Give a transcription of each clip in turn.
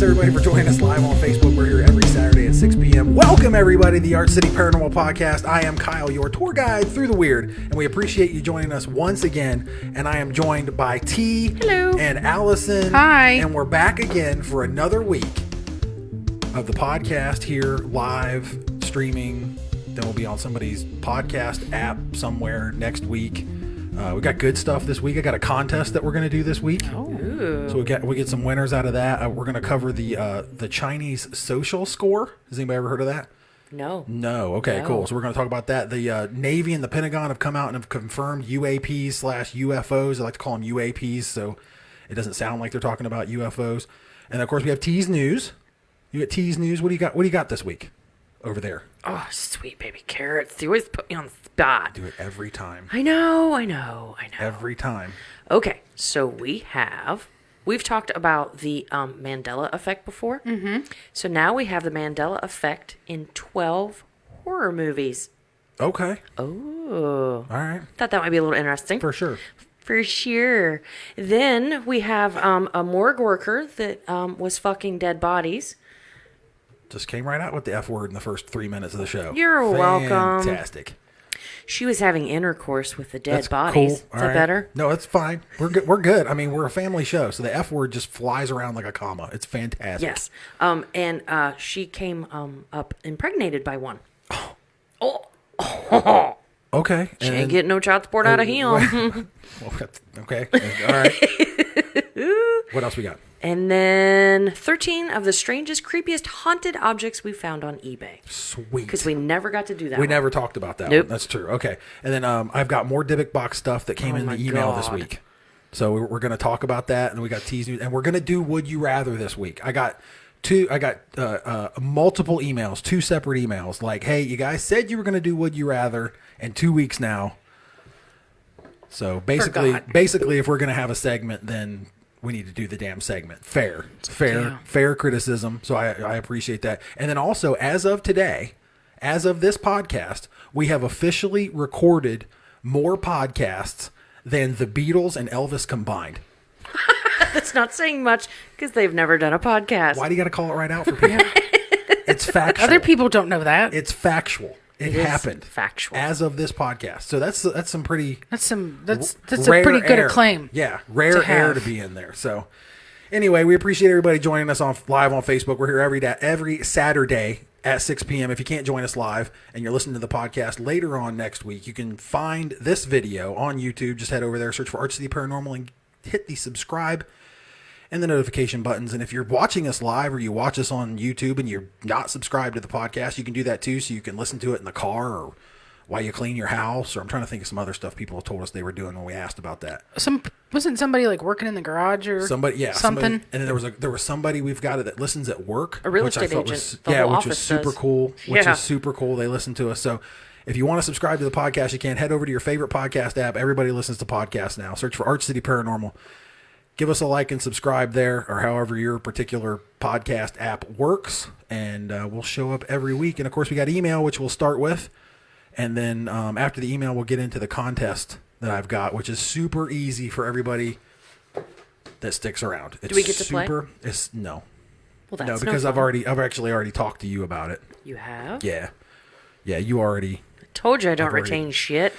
everybody for joining us live on Facebook. We're here every Saturday at 6 p.m. Welcome everybody to the Arch City Paranormal Podcast. I am Kyle, your tour guide through the weird, and we appreciate you joining us once again. And I am joined by T. Hello. And Allyson. Hi. And we're back again for another week of the podcast here, live streaming. Then we'll be on somebody's podcast app somewhere next week. We got good stuff this week. I got a contest that we're going to do this week. Oh. So we get some winners out of that. We're going to cover the Chinese social score. Has anybody ever heard of that? No. Okay, cool. So we're going to talk about that. The Navy and the Pentagon have come out and have confirmed UAPs/UFOs. I like to call them UAPs, so it doesn't sound like they're talking about UFOs. And of course, we have T's News. You got T's News. What do you got? What do you got this week over there? Oh, sweet baby carrots. They always put me on the spot. Do it every time. I know. Every time. Okay, so we've talked about the Mandela effect before. Mm-hmm. So now we have the Mandela effect in 12 horror movies. Okay. Oh. All right. Thought that might be a little interesting. For sure. For sure. Then we have a morgue worker that was fucking dead bodies. Just came right out with the F word in the first 3 minutes of the show. You're welcome. Fantastic. She was having intercourse with the dead That's bodies. cool. Is that better? No, it's fine. We're good. We're good. I mean, we're a family show, so the F word just flies around like a comma. It's fantastic. Yes. And she came up impregnated by one. Oh. Okay. She ain't getting no child support out of him. Okay. All right. What else we got? And then 13 of the strangest, creepiest haunted objects we found on eBay. Sweet. Because we never got to do that. We never talked about that Nope. one. That's true. Okay. And then I've got more Dybbuk box stuff that came in the email this week. So we're going to talk about that. And we got T's News. And we're going to do Would You Rather this week. I got multiple emails, 2 separate emails. Like, hey, you guys said you were going to do Would You Rather in 2 weeks now. So basically, if we're going to have a segment, then we need to do the damn segment. Fair criticism. So I appreciate that. And then also, as of today, as of this podcast, we have officially recorded more podcasts than the Beatles and Elvis combined. That's not saying much because they've never done a podcast. Why do you got to call it right out for people? It's factual. Other people don't know that. It's factual. It happened. Factual. As of this podcast. So that's some pretty... That's a pretty good acclaim. Yeah. Rare air to be in there. So anyway, we appreciate everybody joining us live on Facebook. We're here every Saturday at 6 p.m. If you can't join us live and you're listening to the podcast later on next week, you can find this video on YouTube. Just head over there, search for Arch City Paranormal, and hit the subscribe and the notification buttons. And if you're watching us live or you watch us on YouTube and you're not subscribed to the podcast, you can do that too, so you can listen to it in the car or while you clean your house. Or I'm trying to think of some other stuff people told us they were doing when we asked about that. Wasn't somebody like working in the garage or something? And then there was somebody we've got that listens at work, a real estate agent. Which was super cool. Is super cool. They listen to us. So if you want to subscribe to the podcast, you can head over to your favorite podcast app. Everybody listens to podcasts now. Search for Arch City Paranormal. Give us a like and subscribe there, or however your particular podcast app works, and we'll show up every week. And, of course, we got email, which we'll start with. And then after the email, we'll get into the contest that I've got, which is super easy for everybody that sticks around. Do we get to play? No. Well, that's no, because I've actually already talked to you about it. You have? Yeah, you already. I told you I don't retain shit.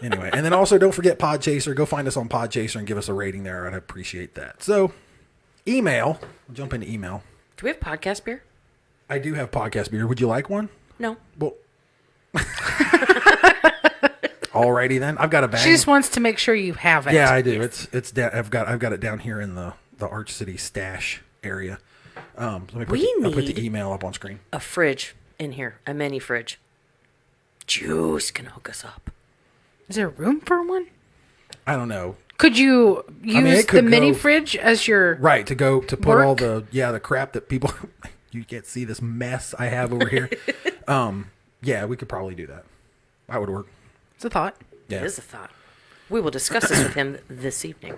Anyway, and then also don't forget Podchaser. Go find us on Podchaser and give us a rating there. I'd appreciate that. So, email. We'll jump into email. Do we have podcast beer? I do have podcast beer. Would you like one? No. Well, alrighty then. I've got a bag. She just wants to make sure you have it. Yeah, I do. It's down. I've got it down here in the Arch City stash area. Let me I'll put the email up on screen. A fridge in here, a mini fridge. Juice can hook us up. Is there room for one? I don't know. Could you use the mini fridge as your to put all the crap that people you can't see this mess I have over here. Yeah, we could probably do that. That would work. It's a thought. Yeah. It is a thought. We will discuss this with him this evening.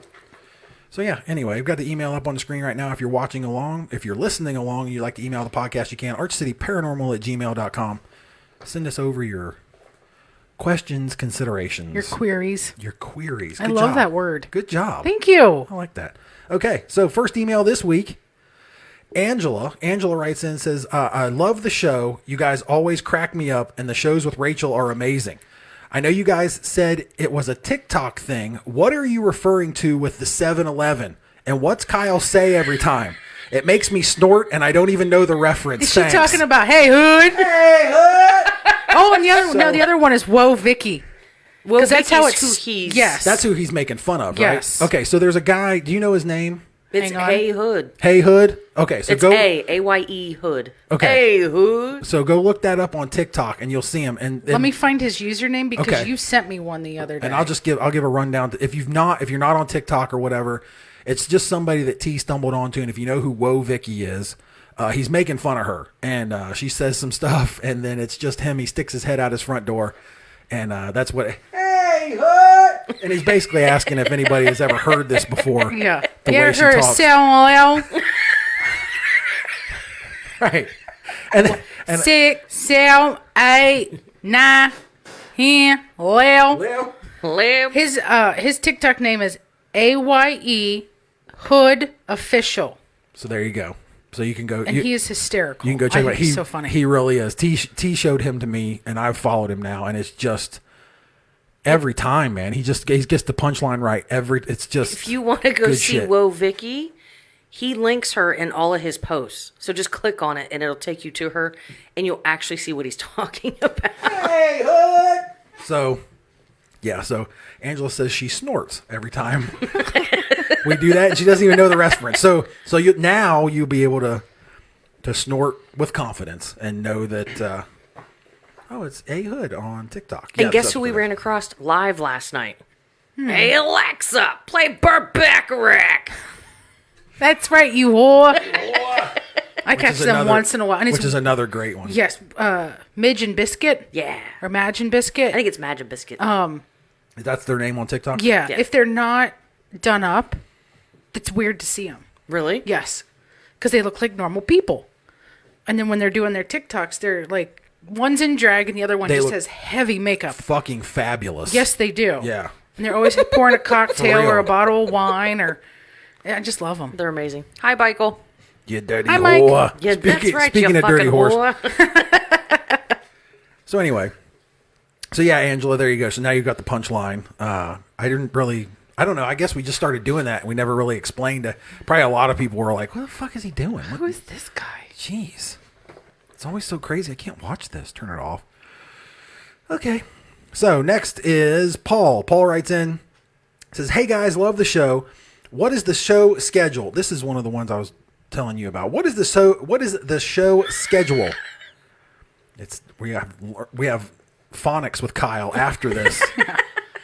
So yeah, anyway, we've got the email up on the screen right now. If you're watching along, if you're listening along and you'd like to email the podcast, you can. archcityparanormal@gmail.com. Send us over your questions, considerations. Your queries. Good I love that word. Good job. Thank you. I like that. Okay, so first email this week Angela writes in and says, I love the show. You guys always crack me up, and the shows with Rachel are amazing. I know you guys said it was a TikTok thing. What are you referring to with the 7-Eleven? And what's Kyle say every time? It makes me snort, and I don't even know the reference. Is she talking about, hey, Hood? Hey, Hood! Oh, and the other one is Whoa, Vicky. Well, that's how it's who he's... Yes. That's who he's making fun of, right? Yes. Okay, so there's a guy. Do you know his name? It's Hey Hood. Hey Hood? Okay, so it's A-Y-E Hood. Okay. Hey Hood. So go look that up on TikTok, and you'll see him. And let me find his username because you sent me one the other day. And I'll give a rundown. If you're not on TikTok or whatever, it's just somebody that T stumbled onto. And if you know who Whoa Vicky is, he's making fun of her, and she says some stuff, and then it's just him. He sticks his head out his front door, and that's what. Hey Hood! And he's basically asking if anybody has ever heard this before. Yeah, the you way ever she heard talks. Samuel? Right. And 6, 7, 8, 9, 10, 11. His TikTok name is AYE Hood Official. So there you go. So you can go. And he is hysterical. You can go check him out. He's so funny. He really is. T showed him to me, and I've followed him now, and it's just every time, man. He gets the punchline right. It's just. If you want to go see shit. Whoa Vicky, he links her in all of his posts. So just click on it, and it'll take you to her, and you'll actually see what he's talking about. Hey, Hood! So, yeah. So Angela says she snorts every time we do that, and she doesn't even know the reference. So you'll be able to snort with confidence and know that. It's A Hood on TikTok. And guess who we ran across live last night? Hey Alexa, play Burt Bacharach. That's right, you whore. I catch them once in a while. And which is another great one. Yes. Midge and Biscuit. Yeah. Or Madge and Biscuit. I think it's Madge and Biscuit. That's their name on TikTok? Yeah. If they're not done up, it's weird to see them. Really? Yes. Because they look like normal people. And then when they're doing their TikToks, they're like, one's in drag and the other one just has heavy makeup. Fucking fabulous. Yes, they do. Yeah. And they're always pouring a cocktail or a bottle of wine or... I just love them. They're amazing. Hi, Michael. You dirty Hi, Mike. whore. Yeah, that's right, Speaking you of dirty fucking horse. whore. So anyway. So yeah, Angela, there you go. So now you've got the punchline. I don't know. I guess we just started doing that and we never really explained it. Probably a lot of people were like, what the fuck is he doing? Who is this guy? Jeez. It's always so crazy. I can't watch this. Turn it off. Okay. So next is Paul. Paul writes in, says, hey guys, love the show. What is the show schedule? This is one of the ones I was telling you about. What is the show schedule? We have phonics with Kyle after this.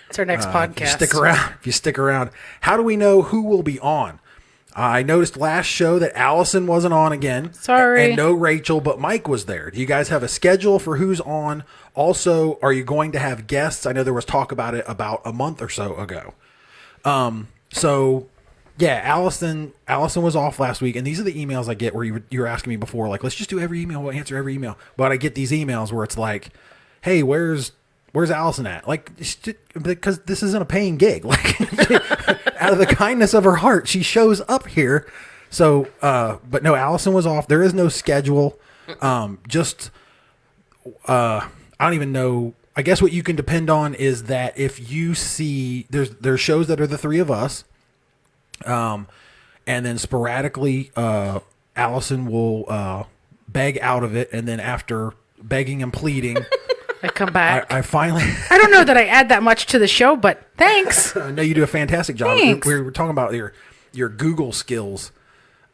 It's our next podcast. If you stick around. How do we know who will be on? I noticed last show that Allyson wasn't on again. Sorry. And no Rachel, but Mike was there. Do you guys have a schedule for who's on? Also, are you going to have guests? I know there was talk about it about a month or so ago. Yeah, Allyson was off last week, and these are the emails I get where you were asking me before, like, let's just do every email, we'll answer every email. But I get these emails where it's like, hey, where's Allyson at? Like, because this isn't a paying gig. Like, out of the kindness of her heart, she shows up here. So, but no, Allyson was off. There is no schedule. I don't even know. I guess what you can depend on is that if you see there's shows that are the three of us, and then sporadically, Allyson will beg out of it, and then after begging and pleading, I come back. I finally. I don't know that I add that much to the show, but thanks. I know you do a fantastic job. Thanks. We were talking about your Google skills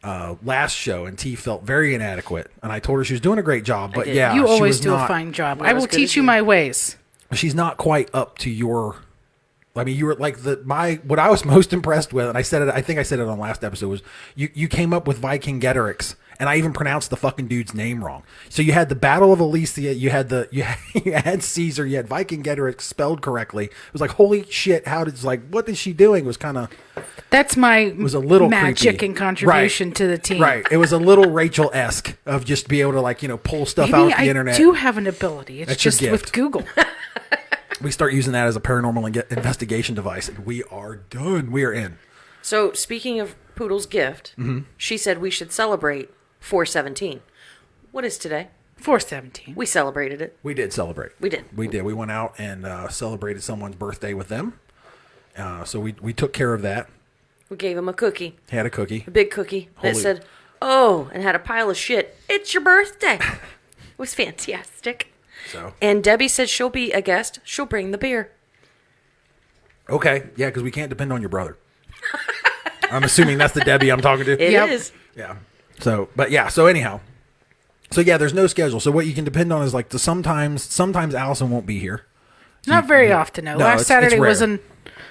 last show, and T felt very inadequate, and I told her she was doing a great job. But yeah, you she always was do not, a fine job. Not I as will good teach as you you. my ways. She's not quite up to your. I mean, you were like what I was most impressed with, and I said it. I think I said it on last episode. Was you came up with Viking Geterix, and I even pronounced the fucking dude's name wrong. So you had the Battle of Alesia, you had Caesar, you had Viking Geterix spelled correctly. It was like, holy shit! What is she doing? It was kind of. That's my It was a little magic creepy. and contribution Right. to the team. Right. It was a little Rachel-esque of just be able to pull stuff Maybe out of the I internet. do have an ability. It's That's your just gift. with Google. We start using that as a paranormal investigation device, and we are done. We are in. So, speaking of Poodle's gift, she said we should celebrate 4/17. What is today? 4/17. We celebrated it. We did celebrate. We did. We did. We went out and celebrated someone's birthday with them. So we took care of that. We gave him a cookie. Had a cookie. A big cookie that Holy- said, "Oh," and had a pile of shit. It's your birthday. It was fantastic. So And Debbie said she'll be a guest. She'll bring the beer. okay, yeah, because we can't depend on your brother. I'm assuming that's the Debbie I'm talking to. It is. Yep. Yeah. So, but yeah. So anyhow, so yeah, there's no schedule. So what you can depend on is like sometimes Allyson won't be here. Not very often, no. Last it's Saturday rare. was an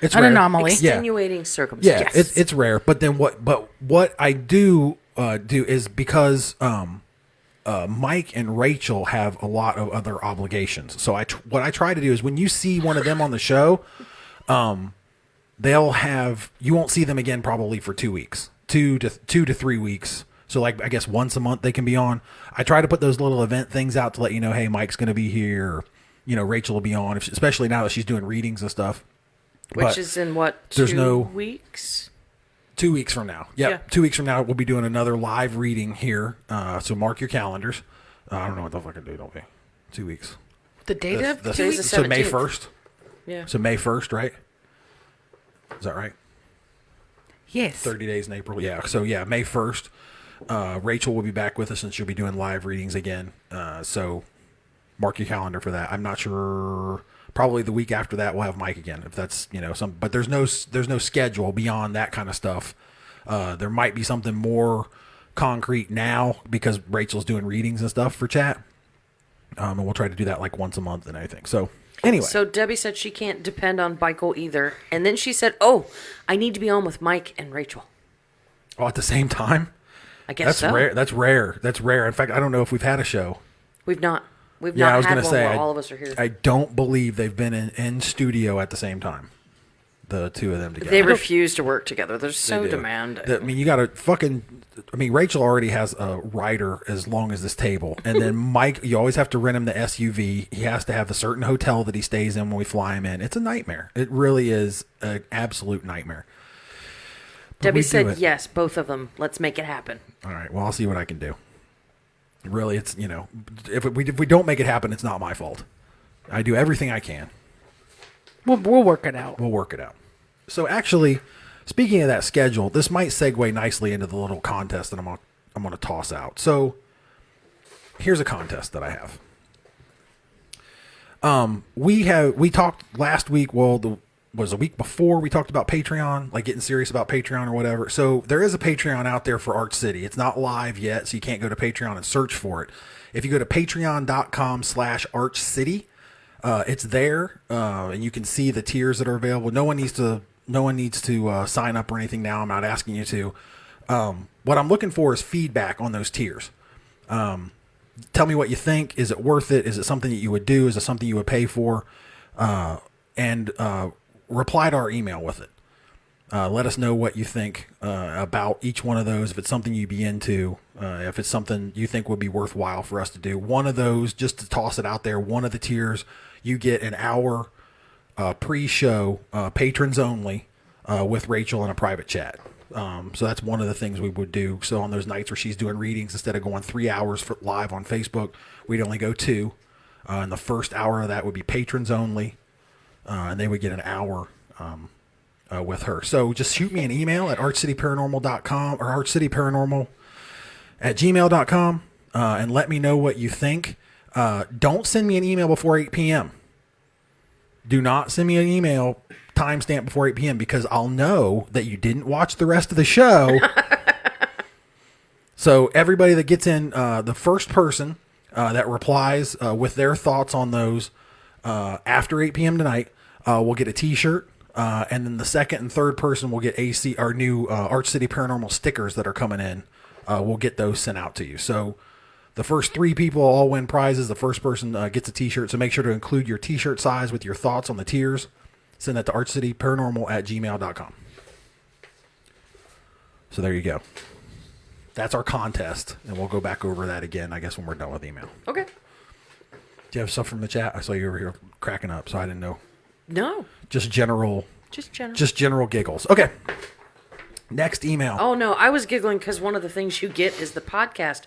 It's rare. anomaly. Extenuating circumstances. Yeah, it's rare. But then what I do is because Mike and Rachel have a lot of other obligations. So what I try to do is when you see one of them on the show, you won't see them again probably for 2 weeks, 2 to 3 weeks. So like I guess once a month they can be on. I try to put those little event things out to let you know, hey, Mike's going to be here. Or, Rachel will be on, especially now that she's doing readings and stuff. Which But is in what, there's 2 weeks? 2 weeks from now. Yep. Yeah. 2 weeks from now, we'll be doing another live reading here. So mark your calendars. I don't know what the fucking date will be. 2 weeks. The date of The- 2 Today's weeks? the so May 17th. 1st. Yeah. So May 1st, right? Is that right? Yes. 30 days in April. Yeah. So yeah, May 1st. Rachel will be back with us and she'll be doing live readings again. So mark your calendar for that. I'm not sure. Probably the week after that we'll have Mike again. If that's but there's no schedule beyond that kind of stuff. There might be something more concrete now because Rachel's doing readings and stuff for chat. And we'll try to do that like once a month and everything. So anyway. So Debbie said she can't depend on Michael either. And then she said, "Oh, I need to be on with Mike and Rachel." Oh, at the same time? I guess That's so. rare. That's rare. In fact, I don't know if we've had a show. We've not. We've Yeah, I not was had gonna one say where all of us are here. I don't believe they've been in studio at the same time. The two of them together. They refuse to work together. They're They so do. demanding. You got to fucking. Rachel already has a rider as long as this table, and then Mike. You always have to rent him the SUV. He has to have a certain hotel that he stays in when we fly him in. It's a nightmare. It really is an absolute nightmare. But Debbie we do said, it. "Yes, both of them. Let's make it happen." All right. Well, I'll see what I can do. Really, it's if we don't make it happen, it's not my fault. I do everything I can. We'll work it out. We'll work it out. So actually, speaking of that schedule, this might segue nicely into the little contest that I'm gonna toss out. So here's a contest that I have. We talked last week. Well, was a week before we talked about Patreon, like getting serious about Patreon or whatever. So there is a Patreon out there for Arch City. It's not live yet, so you can't go to Patreon and search for it. If you go to patreon.com/Arch City, it's there, and you can see the tiers that are available. No one needs to sign up or anything now. I'm not asking you to. What I'm looking for is feedback on those tiers. Tell me what you think. Is it worth it? Is it something that you would do? Is it something you would pay for? And reply to our email with it. Let us know what you think about each one of those. If it's something you'd be into, if it's something you think would be worthwhile for us to do. One of those, just to toss it out there, one of the tiers, you get an hour pre-show, patrons only, with Rachel in a private chat. So that's one of the things we would do. So on those nights where she's doing readings, instead of going 3 hours live on Facebook, we'd only go 2. And the first hour of that would be patrons only. And they would get an hour with her. So just shoot me an email at archcityparanormal.com or archcityparanormal@gmail.com and let me know what you think. Don't send me an email before 8 p.m. Do not send me an email timestamp before 8 p.m. because I'll know that you didn't watch the rest of the show. So everybody that gets in, the first person that replies with their thoughts on those after 8 p.m. tonight will get a t-shirt. And then the second and third person will get our new Arch City Paranormal stickers that are coming in. We'll get those sent out to you. So the first 3 people all win prizes. The first person gets a t-shirt. So make sure to include your t-shirt size with your thoughts on the tiers. Send that to archcityparanormal@gmail.com. So there you go. That's our contest. And we'll go back over that again, I guess, when we're done with email. Okay. Do you have stuff from the chat? I saw you over here cracking up, so I didn't know. No. Just general Just general. Just general giggles. Okay. Next email. Oh, no. I was giggling because one of the things you get is the podcast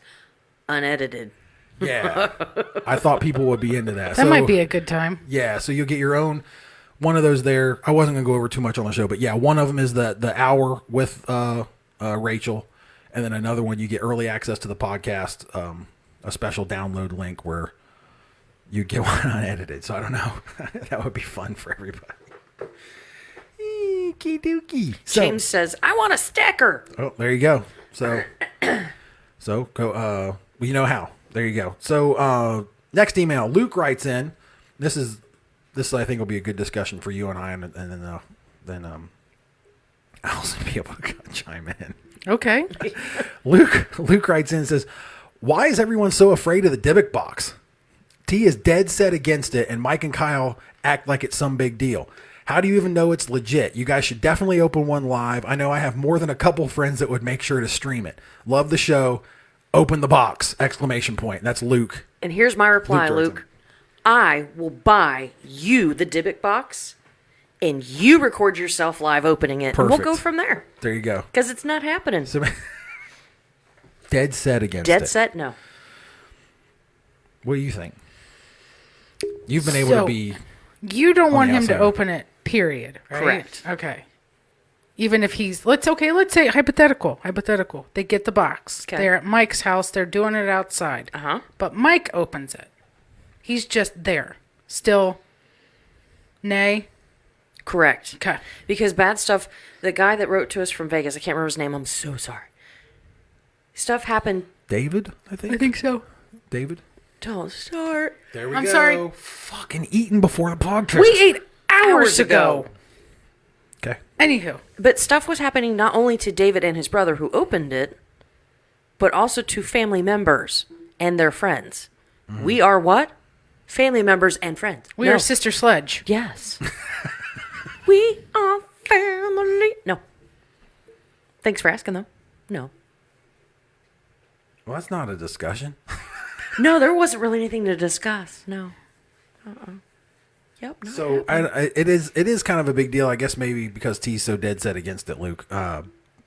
unedited. Yeah. I thought people would be into that. That might be a good time. Yeah, so you'll get your own one of those there. I wasn't going to go over too much on the show, but yeah, one of them is the hour with Rachel, and then another one you get early access to the podcast, a special download link where you get one unedited. So I don't know. That would be fun for everybody. Eeky dookie. So, James says, I want a stacker. oh, there you go. So go. Well, you know how. There you go. So next email, Luke writes in. This I think will be a good discussion for you and I, and then Allyson be able to chime in. Okay. Luke writes in and says, "Why is everyone so afraid of the Dybbuk box? T is dead set against it, and Mike and Kyle act like it's some big deal. How do you even know it's legit? You guys should definitely open one live. I know I have more than a couple friends that would make sure to stream it. Love the show. Open the box! ! That's Luke. And here's my reply, Luke. I will buy you the Dybbuk box, and you record yourself live opening it. Perfect. And we'll go from there. There you go. Because it's not happening. So, dead set against it. Dead set, no. What do you think? You've been able to be... You don't want him outside. to open it, period. Right? Correct. Okay. Even if he's... Let's say hypothetical. They get the box. Okay. They're at Mike's house. They're doing it outside. Uh-huh. But Mike opens it. He's just there. Still, nay. Correct. Okay. Because bad stuff, the guy that wrote to us from Vegas, I can't remember his name, I'm so sorry. Stuff happened. David, I think? I think so. David? Don't start. There we I'm go. sorry. Fucking eating before the podcast. We ate hours ago. Okay. Anywho. But stuff was happening not only to David and his brother who opened it, but also to family members and their friends. We are what? Family members and friends. We are Sister Sledge. Yes. We are family. No. Thanks for asking, though. No. Well, that's not a discussion. No, there wasn't really anything to discuss. No. Yep. So it is kind of a big deal, I guess, maybe because T's so dead set against it, Luke.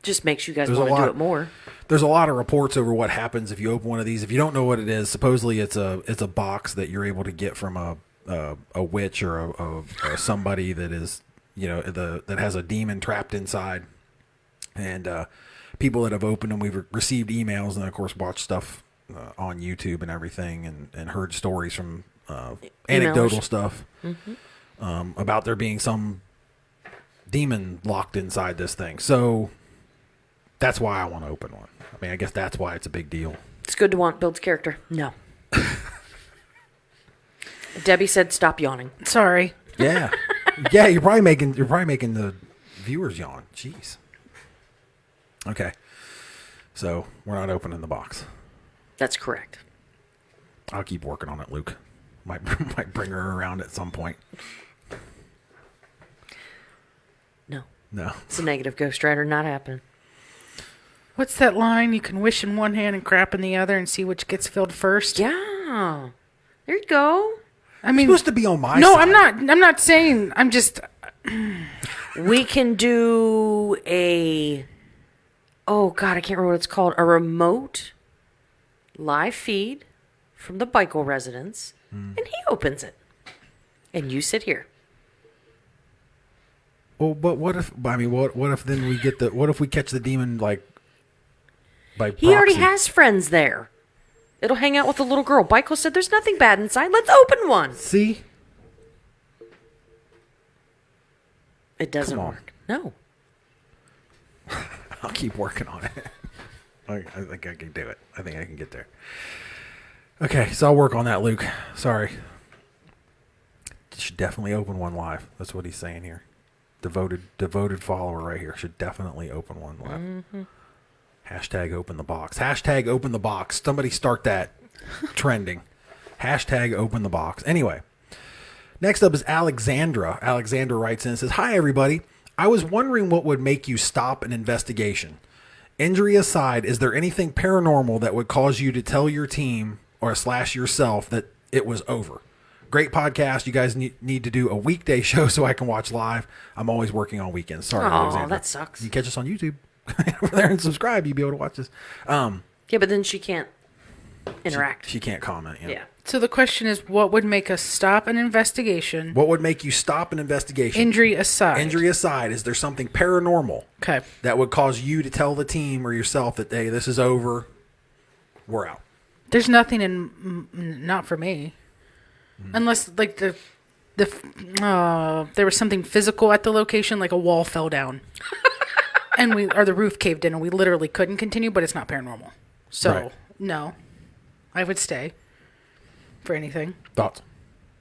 Just makes you guys There's want a to do lot- it more. There's a lot of reports over what happens if you open one of these. If you don't know what it is, supposedly it's a box that you're able to get from a witch or or somebody that is, that has a demon trapped inside. And people that have opened them, we've received emails and of course watched stuff on YouTube and everything, and heard stories from anecdotal stuff about there being some demon locked inside this thing. So that's why I want to open one. I mean, I guess that's why it's a big deal. It's good to want builds character. No. Debbie said, "Stop yawning." Sorry. Yeah, yeah. You're probably making the viewers yawn. Jeez. Okay. So we're not opening the box. That's correct. I'll keep working on it, Luke. Might bring her around at some point. No. It's a negative Ghost Rider. Not happening. What's that line? You can wish in one hand and crap in the other and see which gets filled first. Yeah. There you go. I mean, You're supposed to be on my no, side. I'm not saying. I'm just. We can do a... Oh, God, I can't remember what it's called. A remote live feed from the Beichel residence. And he opens it. And you sit here. Well, but what if? I mean, what if then we get the? What if we catch the demon like by proxy? He already has friends there. It'll hang out with the little girl. Beichel said there's nothing bad inside. Let's open one. See, It doesn't Come on. work. No. I'll keep working on it. I think I can do it. I think I can get there. Okay, so I'll work on that, Luke. Sorry. Should definitely open one live. That's what he's saying here. Devoted follower right here. Should definitely open one live. Mm-hmm. Hashtag open the box. Hashtag open the box. Somebody start that trending. Hashtag open the box. Anyway, next up is Alexandra. Alexandra writes in and says, "Hi, everybody. I was wondering what would make you stop an investigation. Injury aside, is there anything paranormal that would cause you to tell your team or / yourself that it was over? Great podcast. You guys need to do a weekday show so I can watch live. I'm always working on weekends. Sorry, Aw, Alexandra. that sucks. You can catch us on YouTube. over there and subscribe, you'd be able to watch this. Yeah, but then she can't interact. She can't comment. Yeah. So the question is, what would make us stop an investigation? What would make you stop an investigation? Injury aside. Injury aside, is there something paranormal Okay. that would cause you to tell the team or yourself that, hey, this is over, we're out? There's nothing not for me. Unless, like, there was something physical at the location, like a wall fell down. or the roof caved in, and we literally couldn't continue, but it's not paranormal. So, Right. No. I would stay for anything. Thoughts?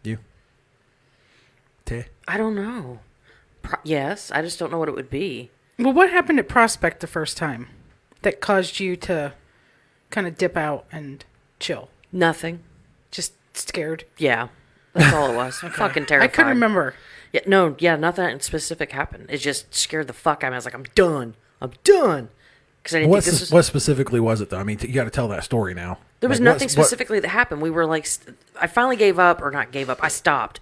You? Tay? I don't know. Yes, I just don't know what it would be. Well, what happened at Prospect the first time that caused you to kind of dip out and chill? Nothing. Just scared? Yeah, that's all it was. Fucking terrified. I couldn't remember. Yeah, nothing specific happened. It just scared the fuck out of me. I was like, I'm done. Because I didn't think this was... What specifically was it, though? I mean, you got to tell that story now. There was Like, nothing specifically that happened. We were like... I finally gave up, or not gave up. I stopped.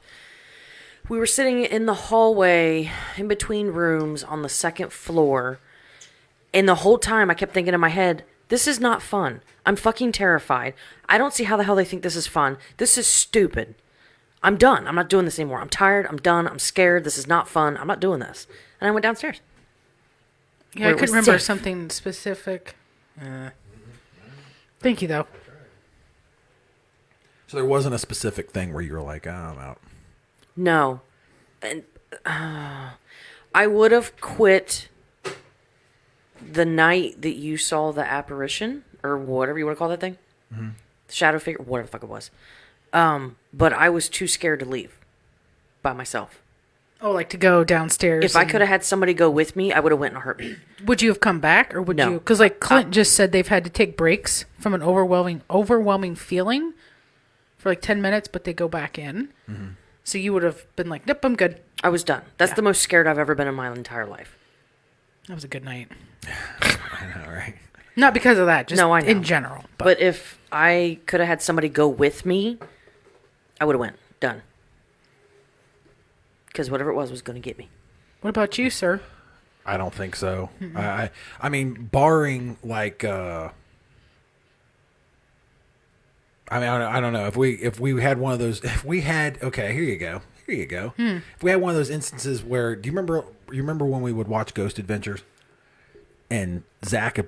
We were sitting in the hallway in between rooms on the second floor. And the whole time I kept thinking in my head, this is not fun. I'm fucking terrified. I don't see how the hell they think this is fun. This is stupid. I'm done. I'm not doing this anymore. I'm tired. I'm done. I'm scared. This is not fun. I'm not doing this. And I went downstairs. Yeah, I couldn't remember something specific. Thank you, though. So there wasn't a specific thing where you were like, oh, I'm out. No. And I would have quit the night that you saw the apparition, or whatever you want to call that thing. Mm-hmm. The shadow figure, whatever the fuck it was. But I was too scared to leave by myself. Oh, like to go downstairs. If I could have had somebody go with me, I would have went in a heartbeat. Would you have come back, or would No. you? Because like Clint just said, they've had to take breaks from an overwhelming feeling for like 10 minutes, but they go back in. Mm-hmm. So you would have been like, nope, I'm good. I was done. That's the most scared I've ever been in my entire life. That was a good night. I know, right? Not because of that, just No, I know. in general. But if I could have had somebody go with me, I would have went. Done. Because whatever it was going to get me. What about you, sir? I don't think so. I mean, barring like, I don't know if we had one of those. If we had, okay, here you go. If we had one of those instances where, do you remember when we would watch Ghost Adventures, and Zach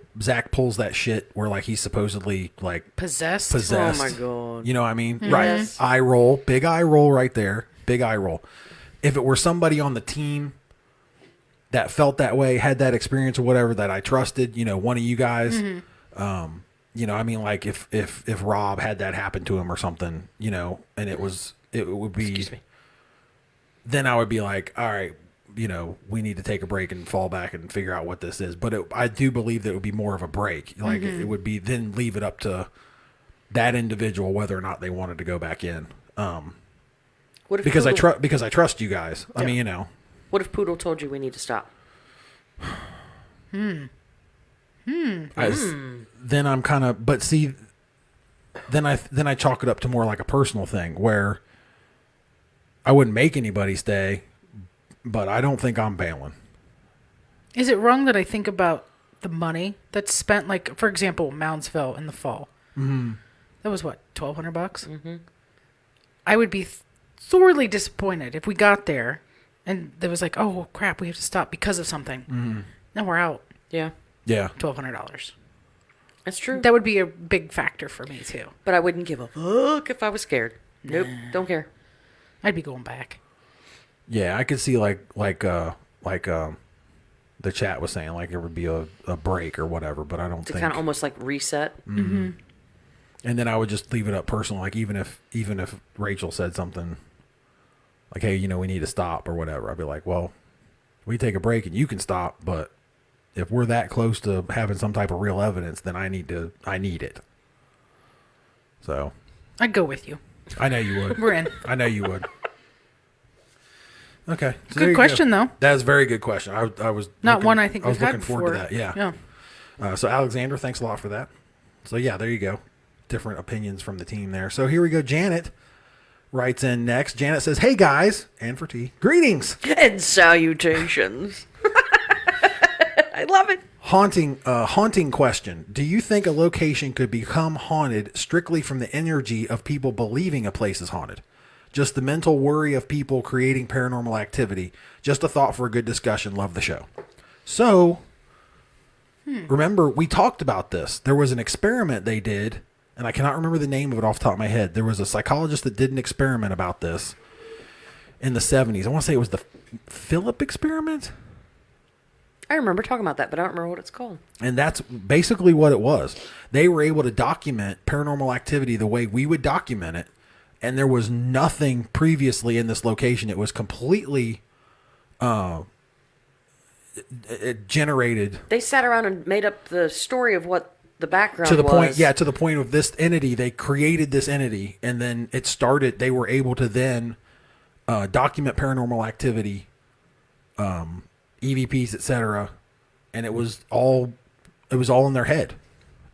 pulls that shit where like he's supposedly like Possessed. Oh my God. You know what I mean? Mm-hmm. Right. Eye roll, big eye roll right there. Big eye roll. If it were somebody on the team that felt that way, had that experience or whatever that I trusted, one of you guys, I mean, like if Rob had that happen to him or something, and it would be, Excuse me. Then I would be like, all right, we need to take a break and fall back and figure out what this is. But I do believe that it would be more of a break. Like it would be, then leave it up to that individual whether or not they wanted to go back in. What if Because Poodle, I trust you guys. I mean, What if Poodle told you we need to stop? Then I'm kind of, but see, then I chalk it up to more like a personal thing where I wouldn't make anybody stay, but I don't think I'm bailing. Is it wrong that I think about the money that's spent? Like, for example, Moundsville in the fall. Mm-hmm. That was what, $1,200? Mm-hmm. I would be sorely disappointed if we got there and there was like, oh crap, we have to stop because of something. Mm-hmm. Now we're out. Yeah. Yeah. $1,200. That's true. That would be a big factor for me too. But I wouldn't give a fuck if I was scared. Nope. Don't care. I'd be going back. Yeah, I could see like the chat was saying, like it would be a break or whatever, but I don't think kind of almost like reset. Mm-hmm. And then I would just leave it up personal, like even if Rachel said something like, hey, we need to stop or whatever, I'd be like, well, we take a break and you can stop, but if we're that close to having some type of real evidence, then I need it. So I'd go with you. I know you would. We're in. I know you would. Okay. So Good question, though. That's a very good question. I was not one I think I was we've had looking forward to before. that. Yeah. So Alexander, thanks a lot for that. So yeah, there you go. Different opinions from the team there. So here we go. Janet writes in next. Janet says, "Hey guys, and for tea, greetings And salutations." I love it. Haunting question. Do you think a location could become haunted strictly from the energy of people believing a place is haunted? Just the mental worry of people creating paranormal activity. Just a thought for a good discussion. Love the show. So, remember, we talked about this. There was an experiment they did, and I cannot remember the name of it off the top of my head. There was a psychologist that did an experiment about this in the 70s. I want to say it was the Phillip Experiment. I remember talking about that, but I don't remember what it's called. And that's basically what it was. They were able to document paranormal activity the way we would document it. And there was nothing previously in this location. It was completely it generated. They sat around and made up the story of what the background to the was. point. Yeah, to the point of this entity. They created this entity, and then it started. They were able to then document paranormal activity, EVPs, etc. And it was all in their head.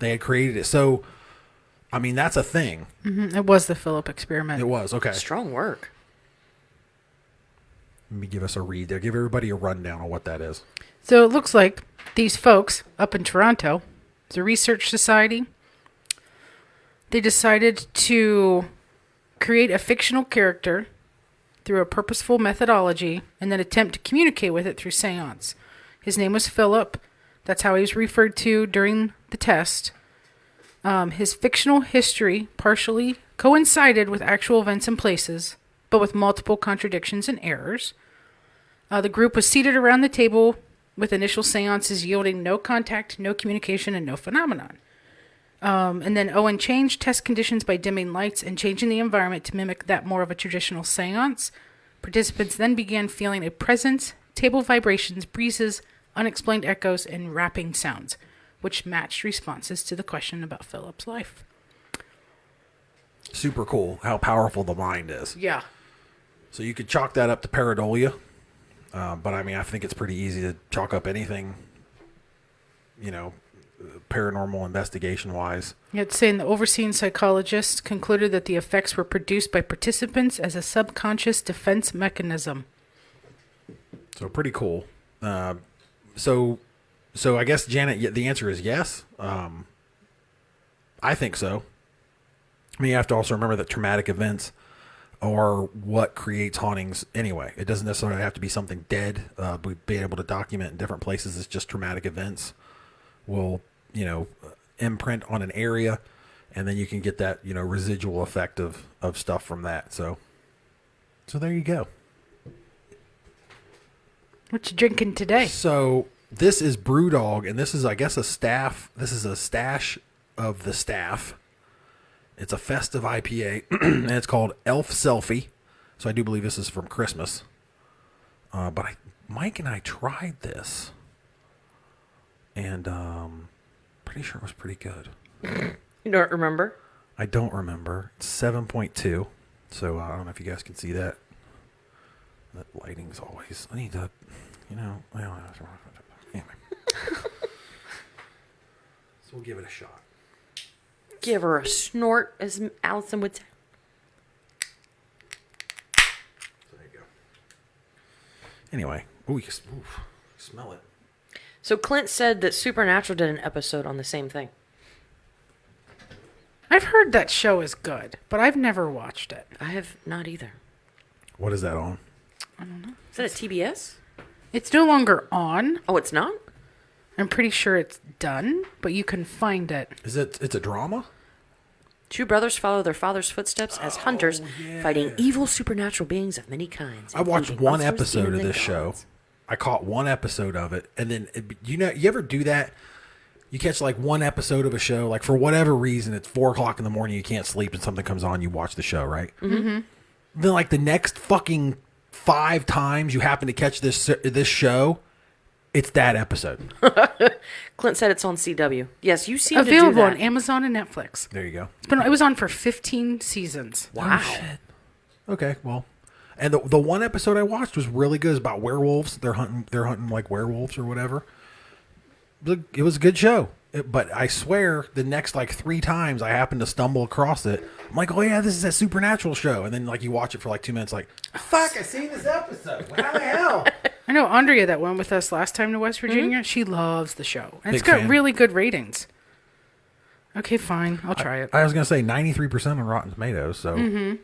They had created it. So, I mean, that's a thing. Mm-hmm. It was the Phillip Experiment. It was. Okay. Strong work. Let me give us a read there. Give everybody a rundown on what that is. So it looks like these folks up in Toronto, it's a research society. They decided to create a fictional character through a purposeful methodology and then attempt to communicate with it through seance. His name was Phillip. That's how he was referred to during the test. His fictional history partially coincided with actual events and places, but with multiple contradictions and errors. The group was seated around the table with initial seances yielding no contact, no communication, and no phenomenon. And then Owen changed test conditions by dimming lights and changing the environment to mimic that more of a traditional seance. Participants then began feeling a presence, table vibrations, breezes, unexplained echoes, and rapping sounds, which matched responses to the question about Phillip's life. Super cool how powerful the mind is. Yeah. So you could chalk that up to pareidolia. But I mean, I think it's pretty easy to chalk up anything, paranormal investigation wise. It's saying the overseeing psychologist concluded that the effects were produced by participants as a subconscious defense mechanism. So pretty cool. So I guess, Janet, the answer is yes. I think so. I mean, you have to also remember that traumatic events are what creates hauntings anyway. It doesn't necessarily have to be something dead. Being able to document in different places is just traumatic events will, imprint on an area, and then you can get that, residual effect of stuff from that. So there you go. What you drinking today? So this is Brewdog, and this is, I guess, a stash of the staff. It's a festive IPA, and it's called Elf Selfie. So I do believe this is from Christmas. But Mike and I tried this, and pretty sure it was pretty good. You don't remember? I don't remember. It's 7.2. So I don't know if you guys can see that. That lighting's always. I need to, Anyway. So we'll give it a shot. Give her a snort, as Allyson would say. So there you go. Anyway, you smell it. So Clint said that Supernatural did an episode on the same thing. I've heard that show is good, but I've never watched it. I have not either. What is that on? I don't know. Is that a TBS? It's no longer on. Oh, it's not? I'm pretty sure it's done, but you can find it. It's a drama? Two brothers follow their father's footsteps as hunters, fighting evil supernatural beings of many kinds. I watched including one monsters, episode of demons, this and show. gods. I caught one episode of it, and then you ever do that? You catch like one episode of a show, like for whatever reason, it's 4:00 in the morning, you can't sleep, and something comes on, you watch the show, right? Mm-hmm. Then like the next fucking 5 times you happen to catch this show, it's that episode. Clint said it's on CW. Yes, you seem to do Available that. on Amazon and Netflix. There you go. It was on for 15 seasons. Wow. Oh, shit. Okay, well, and the one episode I watched was really good. It's about werewolves. They're hunting like werewolves or whatever. It was a good show. But I swear the next like 3 times I happened to stumble across it, I'm like, oh yeah, this is that Supernatural show. And then like you watch it for like 2 minutes, like, fuck, I seen this episode. How the hell? I I know Andrea that went with us last time to West Virginia. She loves the show. And it's Big got fan. really good ratings. Okay, fine. I'll try it. I was going to say 93% on Rotten Tomatoes, so...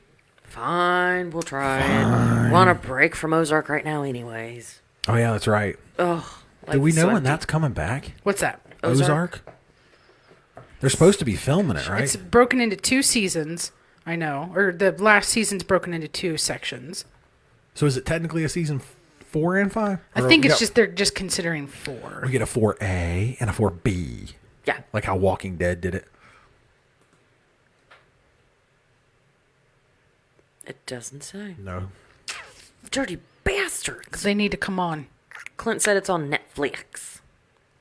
Fine, we'll try it. We're on a break from Ozark right now anyways. Oh, yeah, that's right. Ugh. Do we know when that's coming back? What's that? Ozark? They're supposed to be filming it, right? It's broken into 2 seasons, I know. Or the last season's broken into 2 sections. So is it technically a season 4 and 5? I think it's just they're just considering 4. We get a 4A and a 4B. Yeah. Like how Walking Dead did it. It doesn't say. No. Dirty bastards. Because they need to come on. Clint said it's on Netflix.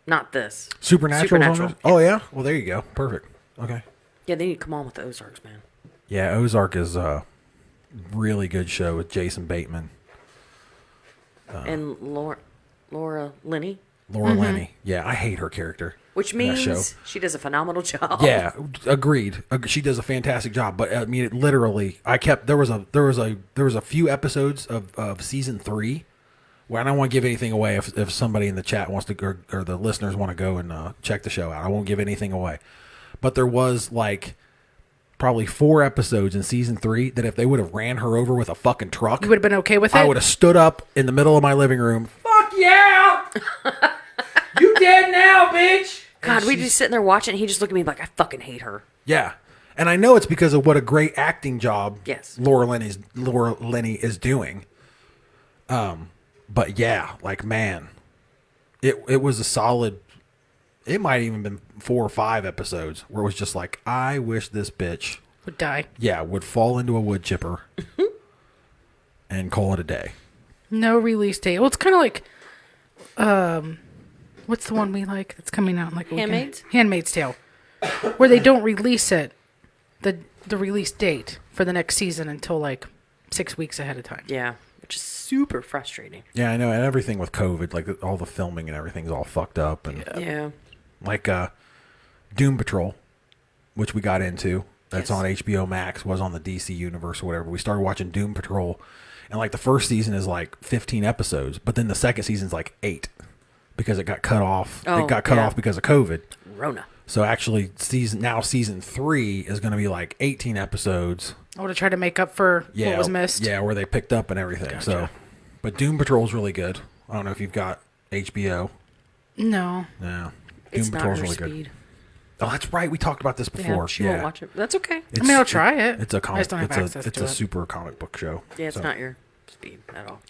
Not this. Supernatural? Oh, yeah? Well, there you go. Perfect. Okay. Yeah, they need to come on with the Ozarks, man. Yeah, Ozark is a really good show with Jason Bateman. And Laura Linney. Laura Linney. Yeah, I hate her character. Which in that show. means she does a phenomenal job. Yeah, agreed. She does a fantastic job. But I mean, it literally, there was a few episodes of season 3 where I don't want to give anything away. If somebody in the chat wants to, or the listeners want to go and check the show out, I won't give anything away. But there was like probably 4 episodes in season 3 that if they would have ran her over with a fucking truck, You would have been okay with it? I would have stood up in the middle of my living room. Fuck yeah! You dead now, bitch! God, we'd be sitting there watching, and he just looked at me like, I fucking hate her. Yeah. And I know it's because of what a great acting job Yes. Laura Linney is doing. But yeah, like, man, it was a solid, it might even been 4 or 5 episodes where it was just like, I wish this bitch Would die. would fall into a wood chipper and call it a day. No release date. Well, it's kind of like, what's the one we like that's coming out in like a weekend? Handmaid's? Handmaid's Tale, where they don't release it, the release date for the next season until like 6 weeks ahead of time. Yeah, which is super frustrating. Yeah, I know. And everything with COVID, like all the filming and everything's all fucked up. And Yeah. like Doom Patrol, which we got into, that's on HBO Max, was on the DC Universe or whatever. We started watching Doom Patrol, and like the first season is like 15 episodes, but then the second season's like 8 because it got cut off. Oh, it got cut off because of COVID. Rona. So actually, season 3 is going to be like 18 episodes. Oh, to try to make up for what was missed. Yeah, where they picked up and everything. Gotcha. So, but Doom Patrol's really good. I don't know if you've got HBO. No. No. It's Doom not Patrol's her really speed. good. Oh, that's right. We talked about this Yeah, before. she won't watch it. That's okay. I mean, I'll try it. It's a I comic. just don't have access It's to a it. super comic book show. Yeah, it's So. not your speed at all.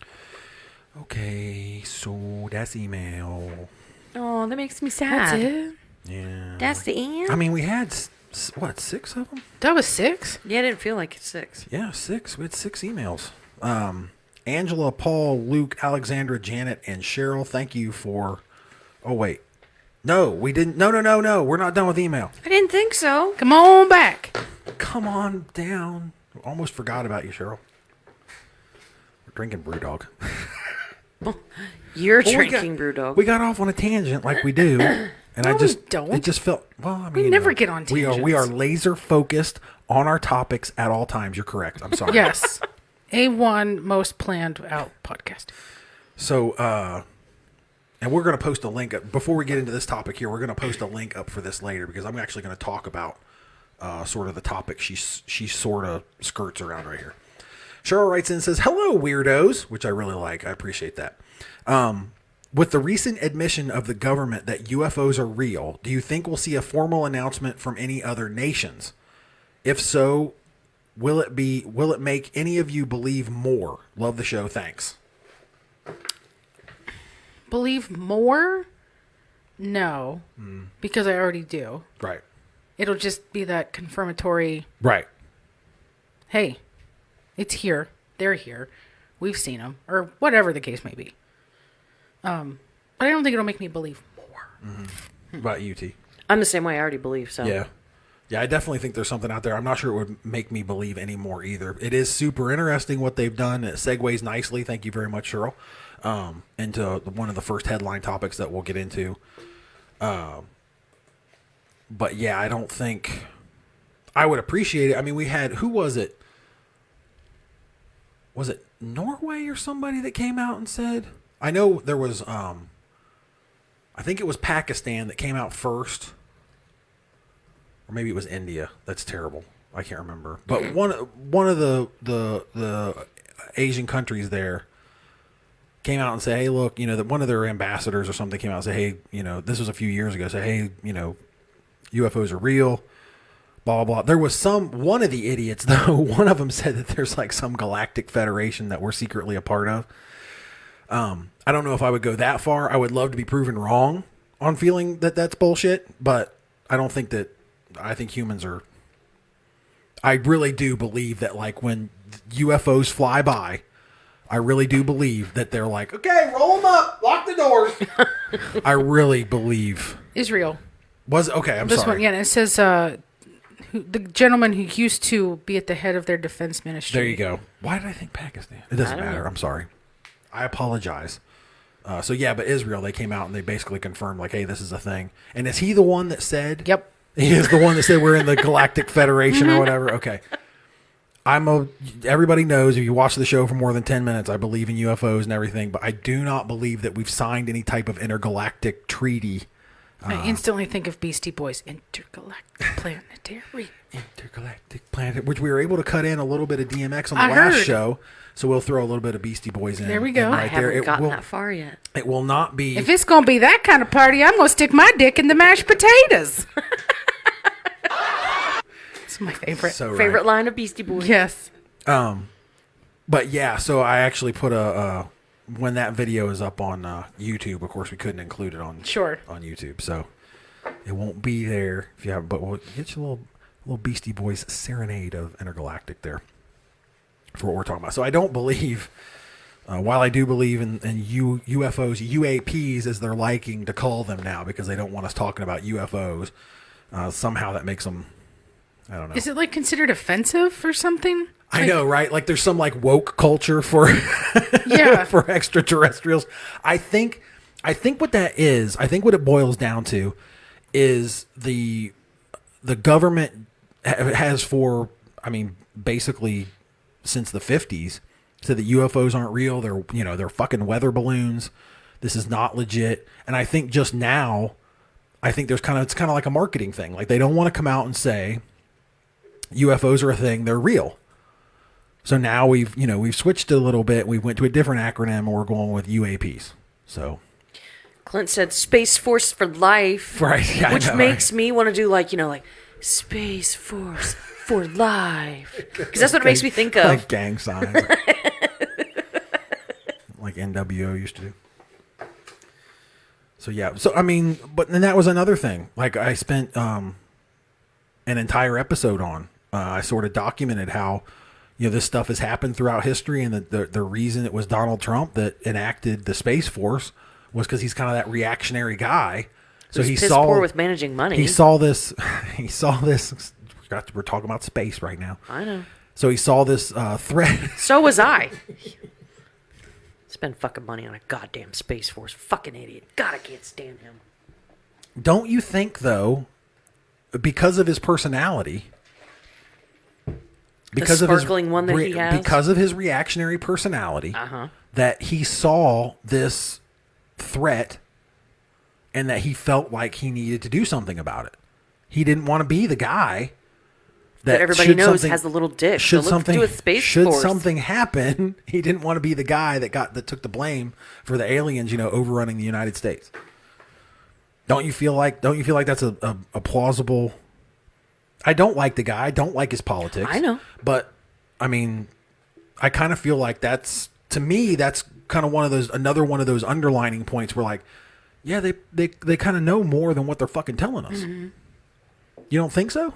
Okay, so that's email. Oh, that makes me That's sad. it. Yeah. That's the end? I mean, we had what, 6 of them? That was 6? Yeah, I didn't feel like it's 6. Yeah, 6. We had 6 emails. Angela, Paul, Luke, Alexandra, Janet, and Cheryl. Thank you for. Oh wait, no, we didn't. No. We're not done with email. I didn't think so. Come on back. Come on down. Almost forgot about you, Cheryl. We're drinking BrewDog. You're Well, drinking BrewDog. We got off on a tangent like we do, and No, I just we don't. It just felt. Well, I mean, We never get on We are tangents. laser focused on our topics at all times. You're correct. I'm sorry. Yes. A1 most planned out podcast. So, and we're going to post a link up, before we get into this topic here. We're going to post a link up for this later because I'm actually going to talk about sort of the topic she sort of skirts around right here. Cheryl writes in and says, "Hello, weirdos," which I really like. I appreciate that. With the recent admission of the government that UFOs are real, do you think we'll see a formal announcement from any other nations? If so, will it make any of you believe more? Love the show. Thanks. Believe more? No. Because I already do. Right. It'll just be that confirmatory, Right. hey, it's here. They're here. We've seen them. Or whatever the case may be. But I don't think it'll make me believe more. What about you, T? I'm the same way. I already believe so. Yeah. Yeah, I definitely think there's something out there. I'm not sure it would make me believe any more either. It is super interesting what they've done. It segues nicely. Thank you very much, Cheryl. Into one of the first headline topics that we'll get into. But yeah, I don't think I would appreciate it. I mean, we had, who was it? Was it Norway or somebody that came out and said, I know there was, I think it was Pakistan that came out first. Or maybe it was India. That's terrible. I can't remember. But one of the Asian countries there came out and said, hey, look, that one of their ambassadors or something came out and said, hey, this was a few years ago, said, hey, UFOs are real, blah, blah, blah. There was one of the idiots, though, one of them said that there's like some galactic federation that we're secretly a part of. I don't know if I would go that far. I would love to be proven wrong on feeling that that's bullshit, but I don't think that, I think humans are, I really do believe that like when UFOs fly by, I really do believe that they're like, okay, roll them up, lock the doors. I really believe. Israel. Okay, I'm this sorry. One, yeah, and it says the gentleman who used to be at the head of their defense ministry. There you go. Why did I think Pakistan? It doesn't matter. I'm sorry. I apologize. So yeah, but Israel, they came out and they basically confirmed like, hey, this is a thing. And is he the one that said? Yep. He is the one that said we're in the Galactic Federation or whatever. Okay. Everybody knows if you watch the show for more than 10 minutes, I believe in UFOs and everything, but I do not believe that we've signed any type of intergalactic treaty. I instantly think of Beastie Boys, intergalactic planetary. Intergalactic planet, which we were able to cut in a little bit of DMX on the last show, so we'll throw a little bit of Beastie Boys in. There we go. I haven't gotten that far yet. It will not be. If it's going to be that kind of party, I'm going to stick my dick in the mashed potatoes. It's my favorite. So favorite line of Beastie Boys. Yes. But yeah, so I actually put when that video is up on YouTube, of course we couldn't include it on on YouTube, so it won't be there if you have. But we'll get you a little Beastie Boys serenade of intergalactic there for what we're talking about. So I don't believe, while I do believe in UFOs, UAPs as they're liking to call them now because they don't want us talking about UFOs. Somehow that makes them, I don't know. Is it like considered offensive or something? I know, right? Like there's some like woke culture for for extraterrestrials. I think what that is, I think what it boils down to is the government has basically since the 50s said that UFOs aren't real. They're fucking weather balloons. This is not legit. And I think just now, I think it's kind of like a marketing thing. Like they don't want to come out and say UFOs are a thing. They're real. So now we've switched it a little bit. We went to a different acronym and we're going with UAPs. So Clint said Space Force for Life. Right. Yeah, which makes me want to do like Space Force for Life. Because that's what it makes me think of. Like gang signs. Like NWO used to do. So yeah. So but then that was another thing. Like I spent an entire episode on. I sort of documented how this stuff has happened throughout history, and the reason it was Donald Trump that enacted the Space Force was because he's kind of that reactionary guy. So he saw poor with managing money. He saw this. We're talking about space right now. I know. So he saw this threat. So was I. Spend fucking money on a goddamn Space Force. Fucking idiot. God, I can't stand him. Don't you think though, because of his personality? Because of his one that he has? Because of his reactionary personality, that he saw this threat and that he felt like he needed to do something about it. He didn't want to be the guy that everybody knows has a little dick. Should something Force. happen, he didn't want to be the guy that took the blame for the aliens, overrunning the United States. Don't you feel like that's a plausible? I don't like the guy. I don't like his politics. I know. But, I kind of feel like that's kind of another one of those underlining points where like, yeah, they kind of know more than what they're fucking telling us. Mm-hmm. You don't think so?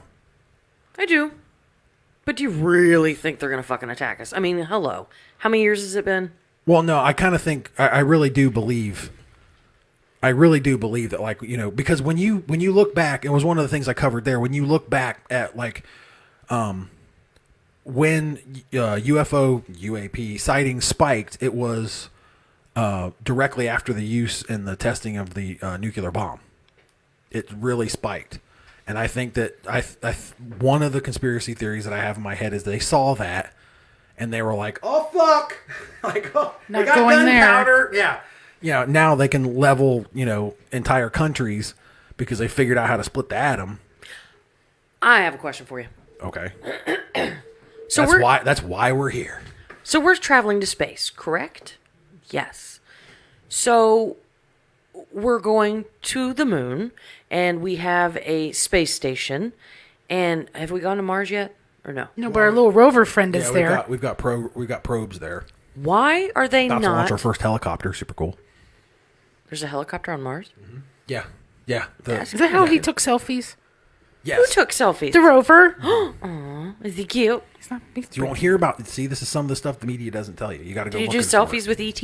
I do. But do you really think they're going to fucking attack us? Hello. How many years has it been? Well, no, I kind of think, I really do believe that, like, because when you look back, it was one of the things I covered there. When you look back at like, when UAP sightings spiked, it was directly after the use and the testing of the nuclear bomb. It really spiked, and I think that one of the conspiracy theories that I have in my head is they saw that, and they were like, "Oh fuck!" Like, oh, not going there. Yeah. now they can level, entire countries because they figured out how to split the atom. I have a question for you. Okay. So that's why we're here. So we're traveling to space, correct? Yes. So we're going to the moon, and we have a space station. And have we gone to Mars yet, or no? No, but our little rover friend is there. We've got probes there. Why are they About not? to launch our first helicopter. Super cool. There's a helicopter on Mars? Mm-hmm. Yeah. Is that how he took selfies? Yes. Who took selfies? The rover. Aw, is he cute? He's not. You won't hear about. See, this is some of the stuff the media doesn't tell you. You got to go. Did you do looking for selfies with ET?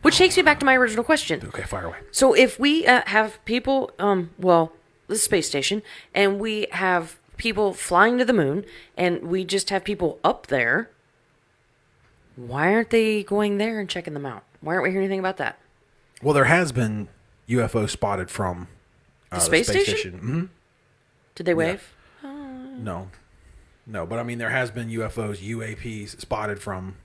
Which takes me back to my original question. Okay, fire away. So if we have people, the space station, and we have people flying to the moon, and we just have people up there, why aren't they going there and checking them out? Why aren't we hearing anything about that? Well, there has been UFO spotted from the space station. Mm-hmm. Did they wave? No, but I mean, there has been UAPs spotted from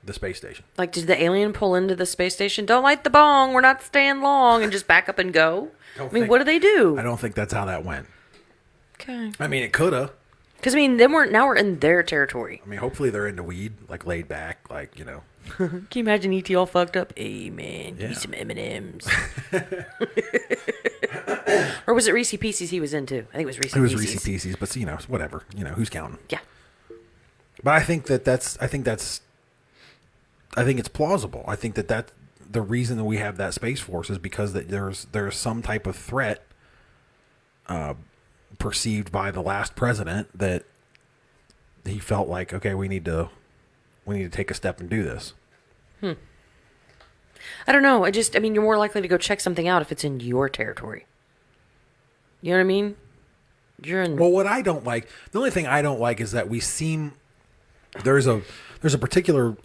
the space station. Like, did the alien pull into the space station? Don't light the bong. We're not staying long, and just back up and go. What do they do? I don't think that's how that went. Okay. I mean, it coulda. Because then we're in their territory. I mean, hopefully they're into weed, like laid back, like Can you imagine ET all fucked up? Hey man, give me Yeah. some M&Ms. Or was it Reese Pieces he was into? I think it was Reese It was Pieces. Reese Pieces, but whatever. Who's counting? Yeah. But I think it's plausible. I think that the reason that we have that Space Force is because that there's some type of threat perceived by the last president that he felt like, okay, we need to take a step and do this. I don't know. You're more likely to go check something out if it's in your territory. You know what I mean? Well, what I don't like, the only thing I don't like is that there's a particular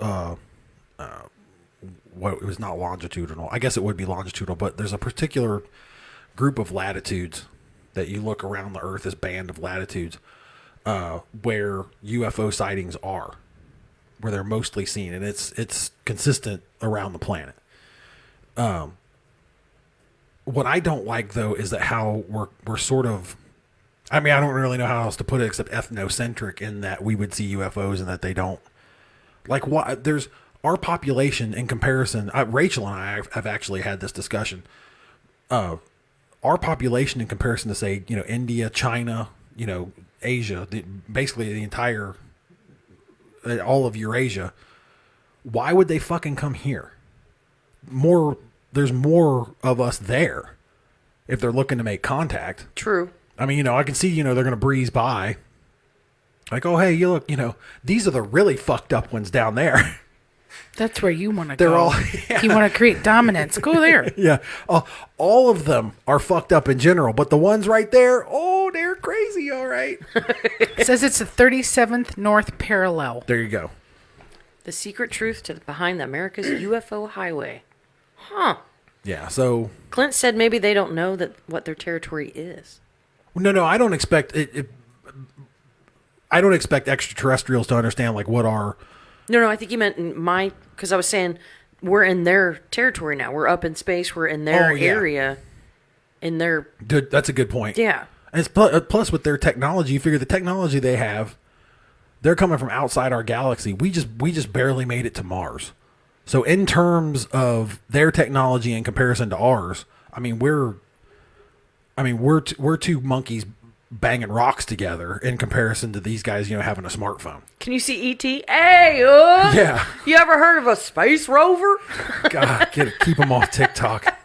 it was not longitudinal. I guess it would be longitudinal, but there's a particular group of latitudes that you look around the Earth, this band of latitudes, where UFO sightings are, where they're mostly seen, and it's consistent around the planet. What I don't like though is that how we're sort of, I mean, I don't really know how else to put it except ethnocentric, in that we would see UFOs and that they don't. Like, what? There's our population in comparison. Rachel and I have actually had this discussion. Our population in comparison to, say, India, China, Asia, basically the entire, all of Eurasia. Why would they fucking come here? There's more of us there if they're looking to make contact. True. I mean, I can see, they're going to breeze by. Like, oh, hey, you look, these are the really fucked up ones down there. That's where you want to go. They're all, You want to create dominance. Go there. Yeah. All of them are fucked up in general, but the ones right there, oh, they're crazy, all right. It says it's the 37th North Parallel. There you go. The secret truth behind America's UFO highway. Huh. Yeah, so... Clint said maybe they don't know what their territory is. No, I don't expect it. I don't expect extraterrestrials to understand, like, what our... No, I think you meant because I was saying we're in their territory now. We're up in space. We're in their area. In their... That's a good point. Yeah. And it's plus with their technology, you figure the technology they have, they're coming from outside our galaxy. We just barely made it to Mars. So in terms of their technology in comparison to ours, we're two monkeys banging rocks together in comparison to these guys, having a smartphone. Can you see E.T.? Hey, yeah. You ever heard of a space rover? God, keep them off TikTok.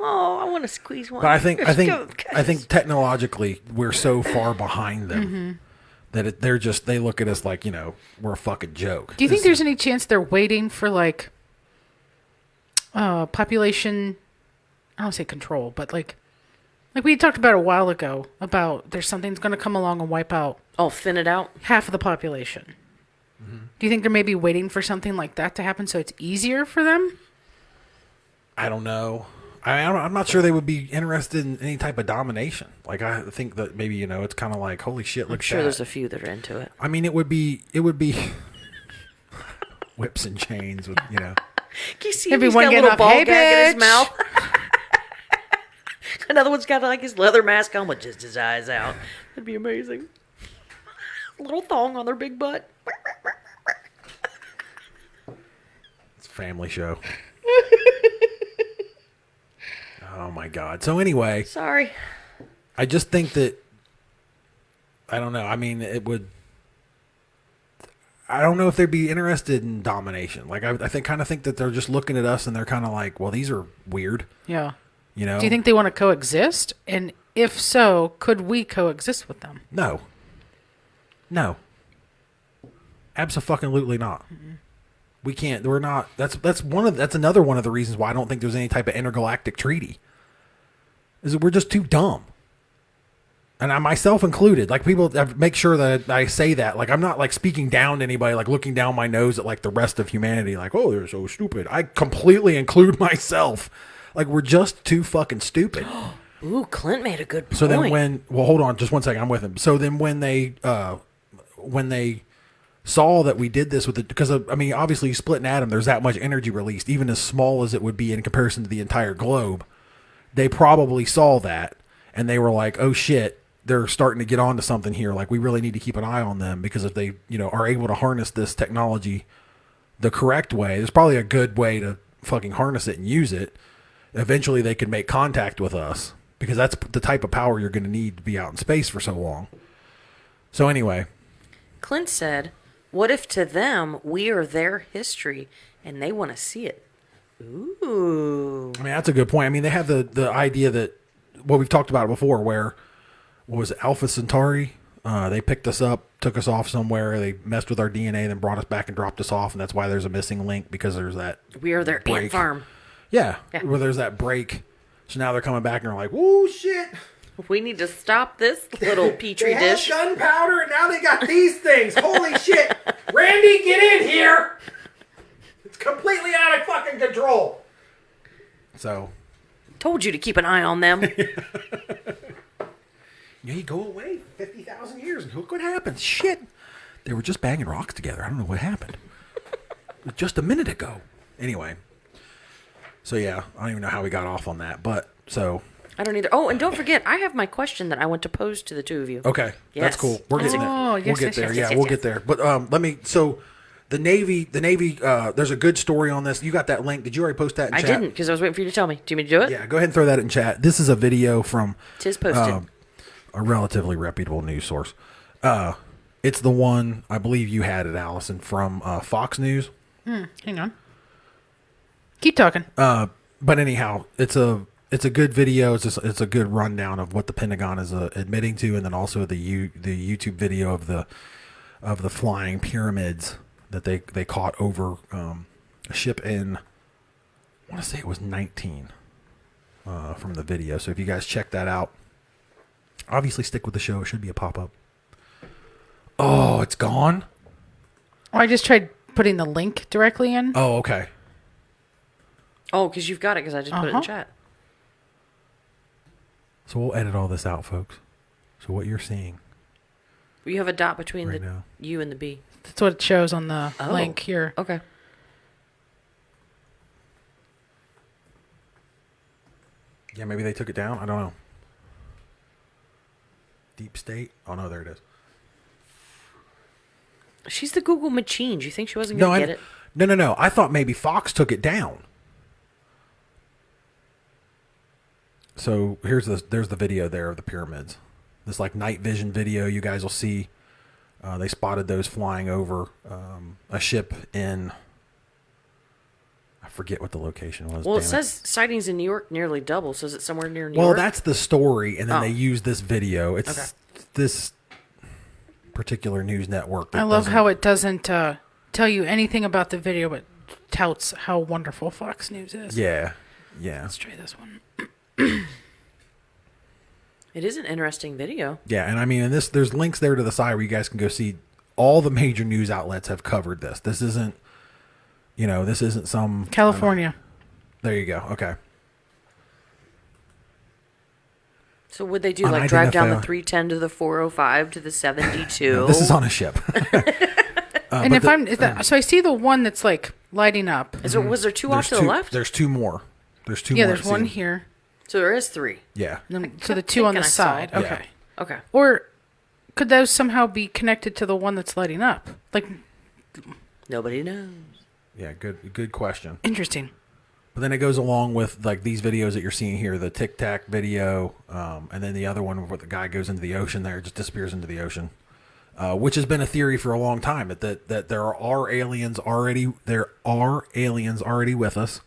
Oh, I want to squeeze one. But I think technologically we're so far behind them that they look at us like, we're a fucking joke. Do you think there's any chance they're waiting for like population? I don't say control, but like we talked about a while ago about there's something's going to come along and wipe out. Oh, thin it out? Half of the population. Mm-hmm. Do you think they're maybe waiting for something like that to happen so it's easier for them? I don't know. I'm not sure they would be interested in any type of domination. Like, I think that maybe, it's kind of like, holy shit, look at that. I'm sure there's a few that are into it. I mean, it would be whips and chains with, Can you see him? He's got a little ball gag in his mouth. Another one's got like his leather mask on with just his eyes out. That'd be amazing. Little thong on their big butt. It's a family show. Oh my God. So anyway. Sorry. I just think that, I don't know. I mean, it would, I don't know if they'd be interested in domination. Like, I kind of think that they're just looking at us and they're kind of like, well, these are weird. Yeah. You know? Do you think they want to coexist? And if so, could we coexist with them? No. No. Absolutely not. Mm-hmm. We can't. We're not. That's another one of the reasons why I don't think there's any type of intergalactic treaty. Is that we're just too dumb. And I myself included. Like, people make sure that I say that. Like, I'm not like speaking down to anybody, like looking down my nose at like the rest of humanity. Like, oh, they're so stupid. I completely include myself. Like, we're just too fucking stupid. Ooh, Clint made a good point. So then hold on just one second. I'm with him. So then when they saw that we did this with it, because I mean, obviously you split an atom, there's that much energy released, even as small as it would be in comparison to the entire globe. They probably saw that and they were like, oh shit, they're starting to get onto something here. Like, we really need to keep an eye on them, because if they, are able to harness this technology the correct way, there's probably a good way to fucking harness it and use it. Eventually they could make contact with us, because that's the type of power you're going to need to be out in space for so long. So anyway, Clint said, what if to them we are their history and they want to see it? Ooh. I mean, that's a good point. I mean, they have the idea that, well, we've talked about it before, where, what was it, Alpha Centauri? They picked us up, took us off somewhere, they messed with our DNA, then brought us back and dropped us off, and that's why there's a missing link, because there's that We are their break. ant farm. Yeah, where there's that break. So now they're coming back and they're like, whoa, shit. We need to stop this little petri dish. They had gunpowder and now they got these things. Holy shit. Randy, get in here. It's completely out of fucking control. So. Told you to keep an eye on them. You go away for 50,000 years and look what happens. Shit. They were just banging rocks together. I don't know what happened. Just a minute ago. Anyway. So yeah, I don't even know how we got off on that, but so. I don't either. Oh, and don't forget, I have my question that I want to pose to the two of you. Okay, yes. That's cool. We're getting there. Oh, yes, we'll get there. Yeah, we'll get there. But let me. So, the Navy. There's a good story on this. You got that link? Did you already post that in chat? I didn't, because I was waiting for you to tell me. Do you want me to do it? Yeah, go ahead and throw that in chat. This is a video from. Tis posted. A relatively reputable news source. It's the one I believe you had it, Allyson, from Fox News. Hang on. Keep talking. But anyhow, it's a good video. It's a good rundown of what the Pentagon is admitting to, and then also the YouTube video of the flying pyramids that they caught over a ship in, I want to say it was 19 from the video. So if you guys check that out, obviously stick with the show. It should be a pop-up. Oh, it's gone? Oh, I just tried putting the link directly in. Oh, okay. Oh, because you've got it, because I just put it in chat. So we'll edit all this out, folks. So what you're seeing. You have a dot between right the now. U and the B. That's what it shows on the link here. Okay. Yeah, maybe they took it down. I don't know. Deep State. Oh, no, there it is. She's the Google machine. Do you think she wasn't going to get it? No. I thought maybe Fox took it down. So there's the video there of the pyramids. This like night vision video. You guys will see. They spotted those flying over a ship in. I forget what the location was. Well, it says sightings in New York nearly double. So is it somewhere near New Well, York? that's the story, and then they use this video. It's this particular news network. I love how it doesn't tell you anything about the video, but touts how wonderful Fox News is. Yeah. Let's try this one. It is an interesting video. Yeah, and I mean, there's links there to the side where you guys can go see. All the major news outlets have covered this. This isn't, this isn't some California. There you go. Okay. So would they do like drive down the 310 to the 405 to the 72? No, this is on a ship. And so I see the one that's like lighting up. Was there two off to the left? There's two more. There's two more. Yeah, there's one here. So there is three. Yeah. So the two on the side. Yeah. Okay. Okay. Or could those somehow be connected to the one that's lighting up? Like, Nobody knows. Yeah, good question. interesting. But then it goes along with like these videos that you're seeing here, the Tic Tac video, and then the other one where the guy goes into the ocean there, just disappears into the ocean, which has been a theory for a long time that there are aliens already with us,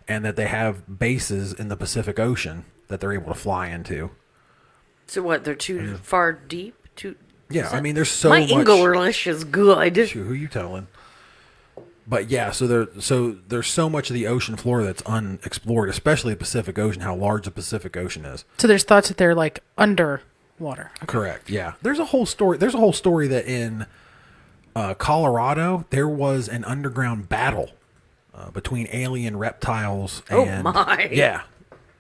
and that they have bases in the Pacific Ocean that they're able to fly into. So what? They're too far deep? Yeah, I mean, there's so my much. My English is good. Shoot, who you telling? But yeah, so there's so much of the ocean floor that's unexplored, especially the Pacific Ocean. How large the Pacific Ocean is. So there's thoughts that they're like underwater. Okay. Correct. Yeah. There's a whole story that in Colorado there was an underground battle between alien reptiles. And, oh my. Yeah.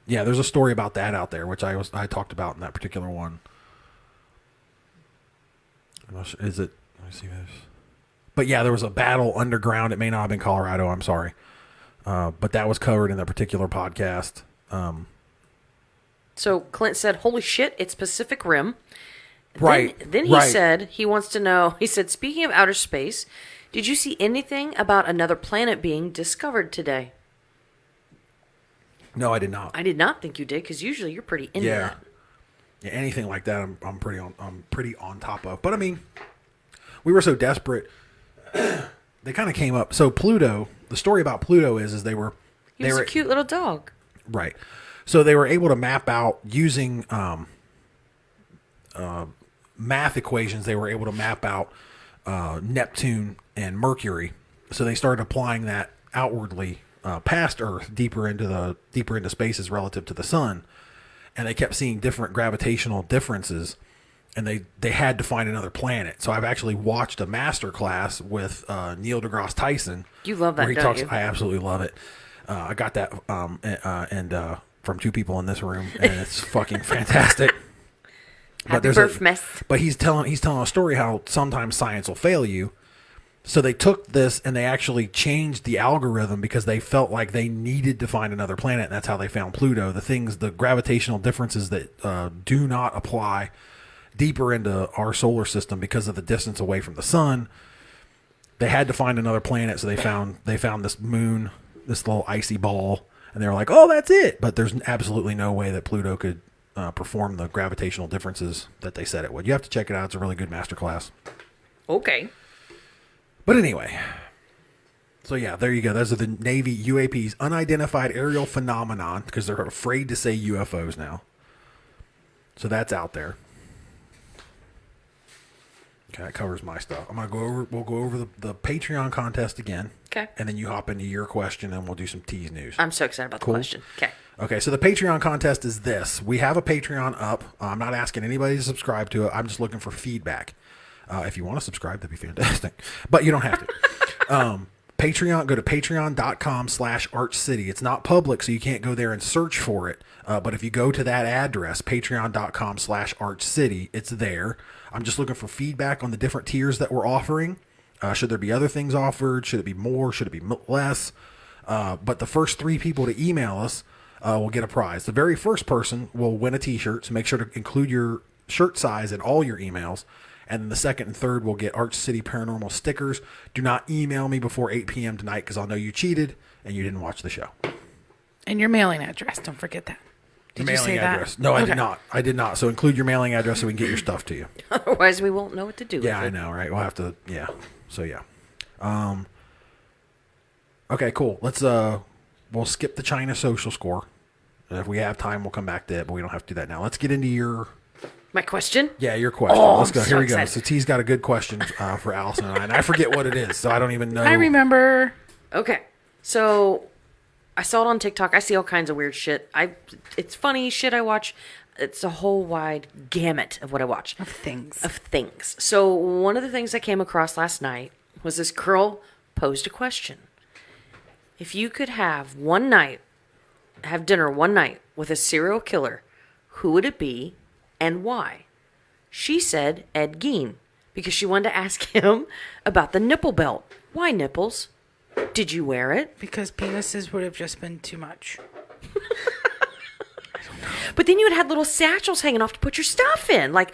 Yeah. There's a story about that out there, which I talked about in that particular one. Is it? Let me see this. But yeah, there was a battle underground. It may not have been Colorado. I'm sorry. But that was covered in that particular podcast. So Clint said, holy shit, it's Pacific Rim. Right. Then he said he wants to know, he said, speaking of outer space, did you see anything about another planet being discovered today? No, I did not. I did not think you did, because usually you're pretty into that. Yeah, anything like that I'm pretty on top of. But I mean, we were so desperate. They kind of came up. So Pluto, the story about Pluto is they were a cute little dog. Right. So they were able to map out using math equations. They were able to map out Neptune and Mercury. So they started applying that outwardly past Earth, deeper into spaces relative to the sun, and they kept seeing different gravitational differences. And they had to find another planet. So I've actually watched a master class with Neil deGrasse Tyson. You love that, where he don't talks, you? I absolutely love it. I got that and from two people in this room, and it's fucking fantastic. Happy birthmas. But he's telling a story how sometimes science will fail you. So they took this and they actually changed the algorithm because they felt like they needed to find another planet, and that's how they found Pluto. The gravitational differences that do not apply deeper into our solar system because of the distance away from the sun. They had to find another planet, so they found this moon, this little icy ball, and they were like, "Oh, that's it." But there's absolutely no way that Pluto could perform the gravitational differences that they said it would. You have to check it out. It's a really good masterclass. Okay. But anyway, so yeah, there you go. Those are the Navy UAPs, unidentified aerial phenomenon, because they're afraid to say UFOs now. So that's out there. Okay, that covers my stuff. We'll go over the Patreon contest again. Okay. And then you hop into your question and we'll do some tease news. I'm so excited about the question. Okay. Okay, so the Patreon contest is this. We have a Patreon up. I'm not asking anybody to subscribe to it. I'm just looking for feedback. If you want to subscribe, that'd be fantastic. But you don't have to. Patreon, go to patreon.com/Arch City. It's not public, so you can't go there and search for it. But if you go to that address, patreon.com/Arch City, it's there. I'm just looking for feedback on the different tiers that we're offering. Should there be other things offered? Should it be more? Should it be less? But the first 3 people to email us will get a prize. The very first person will win a t-shirt, so make sure to include your shirt size in all your emails. And then the second and third will get Arch City Paranormal stickers. Do not email me before 8 p.m. tonight, because I'll know you cheated and you didn't watch the show. And your mailing address. Don't forget that. Did you say address. That? No, okay. I did not. I did not. So include your mailing address so we can get your stuff to you. Otherwise, we won't know what to do with it. Yeah, I know, right? We'll have to, yeah. So, yeah. Okay, cool. We'll skip the China social score. If we have time, we'll come back to it, but we don't have to do that now. Let's get into your... My question? Yeah, your question. Oh, Let's go. I'm Here so we go. excited. So T's got a good question for Allyson and I forget what it is, so I don't even know. I remember. Okay. So I saw it on TikTok. I see all kinds of weird shit. It's funny shit I watch. It's a whole wide gamut of what I watch. Of things. So one of the things I came across last night was this girl posed a question. If you could have dinner one night with a serial killer, who would it be and why? She said Ed Gein. because she wanted to ask him about the nipple belt. Why nipples? Did you wear it? Because penises would have just been too much. But then you had little satchels hanging off to put your stuff in, like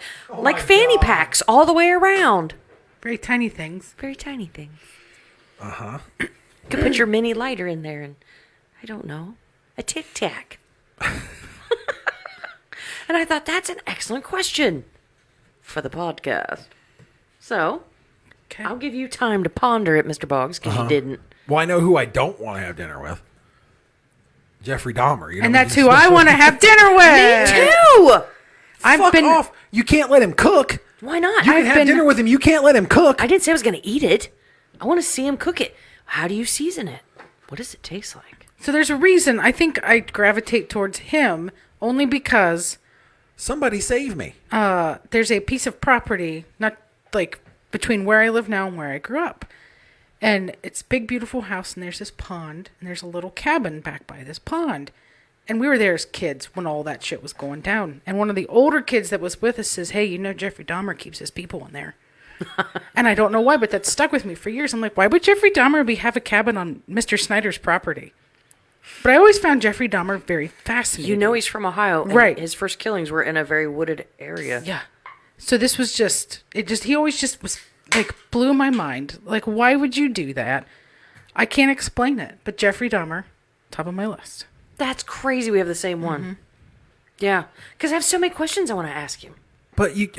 fanny packs all the way around. Very tiny things. Very tiny things. Uh-huh. You could put your mini lighter in there and, I don't know, a Tic Tac. And I thought, that's an excellent question for the podcast. So, Okay. I'll give you time to ponder it, Mr. Boggs, because you didn't. Well, I know who I don't want to have dinner with. Jeffrey Dahmer. You know, And that's who I want to have dinner with. Me too! Fuck off. You can't let him cook. Why not? You can have dinner with him. You can't let him cook. I didn't say I was going to eat it. I want to see him cook it. How do you season it? What does it taste like? So there's a reason I think I gravitate towards him only because Somebody save me. there's a piece of property, not like between where I live now and where I grew up. And it's a big, beautiful house, and there's this pond, and there's a little cabin back by this pond. And we were there as kids when all that shit was going down. And one of the older kids that was with us says, hey, you know Jeffrey Dahmer keeps his people in there. And I don't know why, but that stuck with me for years. I'm like, why would Jeffrey Dahmer have a cabin on Mr. Snyder's property? But I always found Jeffrey Dahmer very fascinating. You know he's from Ohio. And Right. His first killings were in a very wooded area. Yeah. So this was he always just was like blew my mind. Like, why would you do that? I can't explain it. But Jeffrey Dahmer, top of my list. That's crazy we have the same one. Mm-hmm. Yeah. Because I have so many questions I want to ask you. But you...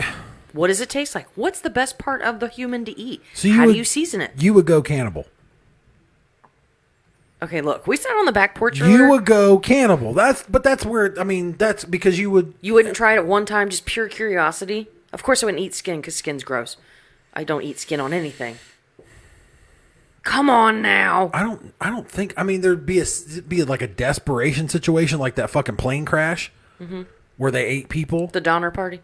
What does it taste like? What's the best part of the human to eat? So How do you season it? You would go cannibal. Okay, look. We sat on the back porch You earlier. would go cannibal. That's where... I mean, that's because you would... You wouldn't try it at one time, just pure curiosity? Of course I wouldn't eat skin, because skin's gross. I don't eat skin on anything. Come on now. I don't think... I mean, there'd be like a desperation situation like that fucking plane crash where they ate people. The Donner Party.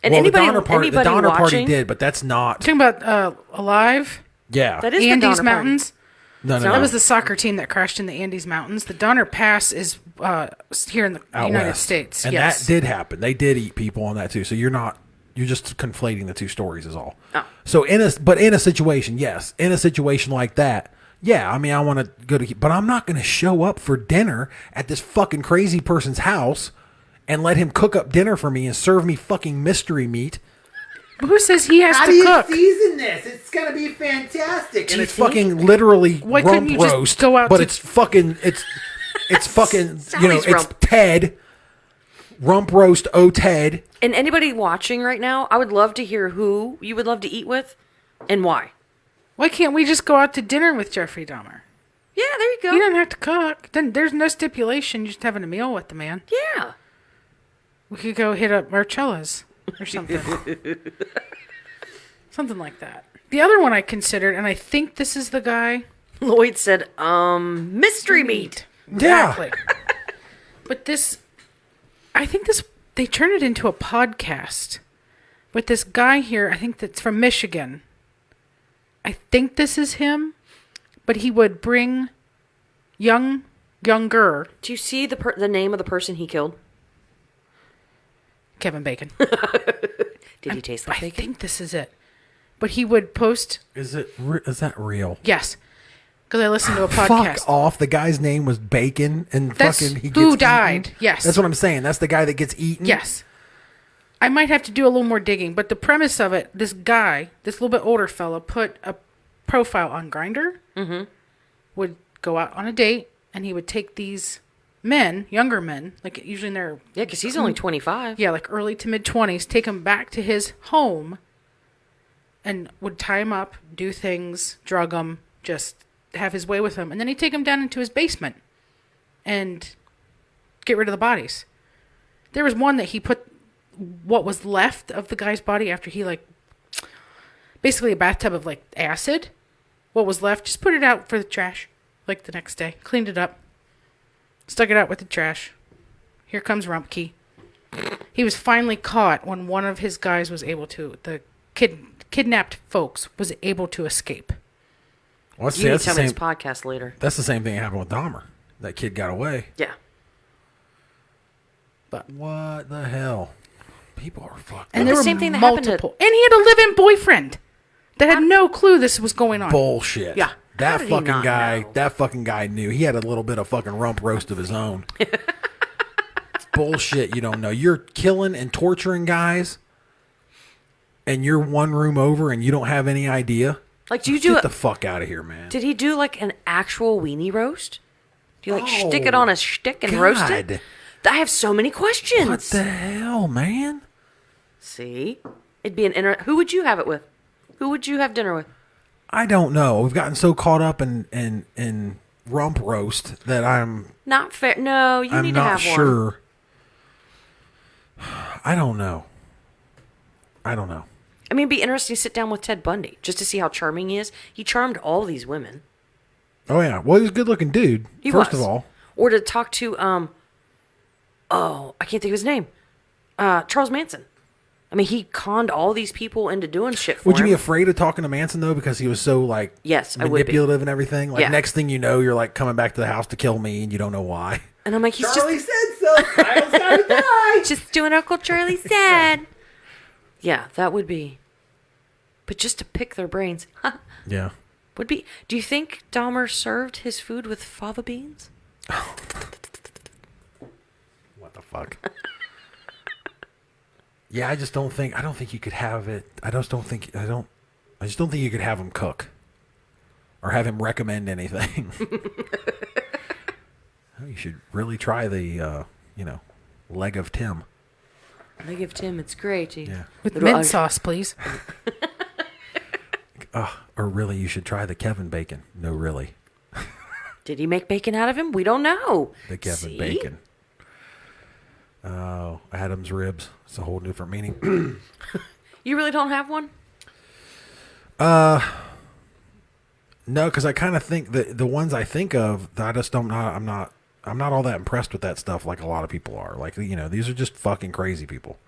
And Well, anybody, the Donner Party, anybody the Donner Party watching, did, but that's not... Talking about Alive, Yeah. That is the Andes Donner Mountains. No. That was the soccer team that crashed in the Andes Mountains. The Donner Pass is here in the Out United west. States. And yes. that did happen. They did eat people on that too. So you're just conflating the two stories is all. Oh. So in a situation, yes, in a situation like that, yeah, I mean, I want to go to, but I'm not going to show up for dinner at this fucking crazy person's house and let him cook up dinner for me and serve me fucking mystery meat. Who says he has to cook? season this? It's gonna be fantastic. And you it's think? fucking literally Why rump couldn't you just roast, go out but to- it's fucking it's fucking Sally's it's rump. Ted rump roast Ted. And anybody watching right now, I would love to hear who you would love to eat with and why. Why can't we just go out to dinner with Jeffrey Dahmer? Yeah, there you go. You don't have to cook. Then there's no stipulation. You're just having a meal with the man. Yeah. We could go hit up Marcella's or something. Something like that. The other one I considered, and I think this is the guy. Lloyd said, mystery meat. Exactly. But this, I think they turned it into a podcast with this guy here. I think that's from Michigan. I think this is him, but he would bring younger Do you see the name of the person he killed? Kevin Bacon. Did he taste like I bacon? think this is it. But he would post, Is that real? yes, because I listened to a podcast. Fuck off. The guy's name was Bacon and That's fucking he who gets died. eaten. Yes. That's what I'm saying. That's the guy that gets eaten. Yes. I might have to do a little more digging, but the premise of it, this guy, this little bit older fella, put a profile on Grindr, would go out on a date, and he would take these men, younger men, like usually in their, Yeah, because he's only 25. yeah, like early to mid-20s, take them back to his home, and would tie him up, do things, drug them, just have his way with them, and then he'd take them down into his basement and get rid of the bodies. There was one that he put what was left of the guy's body after he, like, basically a bathtub of, like, acid. What was left, just put it out for the trash, like, the next day. Cleaned it up. Stuck it out with the trash. Here comes Rumpke. He was finally caught when one of his guys was able to, the kidnapped folks was able to escape. Well, You need to tell me this podcast later. That's the same thing that happened with Dahmer. That kid got away. Yeah. But What the hell? People are fucked. And Like there the were same thing that happened to- multiple. And he had a live-in boyfriend that had no clue this was going on. Bullshit. Yeah. That How did he fucking not guy. know? That fucking guy knew. He had a little bit of fucking rump roast of his own. It's bullshit. You don't know. You're killing and torturing guys, and you're one room over, and you don't have any idea. Like, do you do Get it? the fuck out of here, man. Did he do like an actual weenie roast? Do you like Oh, stick it on a stick and roast God. it? I have so many questions. What the hell, man? See, it'd be an Who would you have it with? Who would you have dinner with? I don't know. We've gotten so caught up in rump roast that I'm Not fair. No, you need to not have one. sure. I don't know. I mean, it'd be interesting to sit down with Ted Bundy just to see how charming he is. He charmed all these women. Oh yeah. Well, he's a good-looking dude. He first was. of all. Or to talk to I can't think of his name. Charles Manson. I mean, he conned all these people into doing shit for Would you him. be afraid of talking to Manson though, because he was so like Yes, I would be. manipulative and everything? Like Yeah. next thing you know, you're like coming back to the house to kill me, and you don't know why. And I'm like, he's Charlie said so. Kyle's gotta die. just doing Uncle Charlie said. Yeah, that would be. But just to pick their brains Yeah. would be. Do you think Dahmer served his food with fava beans? What the fuck? Yeah, I just don't think. I don't think you could have it. I just don't think you could have him cook, or have him recommend anything. Oh, you should really try the, leg of Tim. They give Tim, it's great. Yeah. With Little mint ug- sauce, please. Or really, you should try the Kevin Bacon. No, really, Did he make bacon out of him? We don't know. the Kevin See? Bacon. Oh, Adam's ribs. It's a whole different meaning. You really don't have one? No, because I kind of think that the ones I think of, I just don't. I'm not all that impressed with that stuff like a lot of people are. Like, these are just fucking crazy people.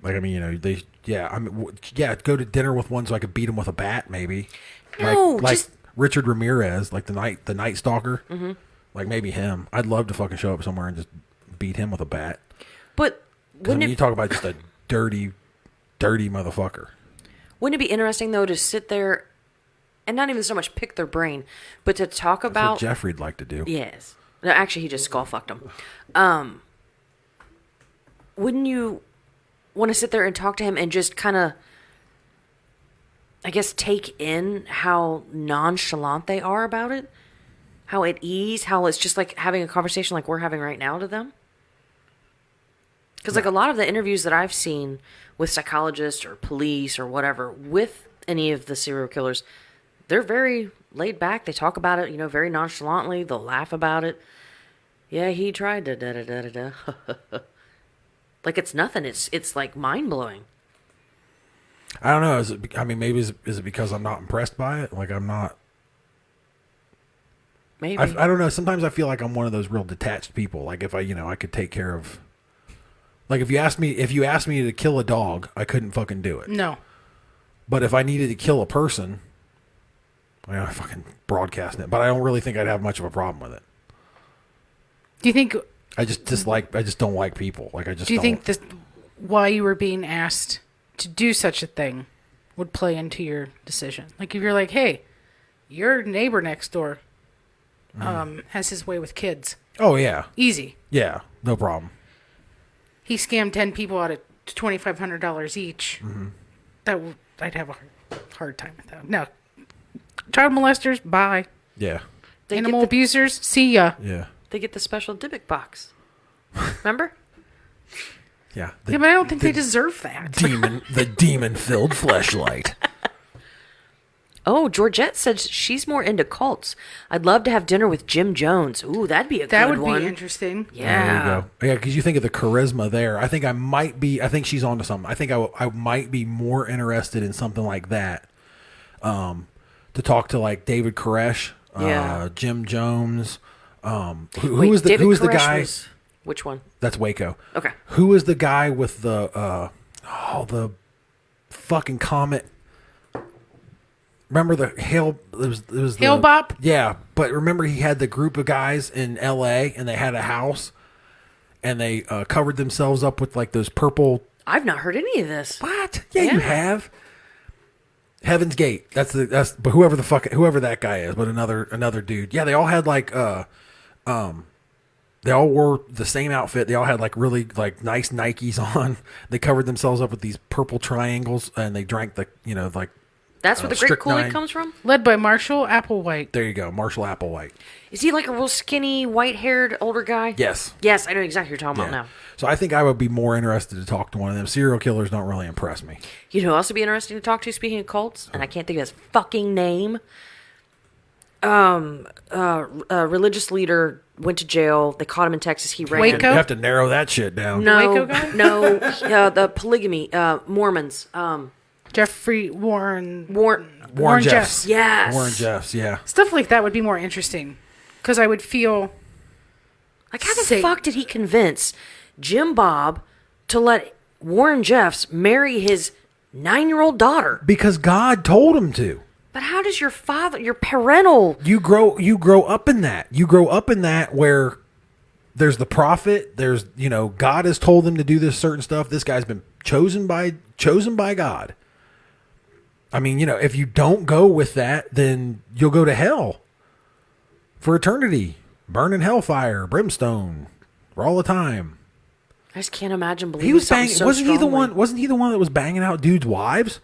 Like, I mean, go to dinner with one so I could beat him with a bat, maybe. No, like just- Richard Ramirez, like the Night Stalker. Mm-hmm. Like maybe him. I'd love to fucking show up somewhere and just beat him with a bat. But 'Cause, I mean, you wouldn't talk about just a dirty motherfucker. it be interesting, though, to sit there and not even so much pick their brain, but to talk That's about... what Jeffrey'd like to do. Yes. No, actually, he just skull-fucked him. Wouldn't you want to sit there and talk to him and just kind of, I guess, take in how nonchalant they are about it? How at ease, how it's just like having a conversation like we're having right now to them? Because like a lot of the interviews that I've seen with psychologists or police or whatever with any of the serial killers, they're very laid back. They talk about it, very nonchalantly. They'll laugh about it. Yeah, he tried to da-da-da-da-da. Like it's nothing. It's like mind-blowing. I don't know. Maybe is it because I'm not impressed by it? Like I'm not. Maybe. I don't know. Sometimes I feel like I'm one of those real detached people. Like if I could take care of. Like if you asked me to kill a dog, I couldn't fucking do it. No. But if I needed to kill a person, I fucking broadcast it. But I don't really think I'd have much of a problem with it. Do you think? I just don't like people. Like I just. Do you don't. think this why you were being asked to do such a thing would play into your decision? Like if you're like, hey, your neighbor next door has his way with kids. Oh yeah. Easy. Yeah. No problem. He scammed 10 people out of $2,500 each. Mm-hmm. I'd have a hard time with that. No. Child molesters, bye. Yeah. Animal abusers, see ya. Yeah. They get the special Dybbuk box. Remember? Yeah. Yeah, but I don't think they deserve that. The demon-filled fleshlight. Oh, Georgette said she's more into cults. I'd love to have dinner with Jim Jones. Ooh, that'd be a That good would one. be interesting. There Yeah. you go. Yeah, because you think of the charisma there. I think she's onto something. I think I might be more interested in something like that. To talk to like David Koresh, Yeah. Jim Jones. Who Wait, was the David Koresh guy? was- which one? That's Waco. Okay. Who was the guy with the fucking comet? Remember the hail? It was the Hail Bop? Yeah, but remember he had the group of guys in L.A. and they had a house, and they covered themselves up with like those purple. I've not heard any of this. What? Yeah, you have. Heaven's Gate. That's but whoever that guy is, but another dude. Yeah, they all had like they all wore the same outfit. They all had like really like nice Nikes on. They covered themselves up with these purple triangles, and they drank the like. That's where the great Kool-Aid comes from? Led by Marshall Applewhite. There you go, Marshall Applewhite. Is he like a real skinny, white-haired older guy? Yes. Yes, I know exactly what you're talking about now. So I think I would be more interested to talk to one of them. Serial killers don't really impress me. You know who else would be interesting to talk to, speaking of cults? And I can't think of his fucking name. A religious leader went to jail. They caught him in Texas. He ran. Waco? You have to narrow that shit down. No, Waco guy? no, the polygamy, Mormons. Jeffrey Warren Jeffs. Yes. Warren Jeffs, yeah. Stuff like that would be more interesting. Because I would feel... Like, how the fuck did he convince Jim Bob to let Warren Jeffs marry his 9-year-old daughter? Because God told him to. But how does your parental... You grow up in that. You grow up in that where there's the prophet, there's, God has told them to do this certain stuff. This guy's been chosen by God. I mean, if you don't go with that, then you'll go to hell for eternity. Burning hellfire, brimstone, for all the time. I just can't imagine believing He was something banging. so Wasn't he the strongly. one? Wasn't he the one that was banging out dudes' wives?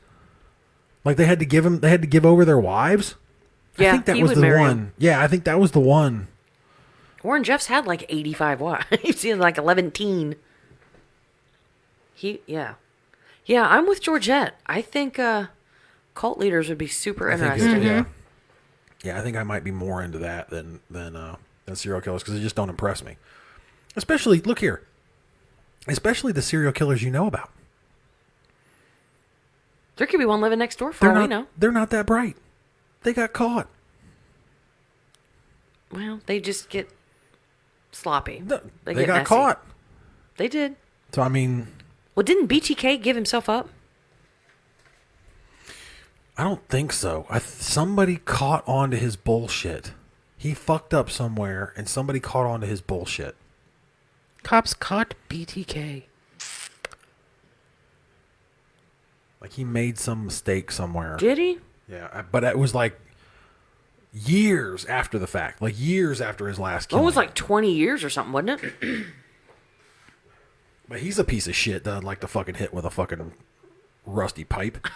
Like they had to give over their wives. Yeah, I think that he was would the marry one. him. Yeah, I think that was the one. Warren Jeffs had like 85 wives. He's seen like 11 teen. Yeah, I'm with Georgette. I think cult leaders would be super interesting. Yeah, I think I might be more into that than serial killers because they just don't impress me. Especially, look here. Especially the serial killers you know about. There could be one living next door for all we know. They're not that bright. They got caught. Well, they just get sloppy. They get got messy. caught. They did. So, I mean... Well, didn't BTK give himself up? I don't think so. Somebody caught on to his bullshit. He fucked up somewhere, and somebody caught on to his bullshit. Cops caught BTK. Like, he made some mistake somewhere. Did he? Yeah, but it was like years after the fact. Like, years after his last killing. It was like 20 years or something, wasn't it? But he's a piece of shit that I'd like to fucking hit with a fucking rusty pipe.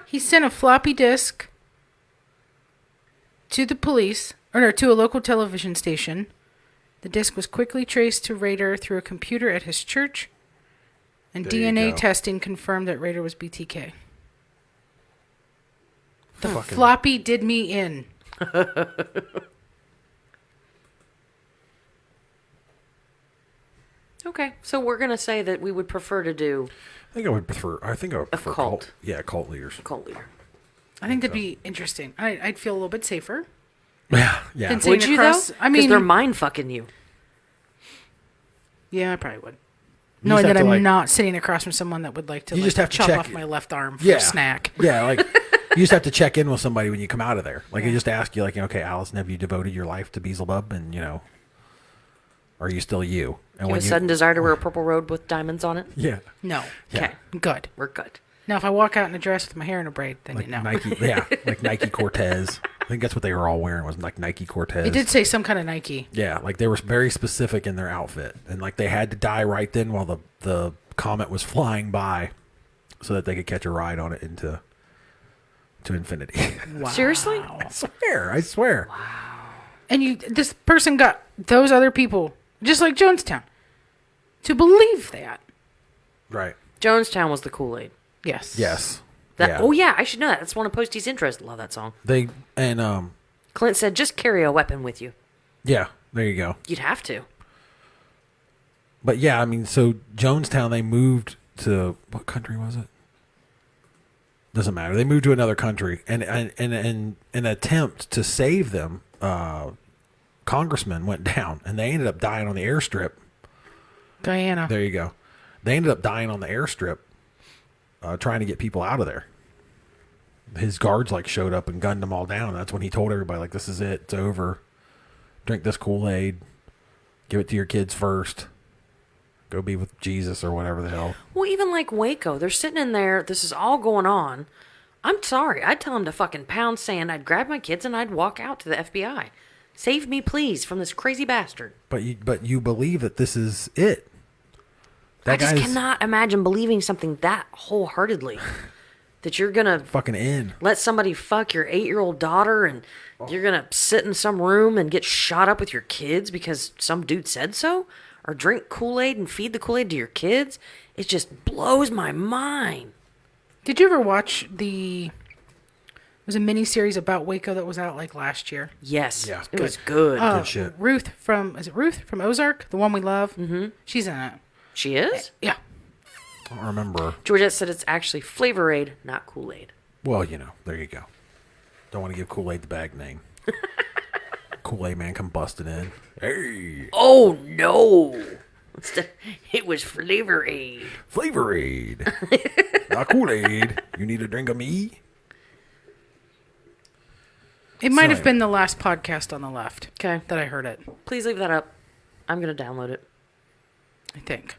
He sent a floppy disk to the police, to a local television station. The disk was quickly traced to Rader through a computer at his church, and There you DNA go. testing confirmed that Rader was BTK. The Fucking- floppy did me in. Okay, so we're going to say that we would prefer to do I think I would prefer cult. cult. Yeah, cult leaders. cult leader. I think that'd be interesting. I'd feel a little bit safer. Yeah, yeah. Than Would sitting you, across- though? I Because mean- they're mind fucking you. Yeah, I probably would. You Knowing just that have I'm to, like- not sitting across from someone that would like to, You just have to chop check off it. my left arm for Yeah. a snack. Yeah, like you just have to check in with somebody when you come out of there. Like, you just ask you, like, okay, Allyson, have you devoted your life to Beelzebub? And, are you still you? And You have a sudden desire to wear a purple robe with diamonds on it? Yeah. No. Yeah. Okay, Good. we're good. Now, if I walk out in a dress with my hair in a braid, then Like you know. Nike, yeah, like Nike Cortez. I think that's what they were all wearing, was like Nike Cortez. It did say some kind of Nike. Yeah, like they were very specific in their outfit, and like they had to die right then while the comet was flying by, so that they could catch a ride on it to infinity. Wow. Seriously? I swear. And this person got those other people, just like Jonestown, to believe that. Right. Jonestown was the Kool-Aid. Yes. Yes. That, Oh, yeah, I should know that. That's one of Posty's interests. Love that song. They Clint said, just carry a weapon with you. yeah, there you go. You'd have to. But yeah, I mean, so Jonestown, they moved to, what country was it? Doesn't matter. They moved to another country, and in an attempt to save them, congressmen went down, and they ended up dying on the airstrip. Guyana. There you go. They ended up dying on the airstrip, trying to get people out of there. His guards showed up and gunned them all down. And that's when he told everybody, this is it. It's over. Drink this Kool-Aid. Give it to your kids first. Go be with Jesus or whatever the hell. Well, even like Waco, they're sitting in there. This is all going on. I'm sorry. I'd tell them to fucking pound sand. I'd grab my kids and I'd walk out to the FBI. Save me, please, from this crazy bastard. But you believe that this is it. I just cannot imagine believing something that wholeheartedly. That you're going to fucking in. Let somebody fuck your 8-year-old daughter and you're going to sit in some room and get shot up with your kids because some dude said so? Or drink Kool-Aid and feed the Kool-Aid to your kids? It just blows my mind. Did you ever watch it was a mini-series about Waco that was out like last year? Yes. Yeah. It was good. Good shit. Ruth from Ozark? The one we love? Mm-hmm. She's in it. She is? Yeah. I don't remember. Georgette said it's actually Flavor-Aid, not Kool-Aid. Well, there you go. Don't want to give Kool-Aid the bag name. Kool-Aid man come busting in. Hey. Oh, no. It was Flavor-Aid. Flavor-Aid. Not Kool-Aid. You need a drink of me? It might have been the last podcast on the left. Okay. That I heard it. Please leave that up. I'm going to download it. I think.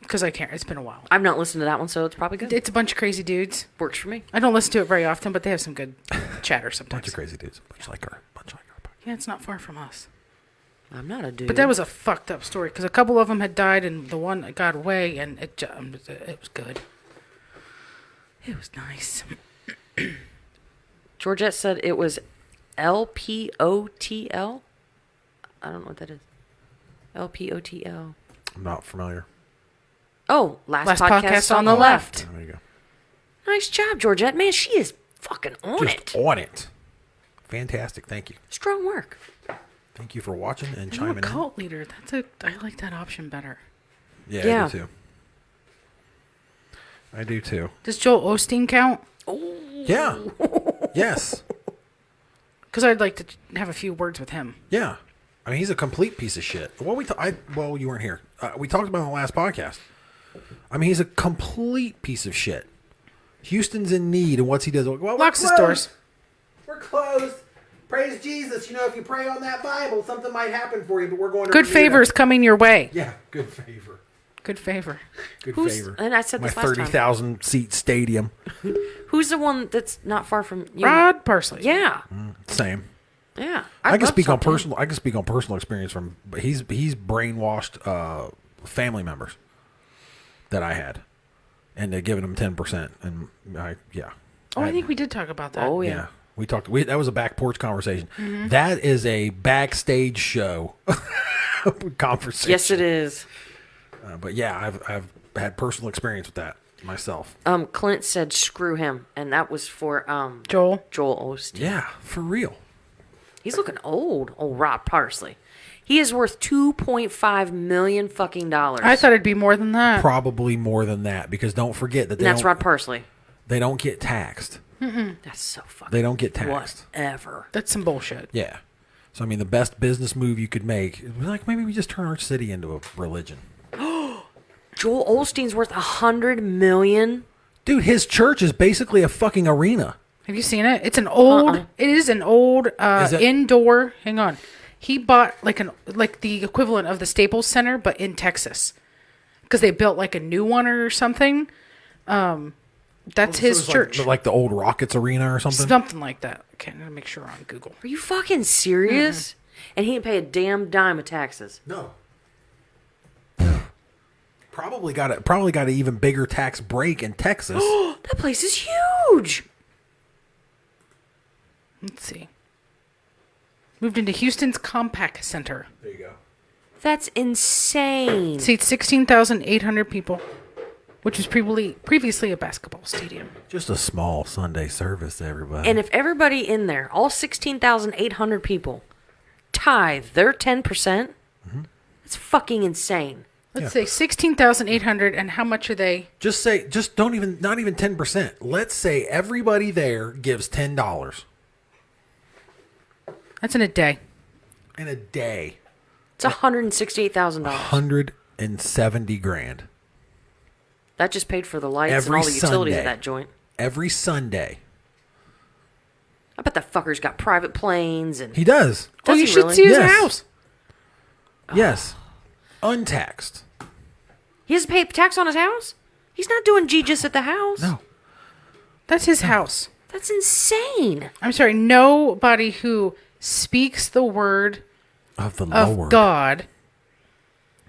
Because I can't. It's been a while. I've not listened to that one, so it's probably good. It's a bunch of crazy dudes. Works for me. I don't listen to it very often, but they have some good chatter sometimes. Bunch of crazy dudes. Bunch like our podcast. Yeah, it's not far from us. I'm not a dude. But that was a fucked up story because a couple of them had died and the one got away and it was good. It was nice. Georgette said it was LPOTL. I don't know what that is. LPOTL. I'm not familiar. Oh, last podcast on the left. There you go. Nice job, Georgette. Man, she is fucking on Just it. on it. Fantastic. Thank you. Strong work. Thank you for watching and I'm a chiming in. cult leader. I like that option better. Yeah, I do too. I do too. Does Joel Osteen count? Yeah. Yes. Because I'd like to have a few words with him. Yeah. I mean, he's a complete piece of shit. Well, you weren't here. We talked about it on the last podcast. I mean, he's a complete piece of shit. Houston's in need, and what's he does? Well, Locks his doors. We're closed. Praise Jesus. You know, if you pray on that Bible, something might happen for you, but we're going to Good favors coming your way. Yeah, good favor. Good favor. Good favor. And I said My this last time. 30,000 seat stadium. Who's the one that's not far from you? Rod Parsley. Yeah. Same. Yeah. I can speak on personal. I can speak on personal experience from. He's brainwashed family members that I had, and they're giving them 10%. And I think we did talk about that. Oh yeah. Yeah, we talked. That was a back porch conversation. Mm-hmm. That is a backstage show conversation. Yes, it is. But yeah, I've had personal experience with that myself. Clint said screw him, and that was for Joel Osteen. Yeah, for real. He's looking old Rob Parsley. He is worth $2.5 million fucking dollars. I thought it'd be more than that. Probably more than that, because don't forget that that's Rod Parsley. They don't get taxed. That's so fucking. They don't get taxed. Whatever. That's some bullshit. Yeah. So I mean, the best business move you could make is like maybe we just turn Arch City into a religion. Joel Osteen's worth $100 million. Dude, his church is basically a fucking arena. Have you seen it? It's an old. It is an old indoor. Hang on. He bought like the equivalent of the Staples Center, but in Texas, because they built like a new one or something. That's his church. Like the old Rockets arena or something. Something like that. Okay, I'm gonna make sure on Google. Are you fucking serious? Mm-hmm. And he didn't pay a damn dime of taxes. No. Probably got an even bigger tax break in Texas. That place is huge. Let's see. Moved into Houston's Compaq Center. There you go. That's insane. Seats 16,800 people, which was previously a basketball stadium. Just a small Sunday service, everybody. And if everybody in there, all 16,800 people, tithe their 10%, that's fucking insane. Let's say 16,800, and how much are they? Not even 10%. Let's say everybody there gives $10. That's in a day. In a day. It's $168,000. $170,000. That just paid for the lights and all the utilities of that joint. Every Sunday. I bet that fucker's got private planes and. He does. You should see his house. Yes. Untaxed. He has to pay tax on his house? He's not doing Jesus at the house. No. That's his house. That's insane. I'm sorry. Nobody who speaks the word Of the of Lord. God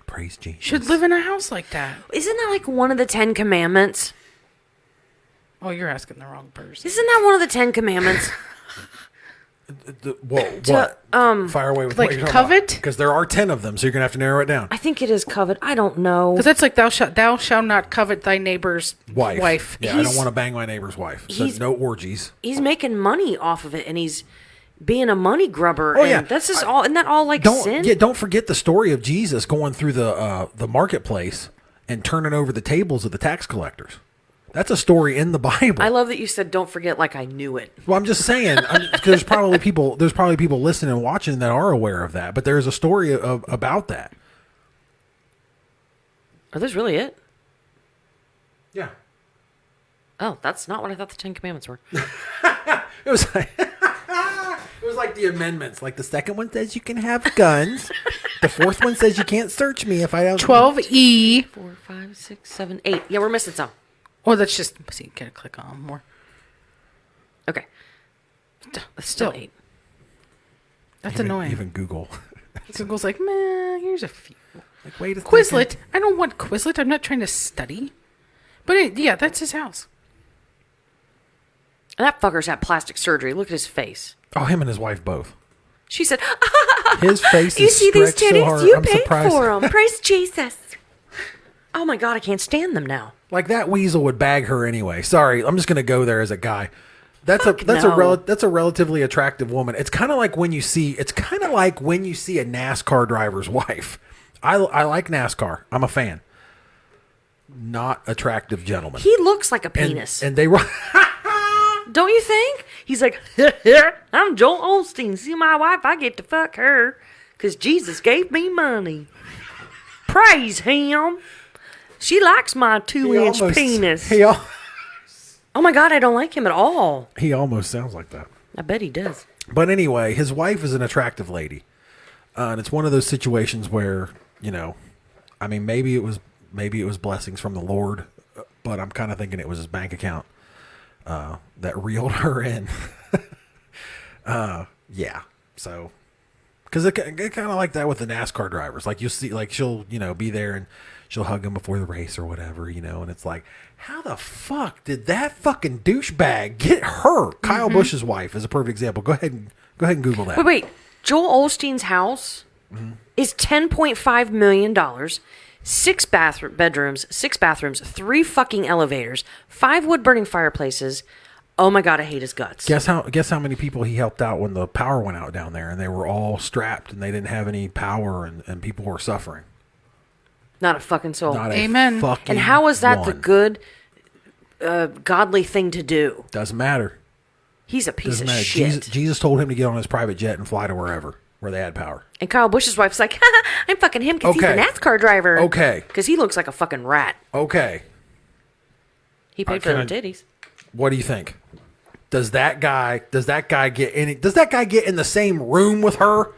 Praise Jesus. should live in a house like that. Isn't that like one of the 10 Commandments? Oh, you're asking the wrong person. Isn't that one of the 10 Commandments? Whoa, To, what? Fire away with like what you're covet? Because there are 10 of them, so you're going to have to narrow it down. I think it is covet. I don't know. Because that's like thou shalt not covet thy neighbor's wife. Yeah, I don't want to bang my neighbor's wife. So no orgies. He's making money off of it, and he's being a money grubber. Oh, and yeah. That's just all. Isn't that all like sin? Don't forget the story of Jesus going through the marketplace and turning over the tables of the tax collectors. That's a story in the Bible. I love that you said "don't forget" like I knew it. Well, I'm just saying, there's probably people listening and watching that are aware of that. But there's a story about that. Are those really it? Yeah, Oh, that's not what I thought the 10 Commandments were. it was like it was like the amendments. Like the second one says you can have guns. The fourth one says you can't search me if I don't. 12E. 4, 5, 6, 7, 8. Yeah, we're missing some. Oh, that's just, see, gotta click on more. Okay. That's still 8. That's annoying. Even Google. Google's like, meh, here's a few. Like, wait a Quizlet. second. I don't want Quizlet. I'm not trying to study. But yeah, that's his house. And that fucker's had plastic surgery. Look at his face. Oh, him and his wife both. She said, His face "You is see these stretched so titties? hard, You I'm paid surprised. for them. Praise Jesus." Oh my God, I can't stand them now. Like that weasel would bag her anyway. Sorry, I'm just gonna go there as a guy. That's Fuck a no. that's a relatively attractive woman. It's kind of like when you see a NASCAR driver's wife. I like NASCAR. I'm a fan. Not attractive gentlemen. He looks like a penis. And they run. Don't you think? He's like, "I'm Joel Osteen. See my wife? I get to fuck her because Jesus gave me money. Praise him. She likes my 2-inch penis." Oh my God, I don't like him at all. He almost sounds like that. I bet he does. But anyway, his wife is an attractive lady, and it's one of those situations where I mean, maybe it was blessings from the Lord, but I'm kind of thinking it was his bank account that reeled her in. Yeah, so because it kind of like that with the NASCAR drivers. Like you'll see, like she'll be there and she'll hug him before the race or whatever, and it's like, how the fuck did that fucking douchebag get her? Kyle Busch's wife is a perfect example. Go ahead and Google that. Wait. Joel Osteen's house is $10.5 million, 6 bedrooms, 6 bathrooms, 3 fucking elevators, 5 wood-burning fireplaces. Oh my God, I hate his guts. Guess how many people he helped out when the power went out down there and they were all strapped and they didn't have any power and people were suffering. Not a fucking soul. Not a Amen. fucking And how is that the one. good, godly thing to do? Doesn't matter. He's a piece Doesn't of matter. shit. Jesus told him to get on his private jet and fly to wherever where they had power. And Kyle Busch's wife's like, "I'm fucking him because Okay. he's a NASCAR driver." Okay. Because he looks like a fucking rat. Okay. He paid for Can the I- titties. What do you think? Does that guy get in the same room with her?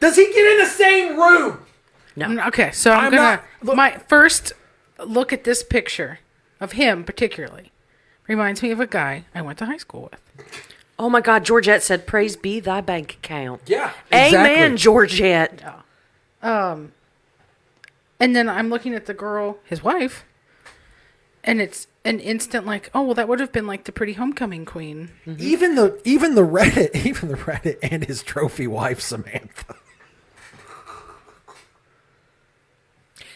Does he get in the same room? No. Okay, so I'm I'm gonna not- my first look at this picture of him particularly reminds me of a guy I went to high school with. Oh my God, Georgette said, "Praise be thy bank account." Yeah. Amen, exactly. Georgette. And then I'm looking at the girl, his wife, and it's an instant like, oh well, that would have been like the pretty homecoming queen. Even the Reddit and his trophy wife Samantha.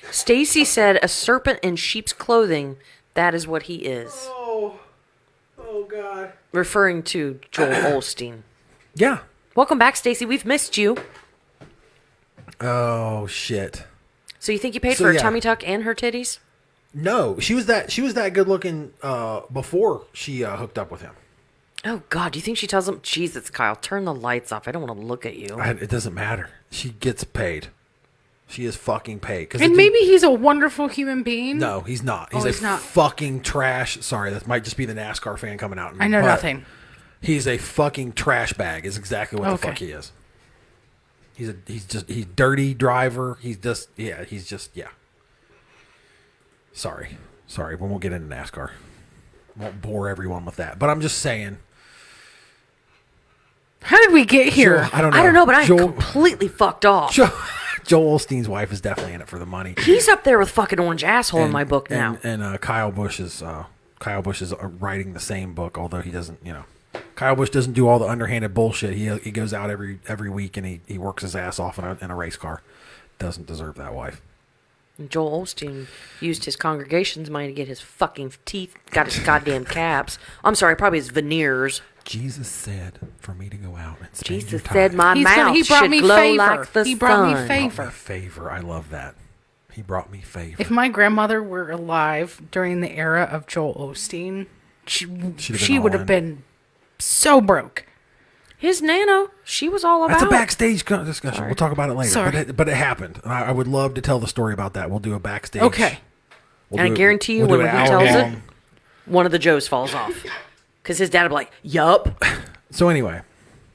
Stacy said, "A serpent in sheep's clothing. That is what he is." Oh God. Referring to Joel Osteen. Yeah. Welcome back, Stacy. We've missed you. Oh shit. So you think you paid So, for her yeah. tummy tuck and her titties? No, she was that good looking before she hooked up with him. Oh God, do you think she tells him, "Jesus, Kyle, turn the lights off. I don't want to look at you." It doesn't matter. She gets paid. She is fucking paid. And maybe he's a wonderful human being. No, he's not. He's not. fucking trash. Sorry, that might just be the NASCAR fan coming out. I know but nothing. He's a fucking trash bag. Is exactly what the fuck he is. He's dirty driver. He's just yeah. Sorry, we won't get into NASCAR. Won't bore everyone with that. But I'm just saying. How did we get here? I don't know, but I'm completely fucked off. Joel Osteen's wife is definitely in it for the money. He's up there with fucking orange asshole in my book now. And Kyle Busch is writing the same book, although he doesn't. Kyle Busch doesn't do all the underhanded bullshit. He goes out every week and he works his ass off in a race car. Doesn't deserve that wife. And Joel Osteen used his congregation's money to get his fucking teeth, got his goddamn caps. I'm sorry, probably his veneers. Jesus said for me to go out and spend Jesus your time. said my mouth should glow like the sun. He brought me Brought me favor. favor. I love that. He brought me favor. If my grandmother were alive during the era of Joel Osteen, she would have been so broke. His nano, she was all about. That's a backstage discussion. Sorry. We'll talk about it later. Sorry. But it happened. And I would love to tell the story about that. We'll do a backstage. Okay. And I guarantee you, when he tells it, one of the Joes falls off. Because his dad will be like, yup. So anyway.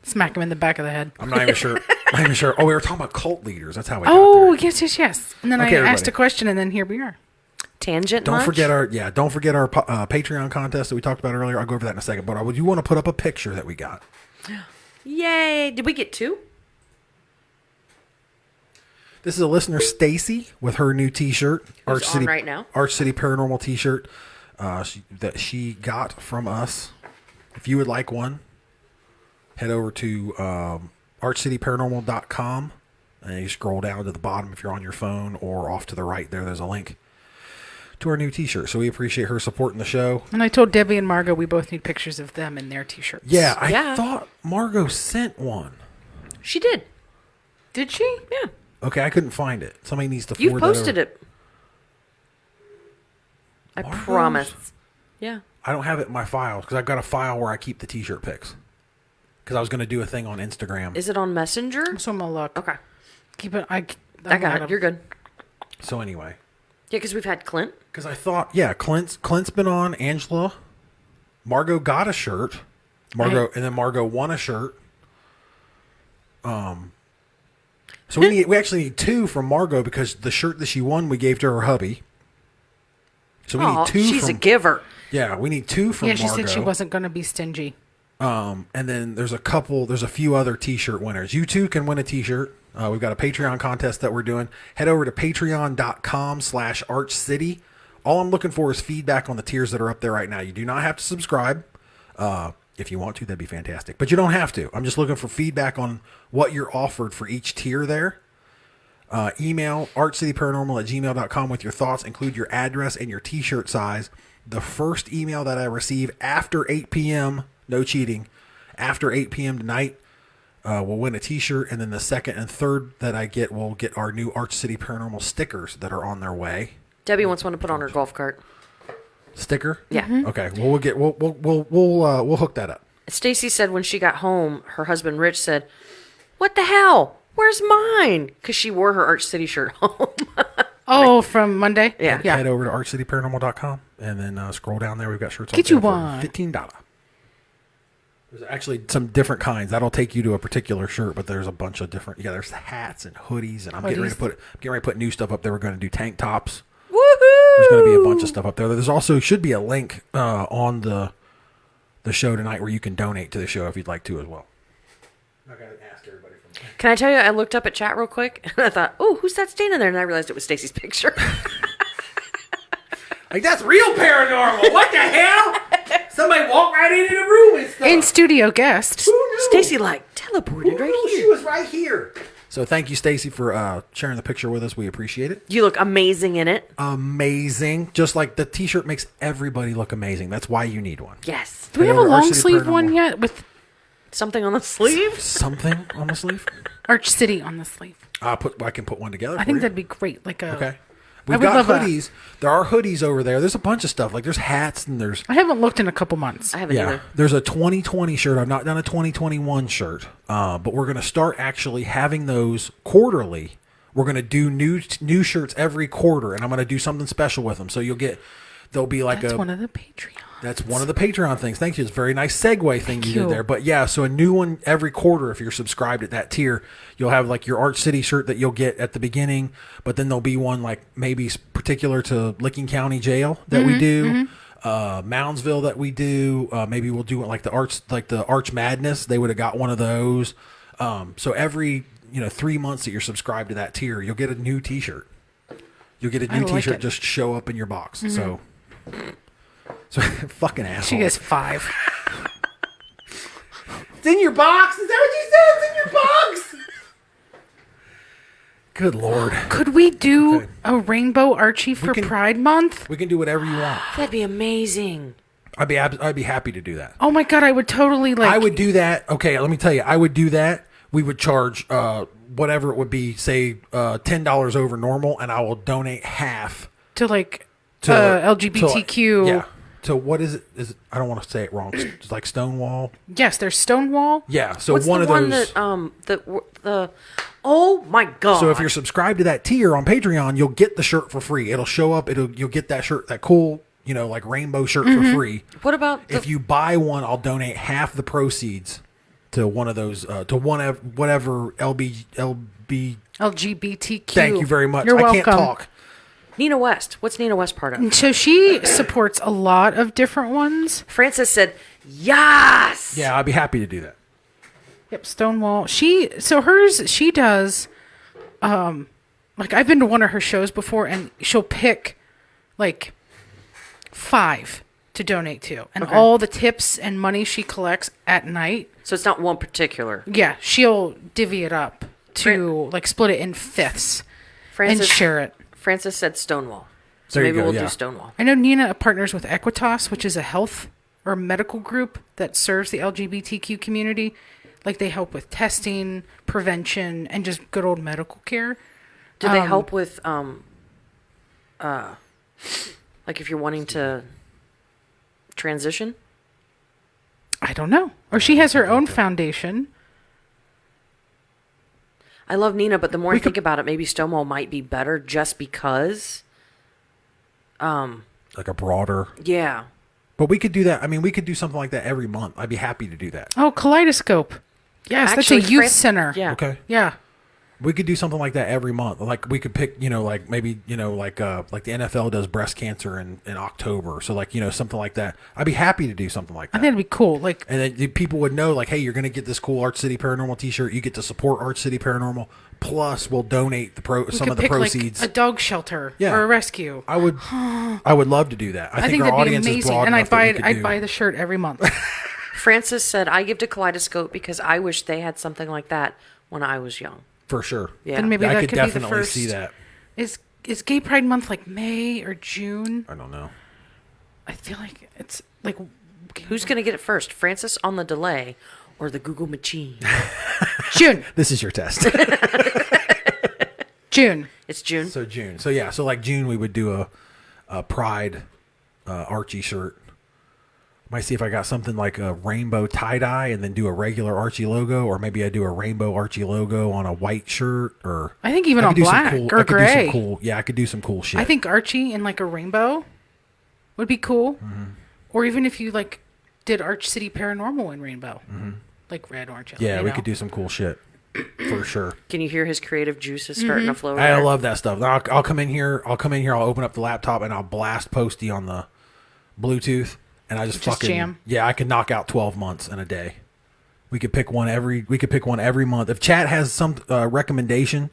Smack him in the back of the head. I'm not even sure. Oh, we were talking about cult leaders. That's how we got there. Yes. And then I asked a question, and then here we are. Tangent. Don't forget our Patreon contest that we talked about earlier. I'll go over that in a second. But I do want to put up a picture that we got. Yay. Did we get 2? This is a listener, Stacy, with her new T-shirt. Arch City right now. Arch City Paranormal T-shirt that she got from us. If you would like one, head over to archcityparanormal.com and you scroll down to the bottom if you're on your phone, or off to the right there's a link to our new T-shirt. So we appreciate her supporting the show. And I told Debbie and Margot we both need pictures of them in their T-shirts. Yeah, I thought Margot sent one. She did. Did she? Yeah. Okay, I couldn't find it. Somebody needs to forward You posted that over. it. I promise. Yeah. I don't have it in my files because I've got a file where I keep the T-shirt pics. Because I was going to do a thing on Instagram. Is it on Messenger? So I'm going to look. Okay. Keep it. I got it. You're good. So anyway. Yeah, because we've had Clint. Because I thought, Clint's been on. Angela. Margot got a shirt. And then Margot won a shirt. So we actually need 2 from Margot because the shirt that she won we gave to her hubby. So we need 2 she's a giver. Yeah, we need 2 from Margot. Yeah, she said she wasn't going to be stingy. And then there's a few other T-shirt winners. You too can win a T-shirt. We've got a Patreon contest that we're doing. Head over to patreon.com/archcity. All I'm looking for is feedback on the tiers that are up there right now. You do not have to subscribe. If you want to, that'd be fantastic. But you don't have to. I'm just looking for feedback on what you're offered for each tier there. Email archcityparanormal@gmail.com with your thoughts. Include your address and your T-shirt size. The first email that I receive after 8 p.m., no cheating, after 8 p.m. tonight, will win a T-shirt. And then the second and third that I get will get our new Arch City Paranormal stickers that are on their way. Debbie wants one to put on her golf cart. Sticker? Yeah. Mm-hmm. Okay. Well, we'll hook that up. Stacy said when she got home, her husband Rich said, "What the hell? Where's mine?" Because she wore her Arch City shirt home. Oh, from Monday? Yeah. Head over to archcityparanormal.com and then scroll down there. We've got shirts on Get there you for one. $15. There's actually some different kinds. That'll take you to a particular shirt, but there's a bunch of different. Yeah, there's hats and hoodies, and I'm getting ready to put new stuff up there. We're going to do tank tops. Woohoo! There's going to be a bunch of stuff up there. There's also should be a link on the show tonight where you can donate to the show if you'd like to as well. I got to ask everybody from. Can I tell you, I looked up at chat real quick, and I thought, "Oh, who's that standing there?" And I realized it was Stacy's picture. Like, that's real paranormal. What the hell? Somebody walked right into the room and stuff. In studio guest. Stacy teleported right She here. was right here. So thank you, Stacy, for sharing the picture with us. We appreciate it. You look amazing in it. Amazing. Just like the T-shirt makes everybody look amazing. That's why you need one. Yes. Do we have a Arch long City sleeve Paranormal. one yet? With Something on the sleeve. Something on the sleeve? Arch City on the sleeve. I can put one together. I think that'd be great. Like a. Okay. I We've would got love hoodies. There are hoodies over there. There's a bunch of stuff. Like there's hats and there's. I haven't looked in a couple months. I haven't either. There's a 2020 shirt. I've not done a 2021 shirt, but we're going to start actually having those quarterly. We're going to do new shirts every quarter, and I'm going to do something special with them. So there'll be like That's one of the Patreon. That's one of the Patreon things. Thank you. It's a very nice segue thing you did you. there. But yeah, so a new one every quarter if you're subscribed at that tier. You'll have like your Arch City shirt that you'll get at the beginning, but then there'll be one like maybe particular to Licking County Jail that we do. Moundsville that we do. Maybe we'll do it like the Arch Madness. They would have got one of those. So every 3 months that you're subscribed to that tier, you'll get a new T-shirt. You'll get a new T-shirt just show up in your box. So fucking asshole. She gets 5. It's in your box. Is that what you said? It's in your box. Good Lord. Could we do a rainbow Archie for Pride Month? We can do whatever you want. That'd be amazing. I'd be happy to do that. Oh my God, I would totally I would do that. Okay, let me tell you. I would do that. We would charge whatever it would be, say $10 over normal, and I will donate half to LGBTQ. To what is it? I don't want to say it wrong. It's like Stonewall. Yes, there's Stonewall. Yeah. So What's one the of one those. that oh my God. So if you're subscribed to that tier on Patreon, you'll get the shirt for free. It'll show up. You'll get that shirt, that cool, like rainbow shirt for free. What about if you buy one? I'll donate half the proceeds to one of those whatever LGBTQ. Thank you very much. You're welcome. I can't talk. Nina West? What's Nina West part of? So she supports a lot of different ones. Francis said, yes. Yeah, I'd be happy to do that. Yep, Stonewall. She does, like I've been to one of her shows before, and she'll pick like 5 to donate to, and all the tips and money she collects at night. So it's not one particular. Yeah, she'll divvy it up to like split it in fifths and share it. Francis said Stonewall. So There you maybe go, we'll yeah. do Stonewall. I know Nina partners with Equitas, which is a health or medical group that serves the LGBTQ community. Like they help with testing, prevention, and just good old medical care. Do they help with, like if you're wanting to transition? I don't know. Or she has her own foundation. I love Nina, but the more I think about it, maybe Stonewall might be better just because. Like a broader. Yeah. But we could do that. I mean, we could do something like that every month. I'd be happy to do that. Oh, Kaleidoscope. Yes, Actually, that's a youth center. Yeah. Okay. Yeah. We could do something like that every month. Like we could pick, like maybe, like the NFL does breast cancer in October. So like, something like that. I'd be happy to do something like I that. think it'd be cool. Like, And then people would know, like, hey, you're going to get this cool Arch City Paranormal T-shirt. You get to support Arch City Paranormal. Plus, we'll donate some of the proceeds. Like a dog shelter Yeah. or a rescue. I would love to do that. I think our that'd be audience is amazing. broad And enough that we could I'd do- buy the shirt every month. Francis said, I give to Kaleidoscope because I wish they had something like that when I was young. for sure. Yeah. Then maybe I that could could be the definitely first. see that. Is Gay Pride Month like May or June? I don't know. I feel like it's like Who's going to get it first? Francis on the delay or the Google machine? June. This is your test. June. It's June. So June. So yeah. So like June, we would do a Pride Archie shirt. Might see if I got something like a rainbow tie-dye and then do a regular Archie logo, or maybe I do a rainbow Archie logo on a white shirt, or I think even I on could do some black cool- or I could do gray. some cool. Yeah, I could do some cool shit. I think Archie in like a rainbow would be cool. Mm-hmm. Or even if you like did Arch City Paranormal in rainbow. Like red, orange, yellow. Yeah, you we know? could do some cool shit for sure. Can you hear his creative juices starting to flow? over I there? love that stuff. I'll come in here. I'll open up the laptop and I'll blast Posty on the Bluetooth, and I just fucking jam. Yeah, I could knock out 12 months in a day. We could pick one every month. If chat has some recommendation,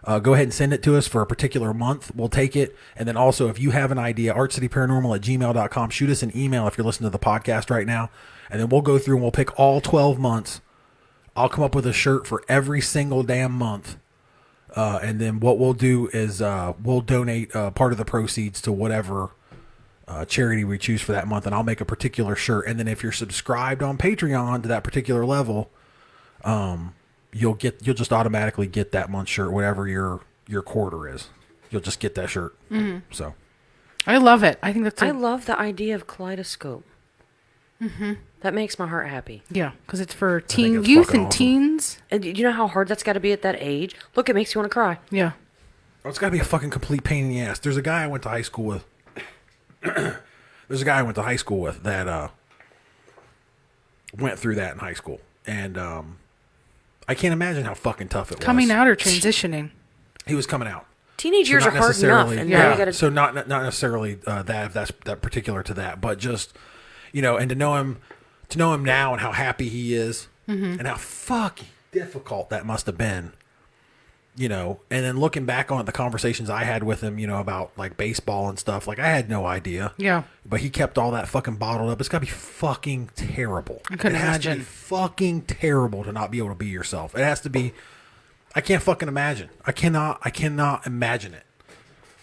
go ahead and send it to us for a particular month. We'll take it. And then also, if you have an idea, archcityparanormal@gmail.com. Shoot us an email if you're listening to the podcast right now. And then we'll go through and we'll pick all 12 months. I'll come up with a shirt for every single damn month. And then what we'll do is we'll donate part of the proceeds to whatever charity we choose for that month. And I'll make a particular shirt. And then if you're subscribed on Patreon to that particular level, you'll just automatically get that month's shirt, whatever your quarter is. You'll just get that shirt. So I love it. I think that's I love the idea of Kaleidoscope. That makes my heart happy. yeah, because it's for it's youth fucking and awesome. teens. And you know how hard that's got to be at that age? Look, it makes you want to cry. Yeah. oh, it's got to be a fucking complete pain in the ass. There's a guy I went to high school with. That went through that in high school. And I can't imagine how fucking tough it was. Coming out or transitioning? He was coming out. Teenage years are hard enough, and now you got to. So not necessarily that's that particular to that, but just and to know him now and how happy he is, and how fucking difficult that must have been. And then looking back on the conversations I had with him, about like baseball and stuff, like I had no idea. Yeah. But he kept all that fucking bottled up. It's gotta be fucking terrible. I couldn't imagine. It has to be fucking terrible to not be able to be yourself. It has to be. I can't fucking imagine. I cannot imagine it.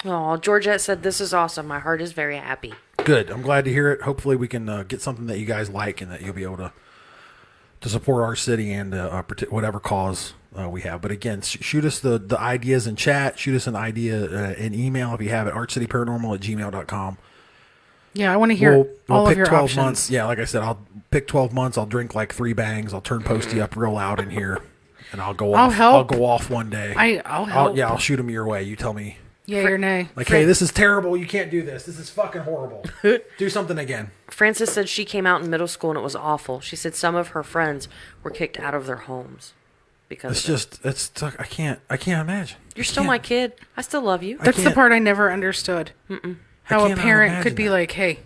Oh, Georgette said, "This is awesome. My heart is very happy." Good. I'm glad to hear it. Hopefully we can get something that you guys like and that you'll be able to support our city and whatever cause we have. But again, shoot us the ideas in chat. Shoot us an idea in email if you have it, archcityparanormal@gmail.com. Yeah, I want to hear all of your 12 options. months. Yeah, like I said, I'll pick 12 months. I'll drink like 3 bangs. I'll turn Posty up real loud in here, and I'll go off. I'll help. I'll go off one day. I'll help. I'll shoot them your way. You tell me. Yay or nay. Like, hey, this is terrible. You can't do this. This is fucking horrible. Do something again. Frances said she came out in middle school and it was awful. She said some of her friends were kicked out of their homes because I can't imagine. You're still my kid. I still love you. That's the part I never understood. How a parent could be like, hey,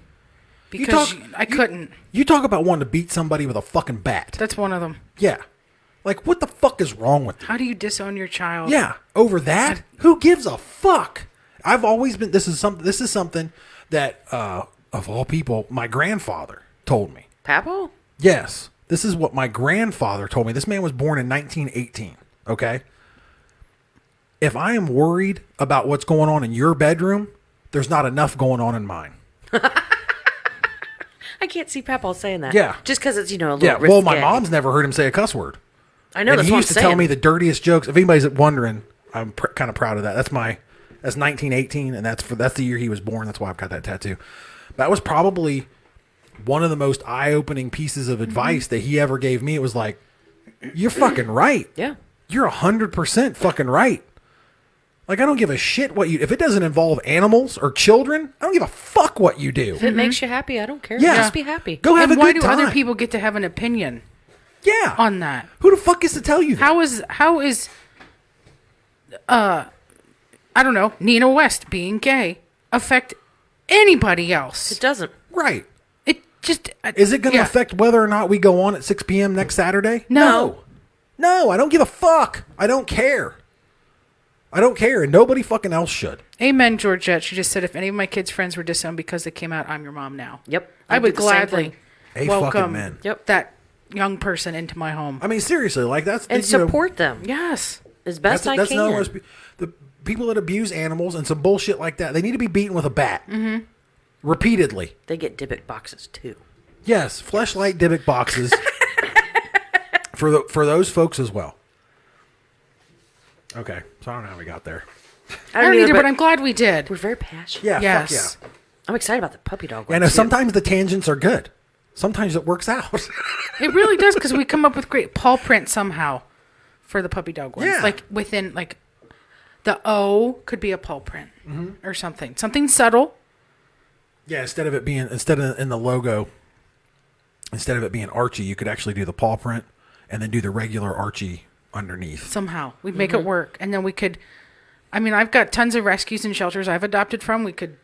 because I couldn't. You talk about wanting to beat somebody with a fucking bat. That's one of them. Yeah. Like, what the fuck is wrong with you? How do you disown your child? Yeah. Over that? Who gives a fuck? I've always been, this is something that, of all people, my grandfather told me. Papo? Yes. This is what my grandfather told me. This man was born in 1918. Okay. If I am worried about what's going on in your bedroom, there's not enough going on in mine. I can't see Papo saying that. Yeah. Just because it's, a little risque. Well, my mom's never heard him say a cuss word. I know, and that's he what I'm used to saying. tell me the dirtiest jokes. If anybody's wondering, I'm kind of proud of that. That's 1918, and that's the year he was born. That's why I've got that tattoo. That was probably one of the most eye-opening pieces of advice that he ever gave me. It was like, you're fucking right. Yeah. You're 100% fucking right. Like, I don't give a shit if it doesn't involve animals or children, I don't give a fuck what you do. If it makes you happy, I don't care. Yeah. Just be happy. Go have And a why good do time. other people get to have an opinion Yeah. on that? Who the fuck gets to tell you that? How is I don't know, Nina West being gay affect anybody else? It doesn't. Right. It just Is it going to affect whether or not we go on at 6 p.m. next Saturday? No. No, I don't give a fuck. I don't care. And nobody fucking else should. Amen, Georgette. She just said, if any of my kids' friends were disowned because they came out, I'm your mom now. Yep. I I'd would do the same gladly thing. Fucking welcome man. Yep. that young person into my home. I mean, seriously, like that's And support them Yes. as best I can. another one. The people that abuse animals and some bullshit like that, they need to be beaten with a bat. Mm-hmm. Repeatedly. They get Dybbuk boxes too. Yes, Fleshlight Dybbuk boxes for those folks as well. Okay, so I don't know how we got there. I don't either, but I'm glad we did. We're very passionate. Yeah, Yes. fuck yeah. I'm excited about the puppy dog one And too. sometimes the tangents are good. Sometimes it works out. It really does, because we come up with great paw print somehow for the puppy dog ones. Yeah. Like within, like, the O could be a paw print or something. Something subtle. Yeah, instead of in the logo, instead of it being Archie, you could actually do the paw print and then do the regular Archie underneath. Somehow. We'd make it work. And then we could, I mean, I've got tons of rescues and shelters I've adopted from. We could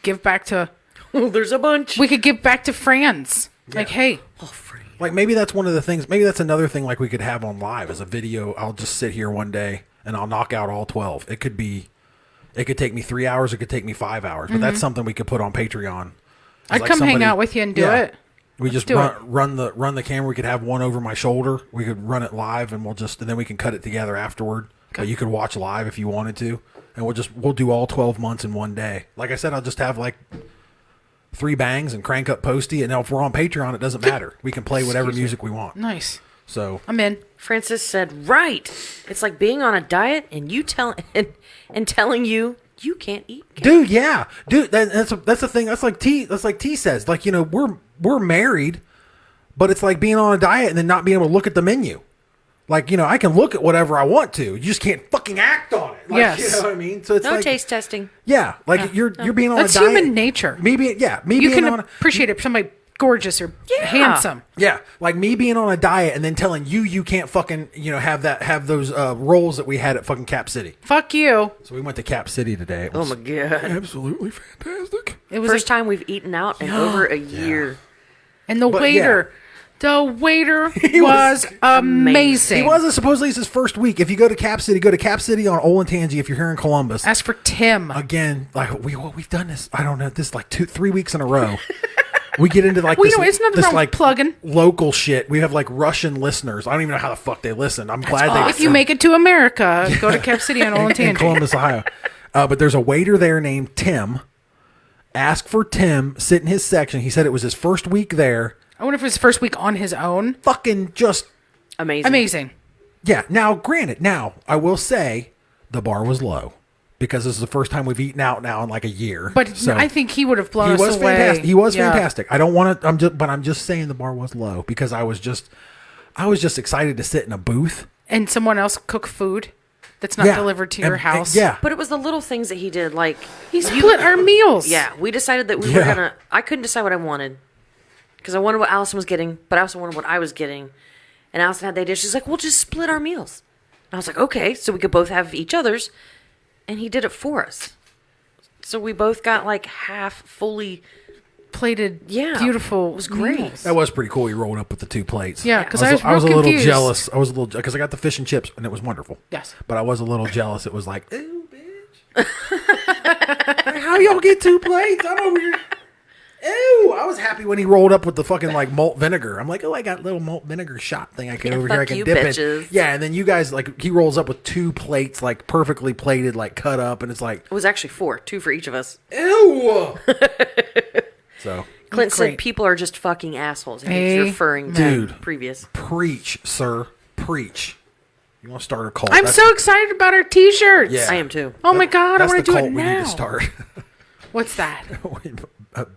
give back to, Oh, there's a bunch. we could give back to friends. Like, hey, Oh, free. Like maybe that's one of the things. Maybe that's another thing like we could have on live as a video. I'll just sit here one day and I'll knock out all 12. It could take me 3 hours. It could take me 5 hours. But that's something we could put on Patreon. I'd Like come hang somebody- out with you and do it. We just do it. run the camera. We could have one over my shoulder. We could run it live, and then we can cut it together afterward. But you could watch live if you wanted to, and we'll do all 12 months in one day. Like I said, I'll just have like 3 bangs and crank up Posty. And now if we're on Patreon, it doesn't matter. We can play whatever music we want. Nice. So I'm in. Francis said, "Right. It's like being on a diet and you telling you you can't eat." dude, yeah, dude, that's the thing. That's like T says. Like, we're married, but it's like being on a diet and then not being able to look at the menu. Like, I can look at whatever I want to. You just can't fucking act on it. Like, Yes. you know what I mean? So it's No like taste testing. yeah, like you're being on That's a diet. human nature. Me You being can on appreciate it. Somebody gorgeous or Yeah. handsome. Yeah, like me being on a diet and then telling you can't fucking have those rolls that we had at fucking Cap City. Fuck you. So we went to Cap City today. It Oh was my God. absolutely fantastic. It was First time we've eaten out in over a year. and the But, waiter was amazing. He wasn't supposedly it's his first week. If you go to Cap City, go to Cap City on Olentangy if you're here in Columbus. As for Tim, Again, like we've done this. I don't know this like 3 weeks in a row. We get into like Well, this, it's nothing this wrong with like plugging. local shit. We have like Russian listeners. I don't even know how the fuck they listen. I'm glad they. if you make it to America, go to Cap City on in Olentangy. Columbus, Ohio. But there's a waiter there named Tim. Ask for Tim. Sit in his section. He said it was his first week there. I wonder if it was his first week on his own. Fucking just Amazing. yeah. Now, granted, I will say the bar was low because this is the first time we've eaten out now in like a year. But So, I think he would have blown he us was away. fantastic. He was Yeah. fantastic. I don't want to. I'm just saying the bar was low because I was just excited to sit in a booth. And someone else cook food that's not delivered to your house. Yeah. But it was the little things that he did. Like, He split our meals. yeah, we decided that we were going to. I couldn't decide what I wanted because I wanted what Allyson was getting, but I also wanted what I was getting. And Allyson had the idea. She's like, we'll just split our meals. And I was like, okay, so we could both have each other's. And he did it for us. So we both got like half fully. Plated, Yeah. beautiful. It was great. meals. That was pretty cool. He rolled up with the 2 plates. Yeah, 'cause I was a real little confused. jealous. I was a little because I got the fish and chips and it was wonderful. Yes. But I was a little jealous. It was like, ooh, bitch. Like, how y'all get 2 plates? I'm over here. Ew. I was happy when he rolled up with the fucking like malt vinegar. I'm like, oh, I got a little malt vinegar shot thing I can Yeah, over here. I fuck can you, dip bitches. it. Yeah, and then you guys like he rolls up with 2 plates like perfectly plated, like cut up, and it's like, It was actually 4, 2 for each of us. ew. So Clint said Great. people are just fucking assholes. And he's referring to Dude. previous. preach, sir, preach. You want to start a cult? I'm That's- so excited about our T-shirts. Yeah. I am too. Oh my God, I That's want the to do cult it we now. need to start. What's that?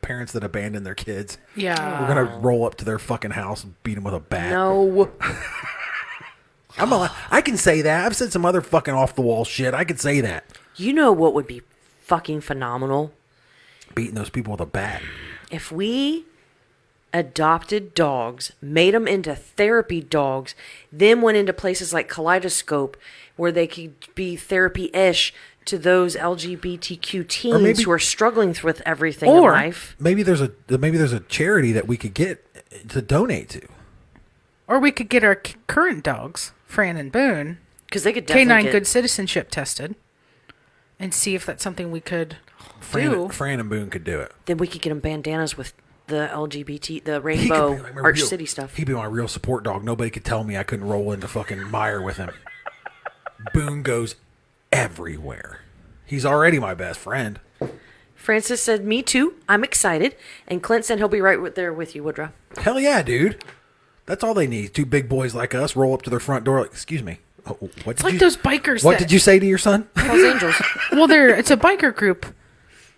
Parents that abandon their kids. Yeah. We're gonna roll up to their fucking house and beat them with a bat. No. I can say that. I've said some other fucking off the wall shit. I could say that. You know what would be fucking phenomenal? Beating those people with a bat. If we adopted dogs, made them into therapy dogs, then went into places like Kaleidoscope where they could be therapy-ish to those LGBTQ teens maybe- who are struggling with everything in Or- life. Maybe there's a charity that we could get to donate to. Or we could get our current dogs, Fran and Boone, Because they could definitely Canine get... Good Citizenship tested, and see if that's something we could do. Fran and Boone could do it. Then we could get them bandanas with the LGBT, the rainbow He could be my Arch real- City stuff. He'd be my real support dog. Nobody could tell me I couldn't roll into fucking Meyer with him. Boone goes everywhere. He's already my best friend. Francis said, me too. I'm excited. And Clint said he'll be right there with you, Woodrow. Hell yeah, dude. That's all they need. 2 big boys like us roll up to their front door. Like, excuse me. Oh, what It's like those bikers. What that, did you say to your son? Hells Angels. Well, it's a biker group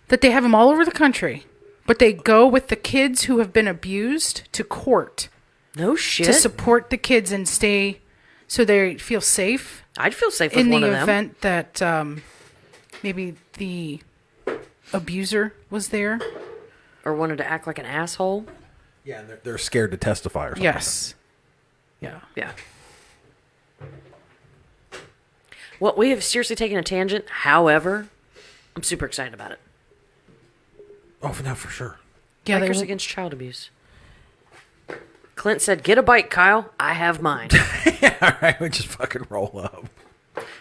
that they have them all over the country, but they go with the kids who have been abused to court No shit. to support the kids and stay so they feel safe I'd feel safe with in one the of them. event that maybe the abuser was there. Or wanted to act like an asshole. Yeah, and they're scared to testify or something. Yes. Yeah. Yeah. Well, we have seriously taken a tangent. However, I'm super excited about it. Oh, no, for sure. Yeah. Bikers Against Child Abuse. Clint said, get a bike, Kyle. I have mine. All right, we just fucking roll up.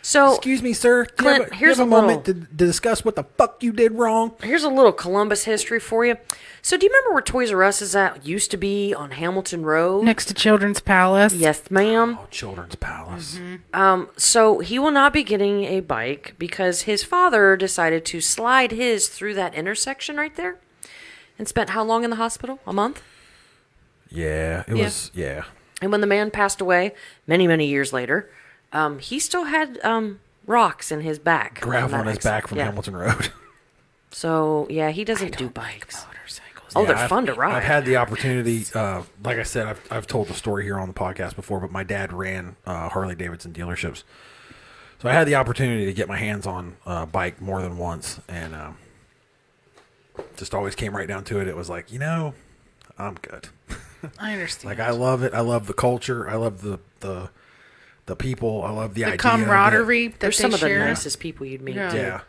So, Excuse me, sir. Do you Clint, have here's a a moment to discuss what the fuck you did wrong. here's a little Columbus history for you. So, do you remember where Toys R Us is at? Used to be on Hamilton Road? Next to Children's Palace. Yes, ma'am. Oh, Children's Palace. So he will not be getting a bike because his father decided to slide his through that intersection right there and spent how long in the hospital? A month? Yeah, it was, yeah. And when the man passed away, many, many years later, he still had rocks in his back. Gravel that on his accident. back from Yeah. Hamilton Road. So, yeah, he doesn't do bikes. Motorcycles. Oh, Yeah, they're fun to ride. I've had the opportunity, like I said, I've told the story here on the podcast before, but my dad ran Harley Davidson dealerships. So I had the opportunity to get my hands on a bike more than once, and just always came right down to it. It was like, I'm good. I understand. Like I love it. I love the culture. I love the people. I love the idea. Camaraderie Of that They're some of the share. nicest people you'd meet. Yeah.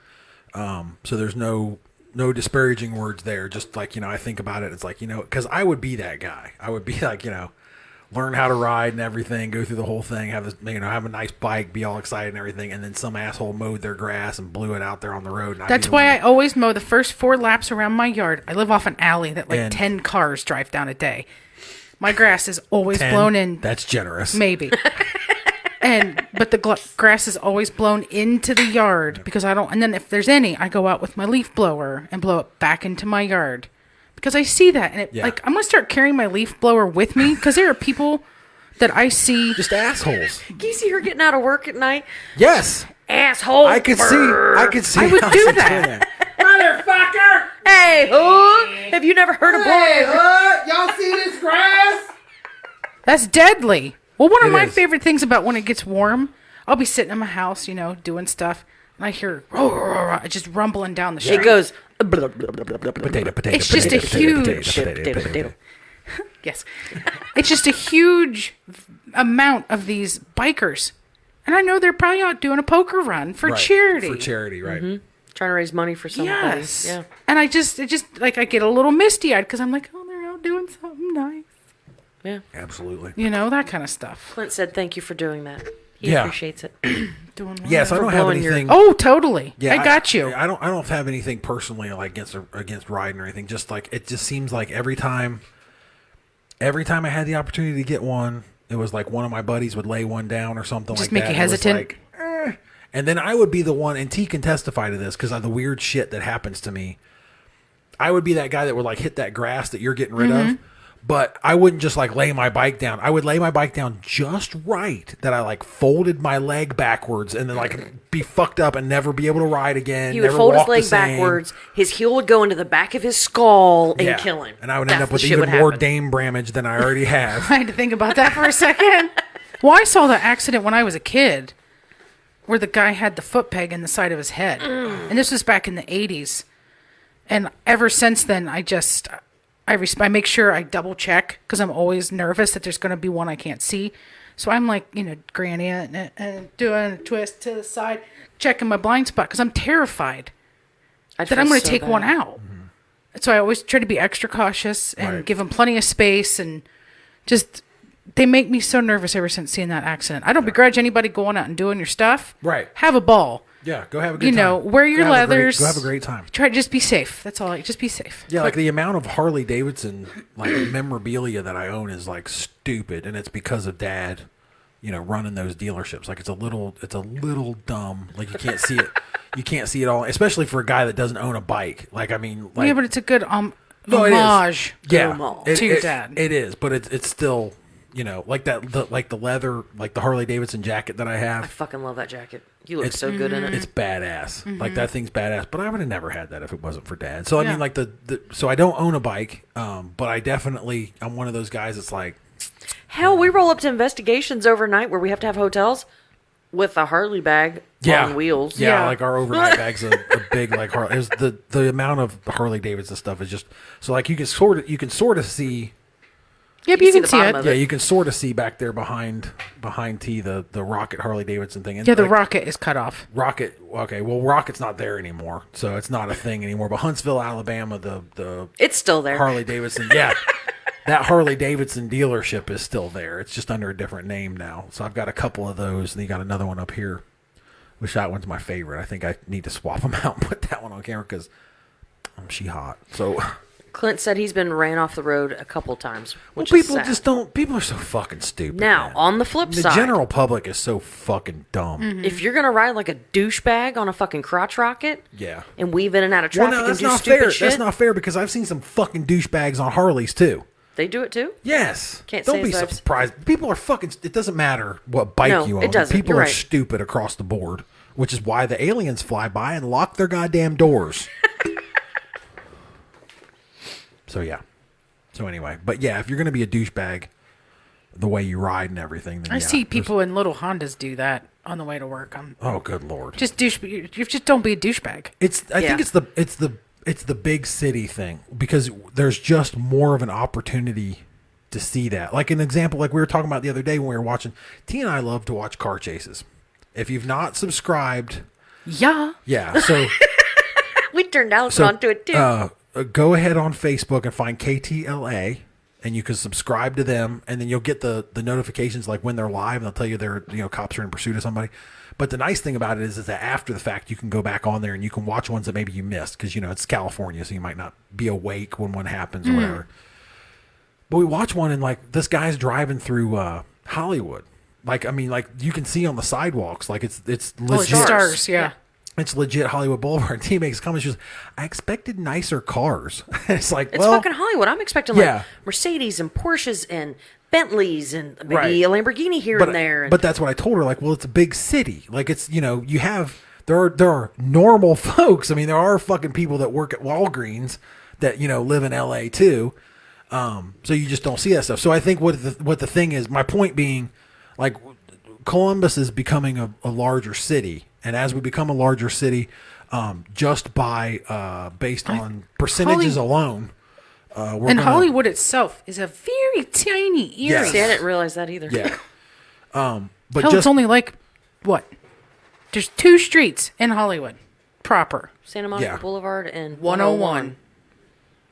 Yeah. So there's no disparaging words there. Just like, I think about it. It's like, because I would be that guy. I would be like, learn how to ride and everything, go through the whole thing, have a nice bike, be all excited and everything, and then some asshole mowed their grass and blew it out there on the road. And That's why I always mow the first 4 laps around my yard. I live off an alley that 10 cars drive down a day. My grass is always 10, blown in. That's generous. Maybe. But the grass is always blown into the yard because I don't. And then if there's any, I go out with my leaf blower and blow it back into my yard because I see that. And I'm going to start carrying my leaf blower with me because there are people that I see. Just assholes. Can you see her getting out of work at night? Yes. Asshole. I could see. I would do that. Motherfucker. Hey, have you never heard of blowing? Y'all see this grass? That's deadly. Well, one of It my is. favorite things about when it gets warm, I'll be sitting in my house, doing stuff, and I hear just rumbling down the street. It goes. Potato. It's just a huge- Potato. Yes. It's just a huge amount of these bikers. And I know they're probably out doing a poker run for charity. For charity, right. Mm-hmm. Trying to raise money for somebody. Yes. Yeah. And I just I get a little misty-eyed because I'm like, oh, they're out doing something nice. Yeah. Absolutely. That kind of stuff. Clint said thank you for doing that. He Yeah. appreciates it. Doing Yes, I don't have blowing your- anything. Oh, totally. Yeah, I got you. I don't have anything personally like against riding or anything. Just like it just seems like every time I had the opportunity to get one, it was like one of my buddies would lay one down or something Just like make that. you It was hesitant? like, and then I would be the one, and T can testify to this because of the weird shit that happens to me. I would be that guy that would like hit that grass that you're getting rid of. But I wouldn't just like lay my bike down. I would lay my bike down just right that I like folded my leg backwards and then like be fucked up and never be able to ride again. He would never fold his walk the leg same. backwards. His heel would go into the back of his skull and Yeah. kill him. And I would end That's up with the shit even would more happen. Dame Bramage than I already have. I had to think about that for a second. Well, I saw the accident when I was a kid where the guy had the foot peg in the side of his head. And this was back in the 80s. And ever since then, I make sure I double check because I'm always nervous that there's going to be one I can't see. So I'm like, granny and doing a twist to the side, checking my blind spot because I'm terrified that I'm going to take one out. So I always try to be extra cautious and Right. give them plenty of space and just, they make me so nervous ever since seeing that accident. I don't begrudge anybody going out and doing your stuff. Right. Have a ball. Yeah, go have a good time. Wear your Go have a great- leathers. Go have a great time. Try to just be safe. That's all. Just be safe. Yeah, like the amount of Harley Davidson like memorabilia that I own is like stupid, and it's because of Dad, running those dealerships. Like it's a little dumb. Like you can't see it. You can't see it all, especially for a guy that doesn't own a bike. Like I mean, like Yeah, but it's a good no, it is. homage. Yeah, homage to your dad. It is, but it's still like that like the leather, like the Harley Davidson jacket that I I have. fucking love that jacket. You look so good in it. It's badass. Like that thing's badass. But I would have never had that if it wasn't for Dad. So I Yeah. mean, like so I don't own a bike, but I'm one of those guys that's like, Hell, we roll up to investigations overnight where we have to have hotels with a Harley bag on wheels. Yeah, Yeah. like our overnight bag's a big like Harley. It was the amount of Harley Davidson stuff is just so like you can sort of see. Yep, You you see can the see bottom it. of Yeah, you can sort of see back there behind T the Rocket Harley Davidson thing. And Yeah, the like, rocket is cut off. Rocket. Okay, well, Rocket's not there anymore, so it's not a thing anymore. But Huntsville, Alabama, the It's still there. Harley Davidson, yeah, that Harley Davidson dealership is still there. It's just under a different name now. So I've got a couple of those, and you got another one up here. Which that one's my favorite. I think I need to swap them out and put that one on camera because she hot. So. Clint said he's been ran off the road a couple times, Well, which is people sad. just don't. People are so fucking stupid. Now, man. on the flip the side, general public is so fucking dumb. if you're gonna ride like a douchebag on a fucking crotch rocket, Yeah. and weave in and out of Well, traffic no, and that's do not stupid fair. shit, That's not fair because I've seen some fucking douchebags on Harleys too. they do it too. Yes. Can't Don't say be as I've- surprised. People are fucking. It doesn't matter what bike No, you it own. doesn't. People You're are right. stupid across the board, which is why the aliens fly by and lock their goddamn doors. So yeah. So anyway, but yeah, if you're gonna be a douchebag, the way you ride and everything, then I yeah, see there's- people in little Hondas do that on the way to work. Oh, good lord! You just don't be a douchebag. I think Yeah. it's it's the big city thing, because there's just more of an opportunity to see that. Like an example, like we were talking about the other day when we were watching, T and I love to watch car chases. If you've not subscribed, Yeah. so We turned Allyson onto it too. go ahead on Facebook and find KTLA, and you can subscribe to them, and then you'll get the notifications like when they're live, and they'll tell you they're, cops are in pursuit of somebody. But the nice thing about it is that after the fact, you can go back on there and you can watch ones that maybe you missed, because it's California, so you might not be awake when one happens or whatever. But we watch one, and like this guy's driving through Hollywood. Like, I mean, like you can see on the sidewalks, like it's legit. Stars, yeah. It's legit Hollywood Boulevard. And T makes comments. She goes, I expected nicer cars. It's like, it's fucking Hollywood. I'm expecting like Yeah. Mercedes and Porsches and Bentleys and maybe Right. a Lamborghini here and there. But that's what I told her. Like, well, it's a big city. Like, it's, you have, there are normal folks. I mean, there are fucking people that work at Walgreens that, live in LA too. So you just don't see that stuff. So I think what the thing is, my point being, like, Columbus is becoming a larger city. And as we become a larger city, just by, based on percentages alone, Hollywood itself is a very tiny area. Yes. See, I didn't realize that either. Yeah. But Hell, just it's only like, what? There's 2 streets in Hollywood proper. Santa Monica Yeah. Boulevard and 101.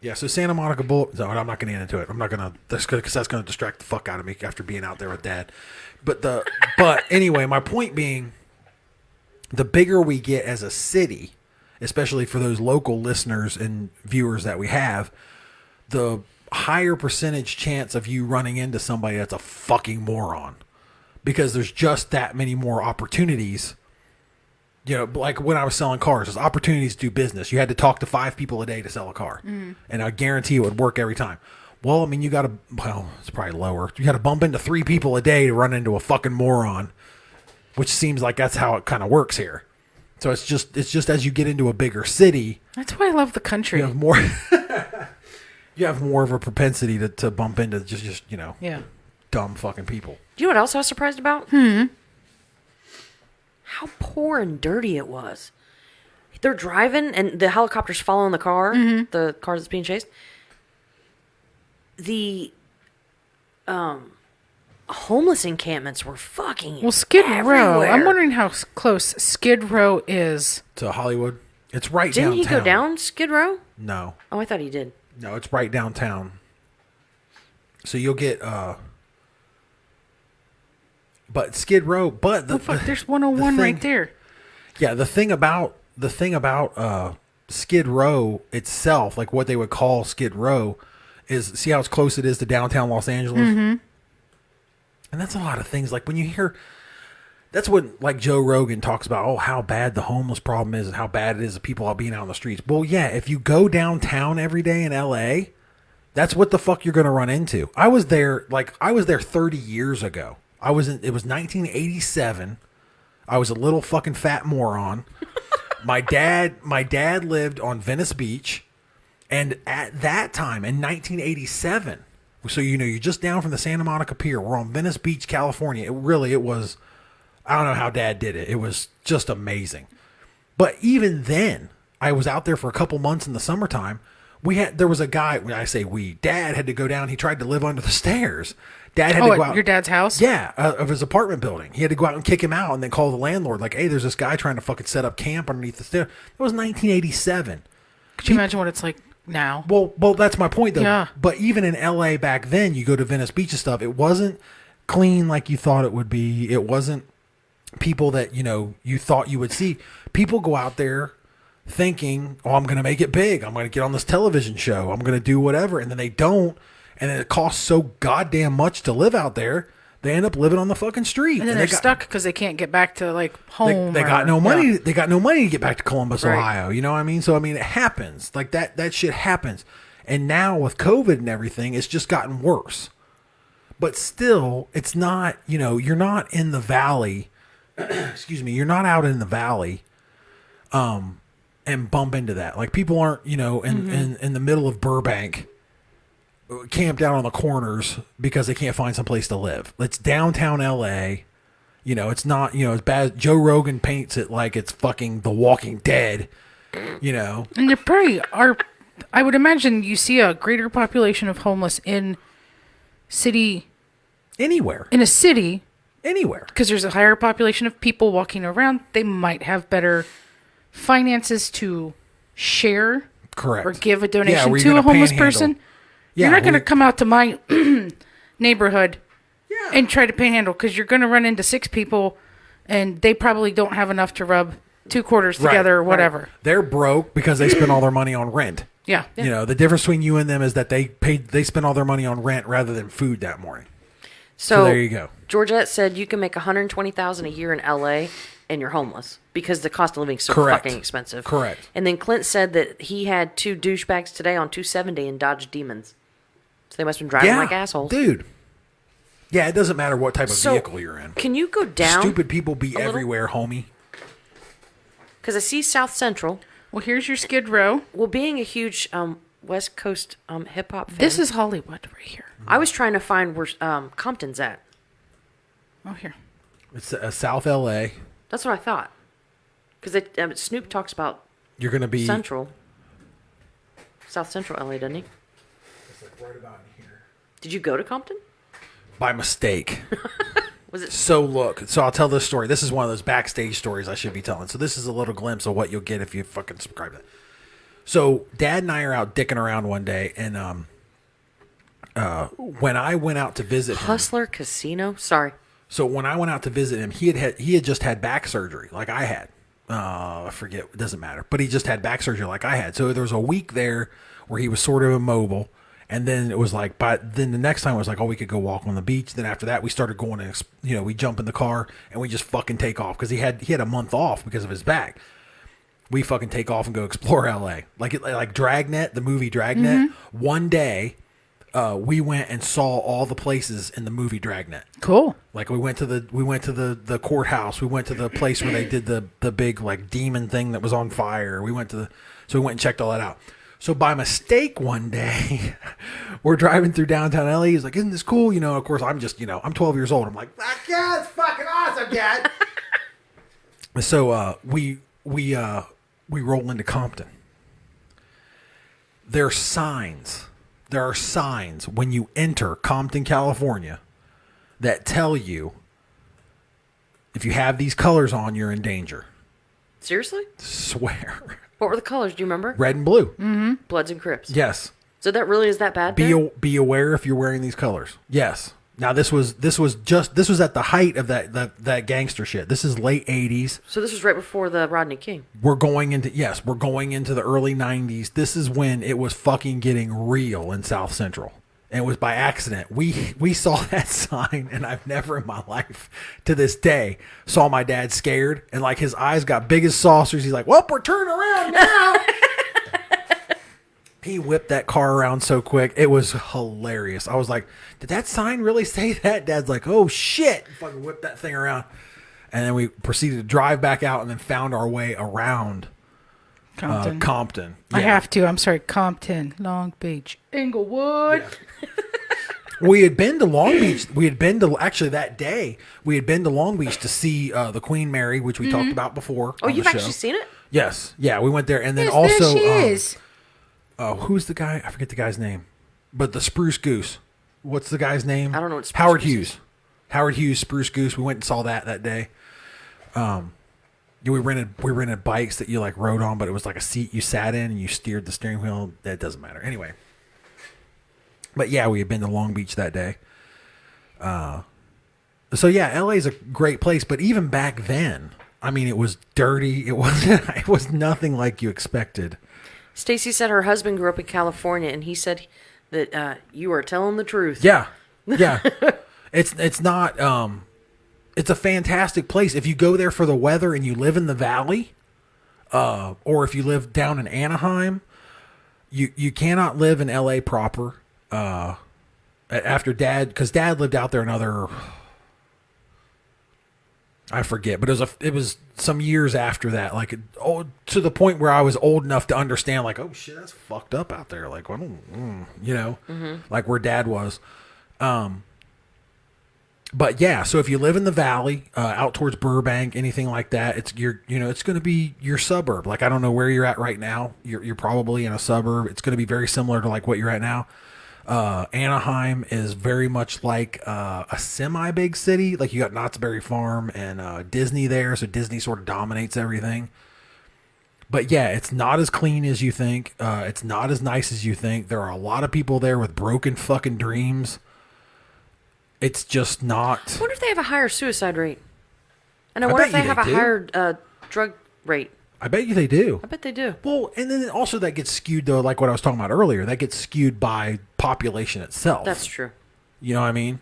yeah. So Santa Monica Boulevard. No, I'm not going to get into it. I'm not going to, because that's going to distract the fuck out of me after being out there with Dad. But anyway, my point being, the bigger we get as a city, especially for those local listeners and viewers that we have, the higher percentage chance of you running into somebody that's a fucking moron, because there's just that many more opportunities. Like when I was selling cars, there's opportunities to do business. You had to talk to 5 people a day to sell a car, and I guarantee it would work every time. Well, I mean, it's probably lower. You got to bump into 3 people a day to run into a fucking moron, which seems like that's how it kind of works here. So it's just as you get into a bigger city, That's why I love the country. you have more. You have more of a propensity to bump into just Yeah. dumb fucking people. Do you know what else I was surprised about? How poor and dirty it was. They're driving and the helicopter's following the car, the car that's being chased. The homeless encampments were fucking Well, Skid Row. everywhere. I'm wondering how close Skid Row is. To Hollywood, it's right Didn't downtown. he go down Skid Row? No, Oh, I thought he did. no, it's right downtown. So you'll get but Skid Row, but Oh, fuck, there's 101 right there. Yeah, the thing about Skid Row itself, like what they would call Skid Row, is see how close it is to downtown Los Angeles? Mm-hmm. And that's a lot of things. Like when you hear, that's what like Joe Rogan talks about, oh, how bad the homeless problem is and how bad it is of people all being out on the streets. Well, yeah, if you go downtown every day in LA, that's what the fuck you're going to run into. I was there 30 years ago. It was 1987. I was a little fucking fat moron. My dad lived on Venice Beach, and at that time in 1987, so you're just down from the Santa Monica Pier. We're on Venice Beach, California. It was, I don't know how Dad did it. It was just amazing. But even then, I was out there for a couple months in the summertime. There was a guy, when I say Dad had to go down. He tried to live under the stairs. Dad had to go out. Your dad's house? Yeah, of his apartment building. He had to go out and kick him out and then call the landlord like, hey, there's this guy trying to fucking set up camp underneath the stairs. That was 1987. Could you imagine what it's like now? Well, that's my point, though. Yeah. But even in LA back then, you go to Venice Beach and stuff, it wasn't clean like you thought it would be. It wasn't people that, you thought you would see. People go out there thinking, oh, I'm going to make it big. I'm going to get on this television show. I'm going to do whatever. And then they don't. And then it costs so goddamn much to live out there. They end up living on the fucking street. And then they're stuck because they can't get back to like home. They got no money. Yeah. They got no money to get back to Columbus, Right. Ohio. You know what I mean? So I mean, it happens. Like that shit happens. And now with COVID and everything, it's just gotten worse. But still, it's not. You're not in the valley. Excuse me. You're not out in the valley. And bump into that. Like people aren't. In the middle of Burbank, camped out on the corners because they can't find some place to live. It's downtown LA. It's not, as bad. Joe Rogan paints it like it's fucking The Walking Dead. You know, And there probably are. I would imagine you see a greater population of homeless in anywhere, a city, anywhere. because there's a higher population of people walking around. They might have better finances to share Correct. or give a donation where to you're a gonna homeless panhandle. person. Yeah, You're not going to we- come out to my neighborhood Yeah. and try to panhandle, because you're going to run into 6 people and they probably don't have enough to rub 2 quarters Right, together or right. whatever. They're broke because they spend all their money on rent. Yeah. You know, the difference between you and them is that they spend all their money on rent rather than food that morning. So there you go. Georgette said you can make $120,000 a year in LA and you're homeless because the cost of living is so Correct. fucking expensive. Correct. And then Clint said that he had 2 douchebags today on 270 and dodged demons. So they must have been driving like assholes. Dude. Yeah, it doesn't matter what type of So, vehicle you're in. Can you go down? Stupid people be little? everywhere, homie. Because I see South Central. Well, here's your Skid Row. Well, being a huge West Coast hip hop fan, This is Hollywood right here. I was trying to find where Compton's at. Oh, here. It's South LA. That's what I thought. Because Snoop talks about You're going to be Central. South Central LA, doesn't he? It's like right about here. Did you go to Compton? By mistake. Was it? So I'll tell this story. This is one of those backstage stories I should be telling. So this is a little glimpse of what you'll get if you fucking subscribe to it. So Dad and I are out dicking around one day, and when I went out to visit him, Hustler Casino? Sorry. so when I went out to visit him, he had just had back surgery like I had. I forget, it doesn't matter. But he just had back surgery like I had. So there was a week there where he was sort of immobile. And then it was like, then the next time it was like, oh, we could go walk on the beach. Then after that, we started going and, we jump in the car and we just fucking take off because he had a month off because of his back. We fucking take off and go explore LA. Like Dragnet, the movie Dragnet. Mm-hmm. One day, we went and saw all the places in the movie Dragnet. Cool. Like we went to the courthouse. We went to the place where they did the big like demon thing that was on fire. We went and checked all that out. So by mistake one day, we're driving through downtown LA. He's like, "Isn't this cool?" Of course, I'm just, I'm 12 years old. I'm like, "Yeah, it's fucking awesome, Dad." So we roll into Compton. There are signs when you enter Compton, California, that tell you if you have these colors on, you're in danger. Seriously? Swear. What were the colors? Do you remember? Red and blue. Mm-hmm. Bloods and Crips. Yes. So that really is that bad? there? Be aware if you're wearing these colors. Yes. Now this was at the height of that gangster shit. This is late 80s. So this was right before the Rodney King. We're going into the early 90s. This is when it was fucking getting real in South Central. And it was by accident. We saw that sign, and I've never in my life to this day saw my dad scared, and like his eyes got big as saucers. He's like, "Well, we're turning around now." He whipped that car around so quick. It was hilarious. I was like, "Did that sign really say that?" Dad's like, "Oh shit." He fucking whipped that thing around. And then we proceeded to drive back out and then found our way around Compton. I Yeah. have to. I'm sorry. Compton, Long Beach, Inglewood. Yeah. We had been to Long Beach. Actually that day, we had been to Long Beach to see the Queen Mary, which we talked about before. Oh, on you've the show. actually seen it? Yes. Yeah, we went there. And then Yes, also, there she is. who's the guy? I forget the guy's name. But the Spruce Goose. What's the guy's name? I don't know what Spruce Howard Goose Hughes. is. Howard Hughes, Spruce Goose. We went and saw that day. We rented bikes that you like rode on, but it was like a seat you sat in and you steered the steering wheel. That doesn't matter. Anyway. But yeah, we had been to Long Beach that day. So yeah, LA is a great place, but even back then, I mean, it was dirty. It was nothing like you expected. Stacy said her husband grew up in California, and he said that you are telling the truth. Yeah. Yeah. It's not, it's a fantastic place. If you go there for the weather and you live in the valley, or if you live down in Anaheim, you cannot live in LA proper, after because Dad lived out there another, I forget, but it was some years after that, like to the point where I was old enough to understand, like, oh shit, that's fucked up out there, like, I don't, like where Dad was, But yeah, so if you live in the valley, out towards Burbank, anything like that, it's it's going to be your suburb. Like, I don't know where you're at right now. You're probably in a suburb. It's going to be very similar to like what you're at now. Anaheim is very much like a semi-big city. Like, you got Knott's Berry Farm and Disney there, so Disney sort of dominates everything. But yeah, it's not as clean as you think. It's not as nice as you think. There are a lot of people there with broken fucking dreams. It's just not. I wonder if they have a higher suicide rate. And I I wonder bet if they you have they a do. higher drug rate. I bet you they do. I bet they do. Well, and then also that gets skewed, though, like what I was talking about earlier. That gets skewed by population itself. That's true. You know what I mean?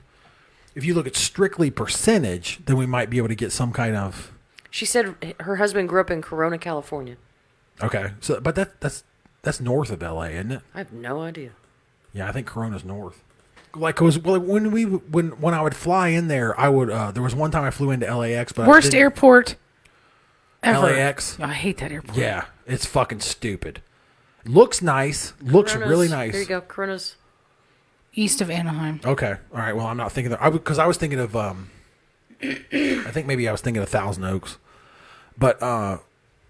If you look at strictly percentage, then we might be able to get some kind of... She said her husband grew up in Corona, California. Okay. So, but that's north of LA, isn't it? I have no idea. Yeah, I think Corona's north. Like, cause when I would fly in there, I would. There was one time I flew into LAX, but Worst airport ever. LAX. I hate that airport. Yeah, it's fucking stupid. Looks nice. Looks Corona's- really nice. Here you go, Corona's. East of Anaheim. Okay, all right. Well, I'm not thinking that. Because I was thinking of. I think maybe I was thinking of Thousand Oaks, but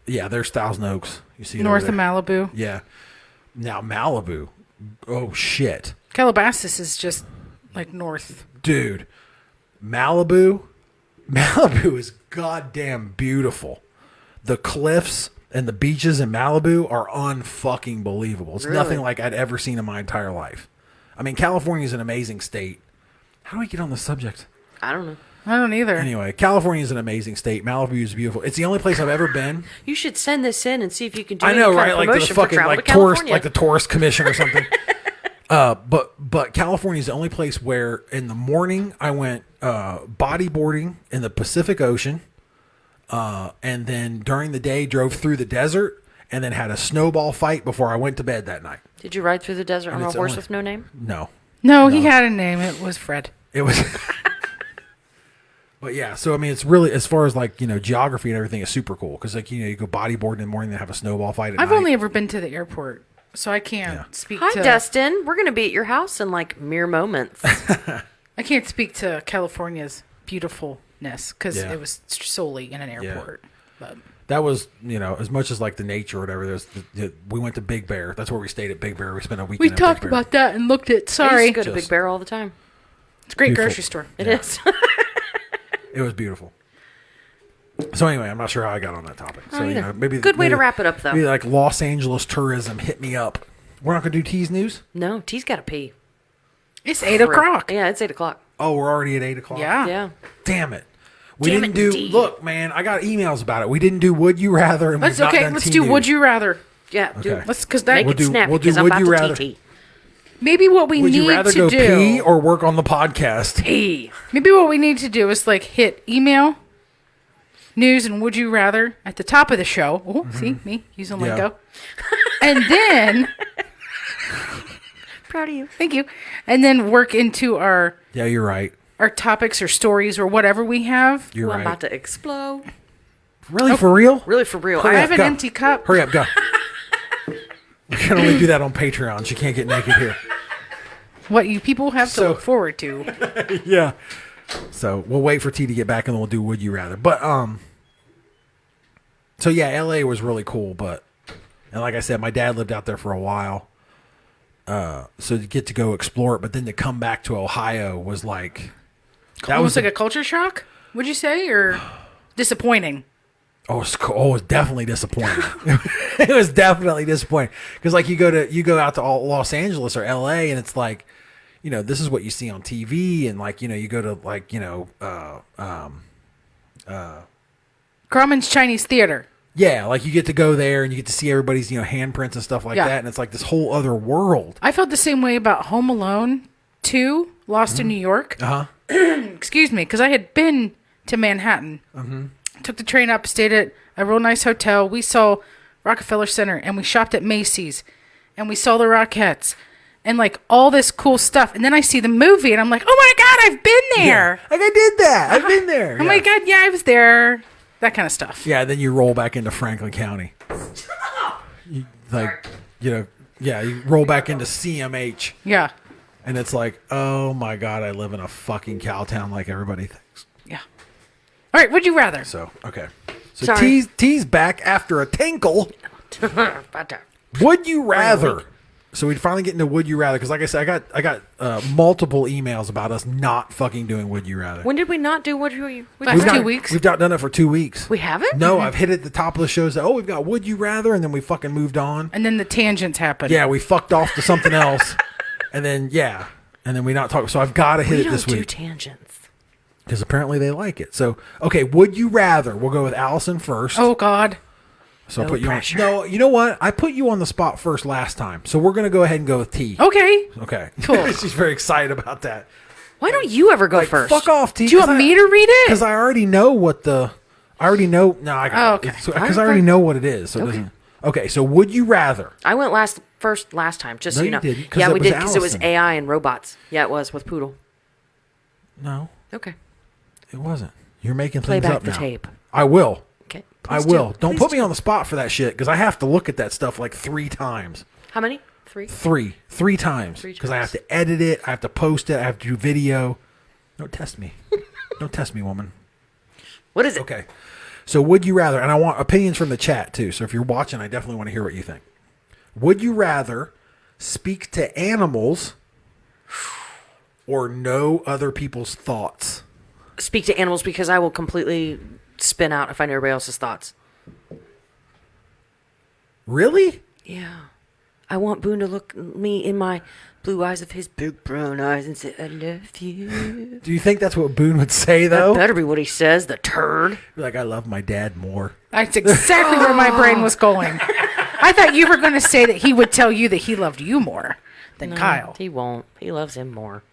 yeah, there's Thousand Oaks. You see it North over of there. Malibu. Yeah. Now Malibu. Oh shit. Calabasas is just like north. Dude, Malibu is goddamn beautiful. The cliffs and the beaches in Malibu are unfucking believable. It's Really? nothing like I'd ever seen in my entire life. I mean, California is an amazing state. How do we get on the subject? I don't know. I don't either. Anyway, California is an amazing state. Malibu is beautiful. It's the only place I've ever been. You should send this in and see if you can do I any know, kind right? of Like the promotion for fucking travel like to tourist, California. like the tourist commission or something. But California is the only place where in the morning I went bodyboarding in the Pacific Ocean, and then during the day drove through the desert, and then had a snowball fight before I went to bed that night. Did you ride through the desert on a it's horse only- with no name? No, No, he had a name. It was Fred. it was. But yeah, so I mean, it's really, as far as like, geography and everything is super cool because like, you go bodyboarding in the morning and have a snowball fight at I've night. only ever been to the airport, so I can't speak Hi, to. Dustin. We're going to be at your house in like mere moments. I can't speak to California's beautifulness because Yeah. it was solely in an airport. But That was, as much as like the nature or whatever, we went to Big Bear. That's where we stayed at Big Bear. We spent a weekend we at talked Big Bear. about that and looked at. I used Sorry, to go to Just- Big Bear all the time. it's a great Beautiful. grocery store. It is. It was beautiful. So anyway, I'm not sure how I got on that topic. So either. maybe Good way to maybe- wrap it up, though. Maybe like Los Angeles tourism hit me up. We're not gonna do T's news. No, T's got to pee. It's 8 o'clock. Yeah, it's 8 o'clock. Oh, we're already at 8:00. Yeah. Yeah. Damn it. We Damn didn't it, do. D. Look, man, I got emails about it. We didn't do Would You Rather, and Let's we've not okay. done Let's T do. news. Would you rather? Yeah, Okay. dude. Let's because that Make We'll it do- snappy we'll do because I'm Would about You to Rather. TT. maybe what we Would need you rather to go do. pee or work on the podcast? Pee. Maybe what we need to do is like hit email, news, and would you rather at the top of the show. Oh, see me using Yeah. lingo. And then, Proud of you. thank you. And then work into our Yeah, you're right. topics or stories or whatever we have. You're Ooh, I'm right. about to explode. Really, for real? Really, for real. Hurry I up, have an go. empty cup. Hurry up, go. We can only do that on Patreon. She can't get naked here. What you people have to So- look forward to. Yeah. So we'll wait for T to get back and then we'll do Would You Rather. But so yeah, LA was really cool, and like I said, my dad lived out there for a while. So to get to go explore it, but then to come back to Ohio was like that Almost was like a culture shock, would you say, or disappointing? it was definitely disappointing. It was definitely disappointing because like you go out to Los Angeles or LA and it's like, this is what you see on TV and like, you go to like, Grauman's Chinese Theater. yeah, like you get to go there and you get to see everybody's, handprints and stuff like Yeah. that. And it's like this whole other world. I felt the same way about Home Alone 2, Lost in New York. Uh-huh. Excuse me, because I had been to Manhattan. Took the train up, stayed at a real nice hotel. We saw Rockefeller Center, and we shopped at Macy's, and we saw the Rockettes, and like all this cool stuff. And then I see the movie, and I'm like, oh my God, I've been there. Like I did that. I've been there. Oh my God, yeah, I was there. That kind of stuff. Yeah, then you roll back into Franklin County. You roll back into CMH. Yeah. And it's like, oh my God, I live in a fucking cow town like everybody thinks. Yeah. All right, would you rather? So, okay. So Sorry. T's back after a tinkle. About to- Would you rather? So we'd finally get into would you rather, because like I said, I got multiple emails about us not fucking doing would you rather. When did we not do what you? Last 2 weeks? We've not done it for 2 weeks. We haven't? No, I've hit it at the top of the shows that, oh, we've got would you rather, and then we fucking moved on. And then the tangents happen. Yeah, we fucked off to something else. And then, we not talk. So I've got to hit it this We don't do week. tangents. Because apparently they like it. So, okay, would you rather? We'll go with Allyson first. Oh, God. So I'll No put you pressure. on. No, you know what? I put you on the spot first last time. So we're going to go ahead and go with T. Okay. Okay. Cool. She's very excited about that. Why don't you ever go Like, first? fuck off, T. Do you want me to read it? Because I already know what the. I already know. No, I got Oh, it. okay. Because I already know what it is. So it doesn't. Okay, so would you rather? I went first last time, just No, so you you know. didn't, 'cause Yeah, it we was did because it was Allyson. AI and robots. Yeah, it was with Poodle. No, Okay. it wasn't. You're making Play things back up the now. tape. I will. Okay. I Please will. do. Don't Please put me do. on the spot for that shit because I have to look at that stuff like 3 times. How many? 3? Three times. 3 Because I have times. to edit it. I have to post it. I have to do video. Don't test me. Don't test me, woman. What is it? Okay. So would you rather, and I want opinions from the chat too. So if you're watching, I definitely want to hear what you think. Would you rather speak to animals or know other people's thoughts? Speak to animals because I will completely spin out if I know everybody else's thoughts. Really? Yeah. I want Boone to look me in my blue eyes of his big brown eyes and say, I love you. Do you think that's what Boone would say That though? better be what he says, the turd. Like, I love my dad more. That's exactly where my brain was going. I thought you were going to say that he would tell you that he loved you more than Kyle. He won't. He loves him more.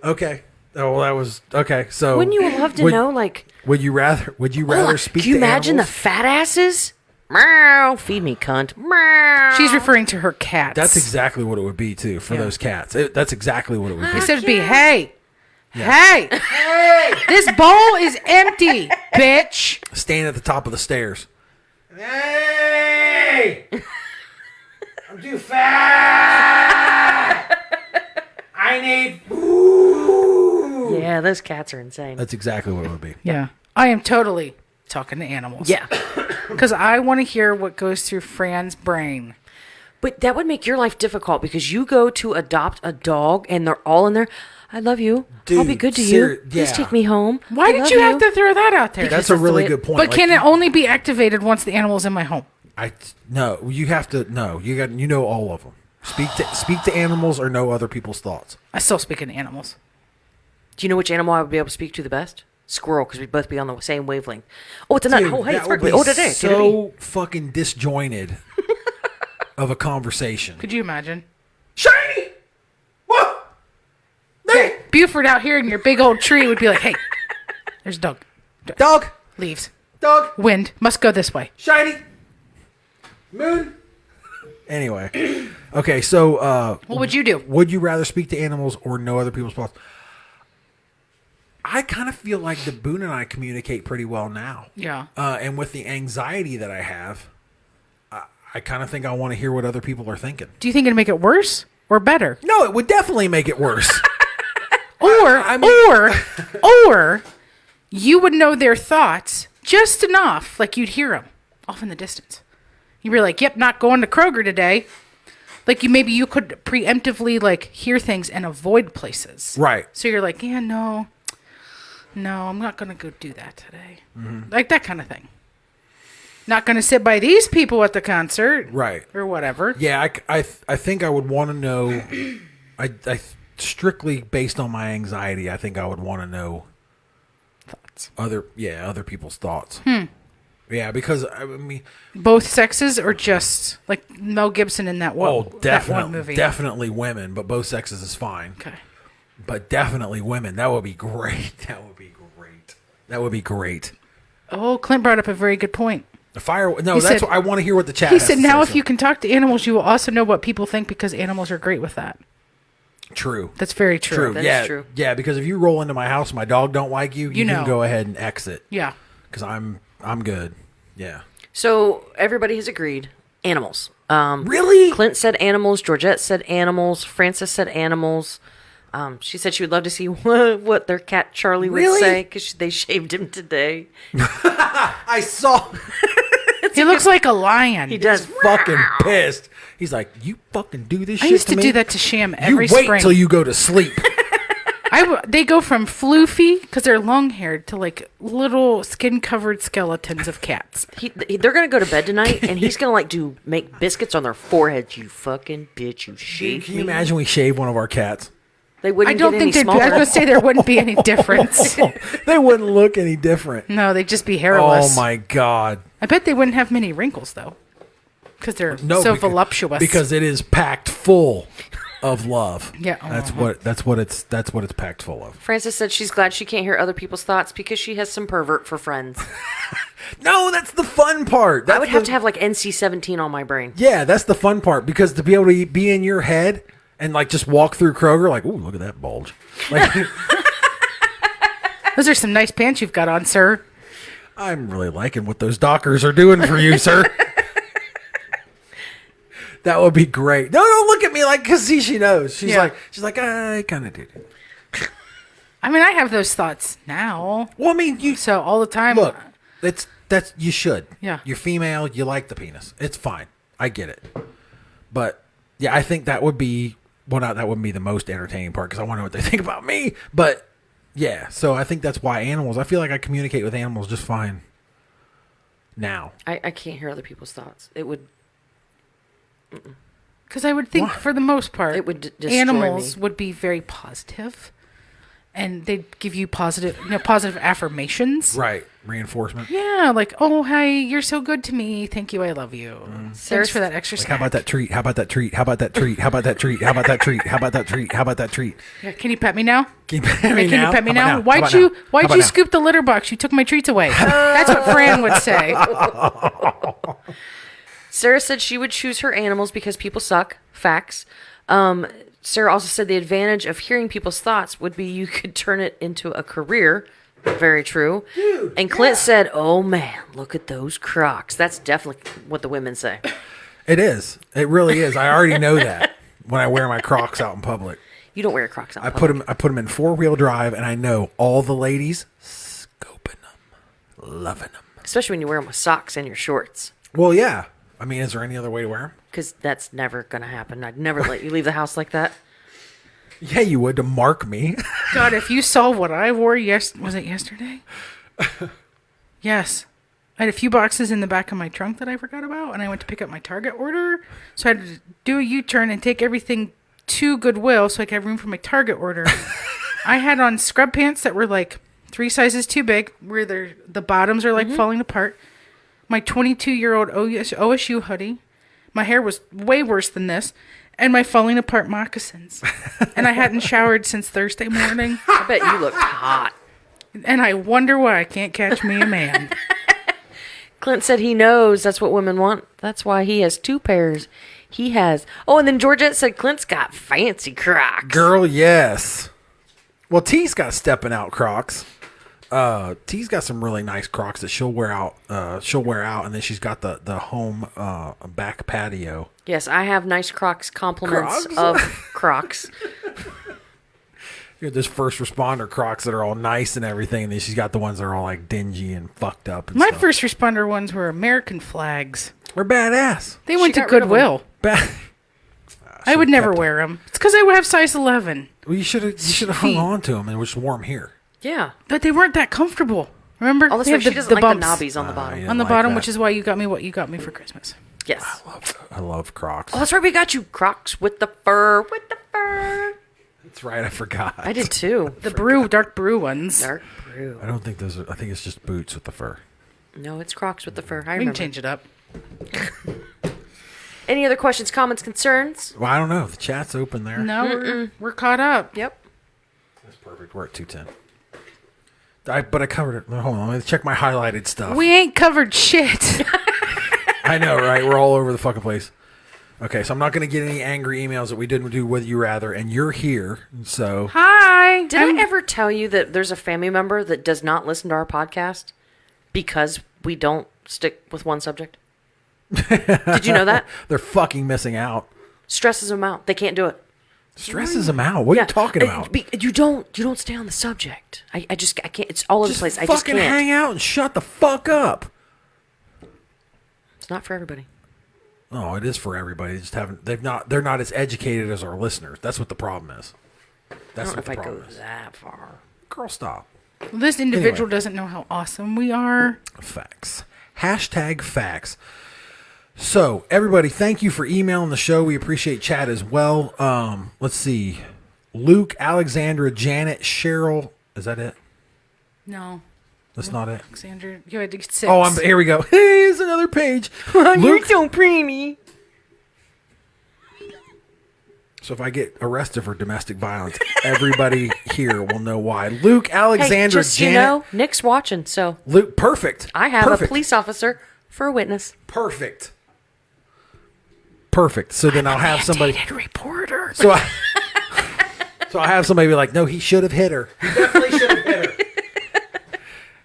Okay. Oh, well, that was okay. So Wouldn't you love to know, like, Would you rather? Would you hold rather on, speak can you to imagine the animals? fat asses? Meow. Feed me, cunt. Meow. She's referring to her cats. That's exactly what it would be too for those cats. That's exactly what it would He be. said it'd be, hey, hey, this bowl is empty, bitch. Stand at the top of the stairs. Hey! I'm too fat! I need food! Yeah, those cats are insane. That's exactly what it would be. Yeah, I am totally talking to animals. Yeah. Because I want to hear what goes through Fran's brain. But that would make your life difficult because you go to adopt a dog and they're all in there. I love you. I'll be Dude, good to you. Please yeah. take me home. Why I did love you have to throw that out there? That's Because a that's the really way- good point. But Like, can it only be activated once the animal's in my home? No, you have to. No, you know all of them. Speak to animals or know other people's thoughts. I still speak in animals. Do you know which animal I would be able to speak to the best? Squirrel, because we'd both be on the same wavelength. Oh, it's a nut. Dude, Oh, hey, that it's would sparkly. be Oh, today. so fucking disjointed of a conversation. Could you imagine? Shiny. What? Hey, Buford out here in your big old tree would be like, hey, there's a dog. dog. Leaves. Dog. Wind. Must go this way. Shiny. Moon. Anyway, okay. So, What would you do? would you rather speak to animals or know other people's thoughts? I kind of feel like the Boone and I communicate pretty well now. Yeah. And with the anxiety that I have, I kind of think I want to hear what other people are thinking. Do you think it'd make it worse or better? No, it would definitely make it worse. Or you would know their thoughts just enough, like you'd hear them off in the distance. You'd be like, yep, not going to Kroger today. Like maybe you could preemptively like hear things and avoid places. Right. So you're like, yeah, no, I'm not going to go do that today. Like that kind of thing. Not going to sit by these people at the concert. Right. Or whatever. Yeah, I think I would want to know. I strictly based on my anxiety, I think I would want to know Thoughts. other people's thoughts. Yeah, because I mean, Both sexes or just like Mel Gibson in that one, that one movie? definitely women, but both sexes is fine. Okay. But definitely women. That would be great. That would be great. Oh, Clint brought up a very good point. The fire. No, He that's said- what I want to hear. What the chat. He has said, to now say, if so. you can talk to animals, you will also know what people think because animals are great with that. True. That's very true. That is yeah. true. Yeah, because if you roll into my house, and my dog don't like you. You know. can go ahead and exit. Yeah. Because I'm good. Yeah. So everybody has agreed Animals. Really? Clint said animals. Georgette said animals. Frances said animals. She said she would love to see what their cat Charlie would Really? say because they shaved him today. I saw. He looks like a lion. He does. Fucking pissed. He's like, you fucking do this I shit used to me? do that to Sham You every wait spring. till you go to sleep. They go from floofy, because they're long-haired, to like little skin-covered skeletons of cats. They're gonna go to bed tonight, and he's gonna make biscuits on their foreheads. You fucking bitch! You shaved Can you me. imagine we shave one of our cats? They wouldn't. I don't get think any they'd be, I was smaller. going to say there wouldn't be any difference. They wouldn't look any different. No, they'd just be hairless. Oh my god. I bet they wouldn't have many wrinkles, though. Because they're so voluptuous. Because it is packed full of love. Yeah. That's what it's packed full of. Frances said she's glad she can't hear other people's thoughts because she has some pervert for friends. No, that's the fun part. I would have to have like NC-17 on my brain. Yeah, that's the fun part, because to be able to be in your head and like just walk through Kroger like, ooh, look at that bulge. Like, Those are some nice pants you've got on, sir. I'm really liking what those Dockers are doing for you, sir. That would be great. No, don't look at me like, because she knows. She's like, I kind of did. I mean, I have those thoughts now. Well, I mean, you So all the time. look. That's you should. Yeah. You're female. You like the penis. It's fine. I get it. But yeah, I think that would be that wouldn't be the most entertaining part, because I want to know what they think about me. But yeah, so I think that's why animals. I feel like I communicate with animals just fine. Now. I can't hear other people's thoughts. It would. Because I would think, Why? for the most part, It would destroy animals me. would be very positive, and they'd give you positive affirmations. Right. Reinforcement. Yeah, like, oh, hi, you're so good to me. Thank you, I love you. Thanks for that extra Like, snack. how about that treat? How about that treat? How about that treat? How about that treat? How about that treat? How about that treat? How about that treat? Yeah, can you pet me now? Can you pet me Can now? you pet me How about now? How Why'd about you now? How Why'd about you now? scoop the litter box? You took my treats away. That's what Fran would say. Sarah said she would choose her animals because people suck. Facts. Sarah also said the advantage of hearing people's thoughts would be you could turn it into a career. Very true. Dude, and Clint said, oh man, look at those Crocs. That's definitely what the women say. It is. It really is. I already know that when I wear my Crocs out in public. You don't wear Crocs on I put them in 4-wheel drive, and I know all the ladies scoping them, loving them. Especially when you wear them with socks and your shorts. Well, yeah. I mean, is there any other way to wear them? Because that's never going to happen. I'd never let you leave the house like that. Yeah, you would, to mark me. God, if you saw what I wore, was it yesterday? Yes. I had a few boxes in the back of my trunk that I forgot about, and I went to pick up my Target order. So I had to do a U-turn and take everything to Goodwill so I could have room for my Target order. I had on scrub pants that were like 3 sizes too big, where the bottoms are like falling apart. My 22-year-old OSU hoodie. My hair was way worse than this. And my falling apart moccasins. And I hadn't showered since Thursday morning. I bet you looked hot. And I wonder why I can't catch me a man. Clint said he knows that's what women want. That's why he has 2 pairs. He has. Oh, and then Georgette said Clint's got fancy Crocs. Girl, yes. Well, T's got stepping out Crocs. T's got some really nice Crocs that she'll wear out. And then she's got the home back patio. Yes, I have nice Crocs compliments Crocs? of Crocs. You know, there's first responder Crocs that are all nice and everything, and then she's got the ones that are all like dingy and fucked up. And My stuff. first responder ones were American flags. We're badass. They went to got rid of 'em. Goodwill. I would never kept 'em. wear them. It's because I would have size 11. Well, you should have hung on to them and just wore them here. Yeah. But they weren't that comfortable. Remember? Oh, that's They right. have She doesn't like bumps the knobbies on the bottom. yeah. on the like bottom, that. which is why you got me what you got me for Christmas. Yes. I love Crocs. Oh, that's right. We got you Crocs with the fur. With the fur. That's right. I forgot. I did too. The dark brew ones. Dark brew. I don't think those are. I think it's just boots with the fur. No, it's Crocs with the fur. I We can remember. change it up. Any other questions, comments, concerns? Well, I don't know. The chat's open there. No, we're caught up. Yep. That's perfect. We're at 210. But I covered it. Hold on. Let me check my highlighted stuff. We ain't covered shit. I know, right? We're all over the fucking place. Okay, so I'm not going to get any angry emails that we didn't do Would You Rather, and you're here, so... Hi. Did I ever tell you that there's a family member that does not listen to our podcast because we don't stick with one subject? Did you know that? They're fucking missing out. Stresses them out. They can't do it. Stresses them out. What are you talking about? You don't stay on the subject. I can't. It's all over the place. I just fucking can't. hang out and shut the fuck up. It's not for everybody. No, it is for everybody. They just haven't. They're not as educated as our listeners. That's what the problem is. That's I what don't the know if I problem go is. that far. Girl, stop. Well, this individual Anyway. doesn't know how awesome we are. Facts. Hashtag facts. So, everybody, thank you for emailing the show. We appreciate chat as well. Let's see. Luke, Alexandra, Janet, Cheryl. Is that it? No. That's not it. Alexander, you had to get 6. Oh, here we go. Here's another page. Luke. so pretty. So if I get arrested for domestic violence, everybody here will know why. Luke, Alexandra, just, Janet. Nick's watching, so Luke, perfect. I have Perfect. a police officer for a witness. Perfect. So then I'll have somebody. Reporter. So I have somebody be like, no, he should have hit her. He definitely should have hit her.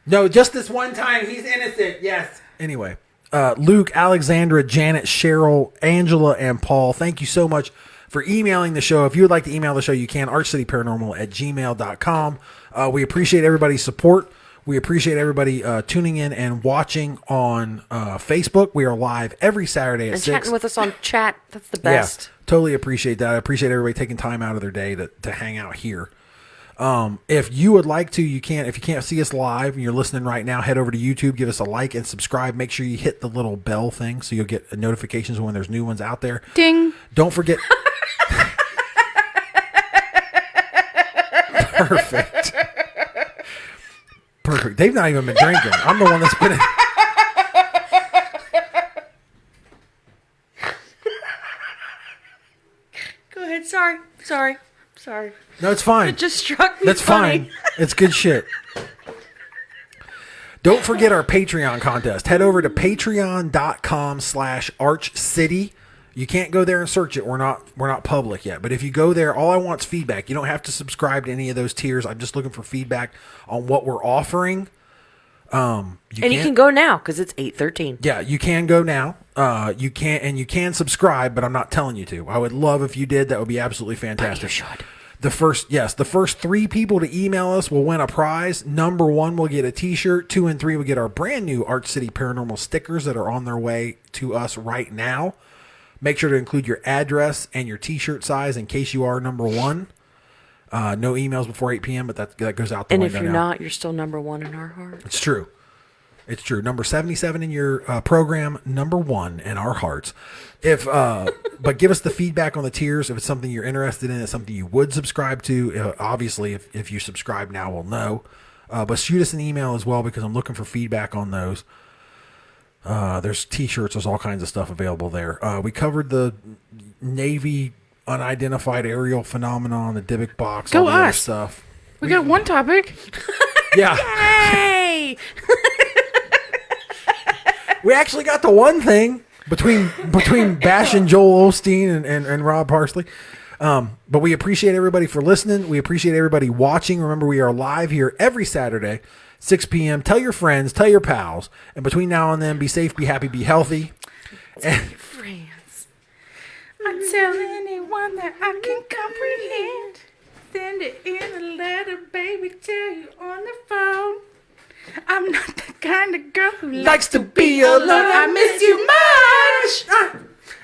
No, just this one time. He's innocent. Yes. Anyway, Luke, Alexandra, Janet, Cheryl, Angela, and Paul, thank you so much for emailing the show. If you would like to email the show, you can. archcityparanormal@gmail.com. We appreciate everybody's support. We appreciate everybody tuning in and watching on Facebook. We are live every Saturday at And 6. chatting with us on chat. That's the best. Yeah, totally appreciate that. I appreciate everybody taking time out of their day to hang out here. If you would like to, you can. If you can't see us live and you're listening right now, head over to YouTube, give us a like and subscribe. Make sure you hit the little bell thing so you'll get notifications when there's new ones out there. Ding. Don't forget. Perfect. They've not even been drinking. I'm the one that's been. Go ahead. Sorry. No, it's fine. It just struck me. That's funny. fine. It's good shit. Don't forget our Patreon contest. Head over to patreon.com/Arch City. You can't go there and search it. We're not public yet. But if you go there, all I want is feedback. You don't have to subscribe to any of those tiers. I'm just looking for feedback on what we're offering. You can go now because it's 8:13. Yeah, you can go now. You can subscribe, but I'm not telling you to. I would love if you did. That would be absolutely fantastic. But you should. The first 3 people to email us will win a prize. Number 1 will get a t-shirt. 2 and 3 will get our brand new Arch City Paranormal stickers that are on their way to us right now. Make sure to include your address and your t-shirt size in case you are number 1. No emails before 8 p.m., but that goes out the And window if you're now. not, you're still number 1 in our heart. It's true. Number 77 in your program, number 1 in our hearts. But give us the feedback on the tiers. If it's something you're interested in, it's something you would subscribe to. Obviously, if you subscribe now, we'll know. But shoot us an email as well because I'm looking for feedback on those. There's t-shirts. There's all kinds of stuff available there. We covered the Navy unidentified aerial phenomenon, the Dybbuk box, all the other stuff. We got one topic. Yeah. Hey! We actually got the one thing between Bash and Joel Osteen and Rob Parsley. But we appreciate everybody for listening. We appreciate everybody watching. Remember, we are live here every Saturday, 6 p.m. Tell your friends, tell your pals. And between now and then, be safe, be happy, be healthy. Friends. I tell anyone that I can comprehend. Send it in a letter, baby. Tell you on the phone. I'm not the kind of girl who likes to be alone. I miss you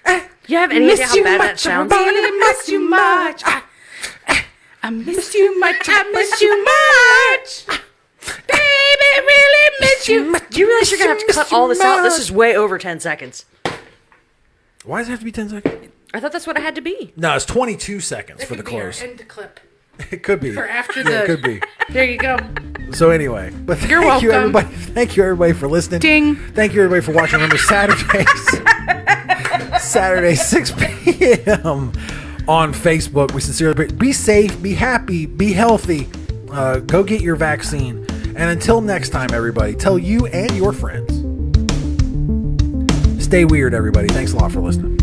much. You have any idea how bad that sounds? I really miss you much. I miss you much. I miss you much. Baby, really miss you much. Do you realize you're going to have to cut all this out? This is way over 10 seconds. Why does it have to be 10 seconds? I thought that's what it had to be. No, it's 22 seconds for the close. End the clip. It could be. For after It could be. There you go. So anyway, but You're thank you welcome. everybody. Thank you everybody for listening. Ding. Thank you everybody for watching. Remember Saturday 6 p.m. on Facebook. We sincerely be safe, be happy, be healthy. Go get your vaccine. And until next time, everybody, tell you and your friends. Stay weird, everybody. Thanks a lot for listening.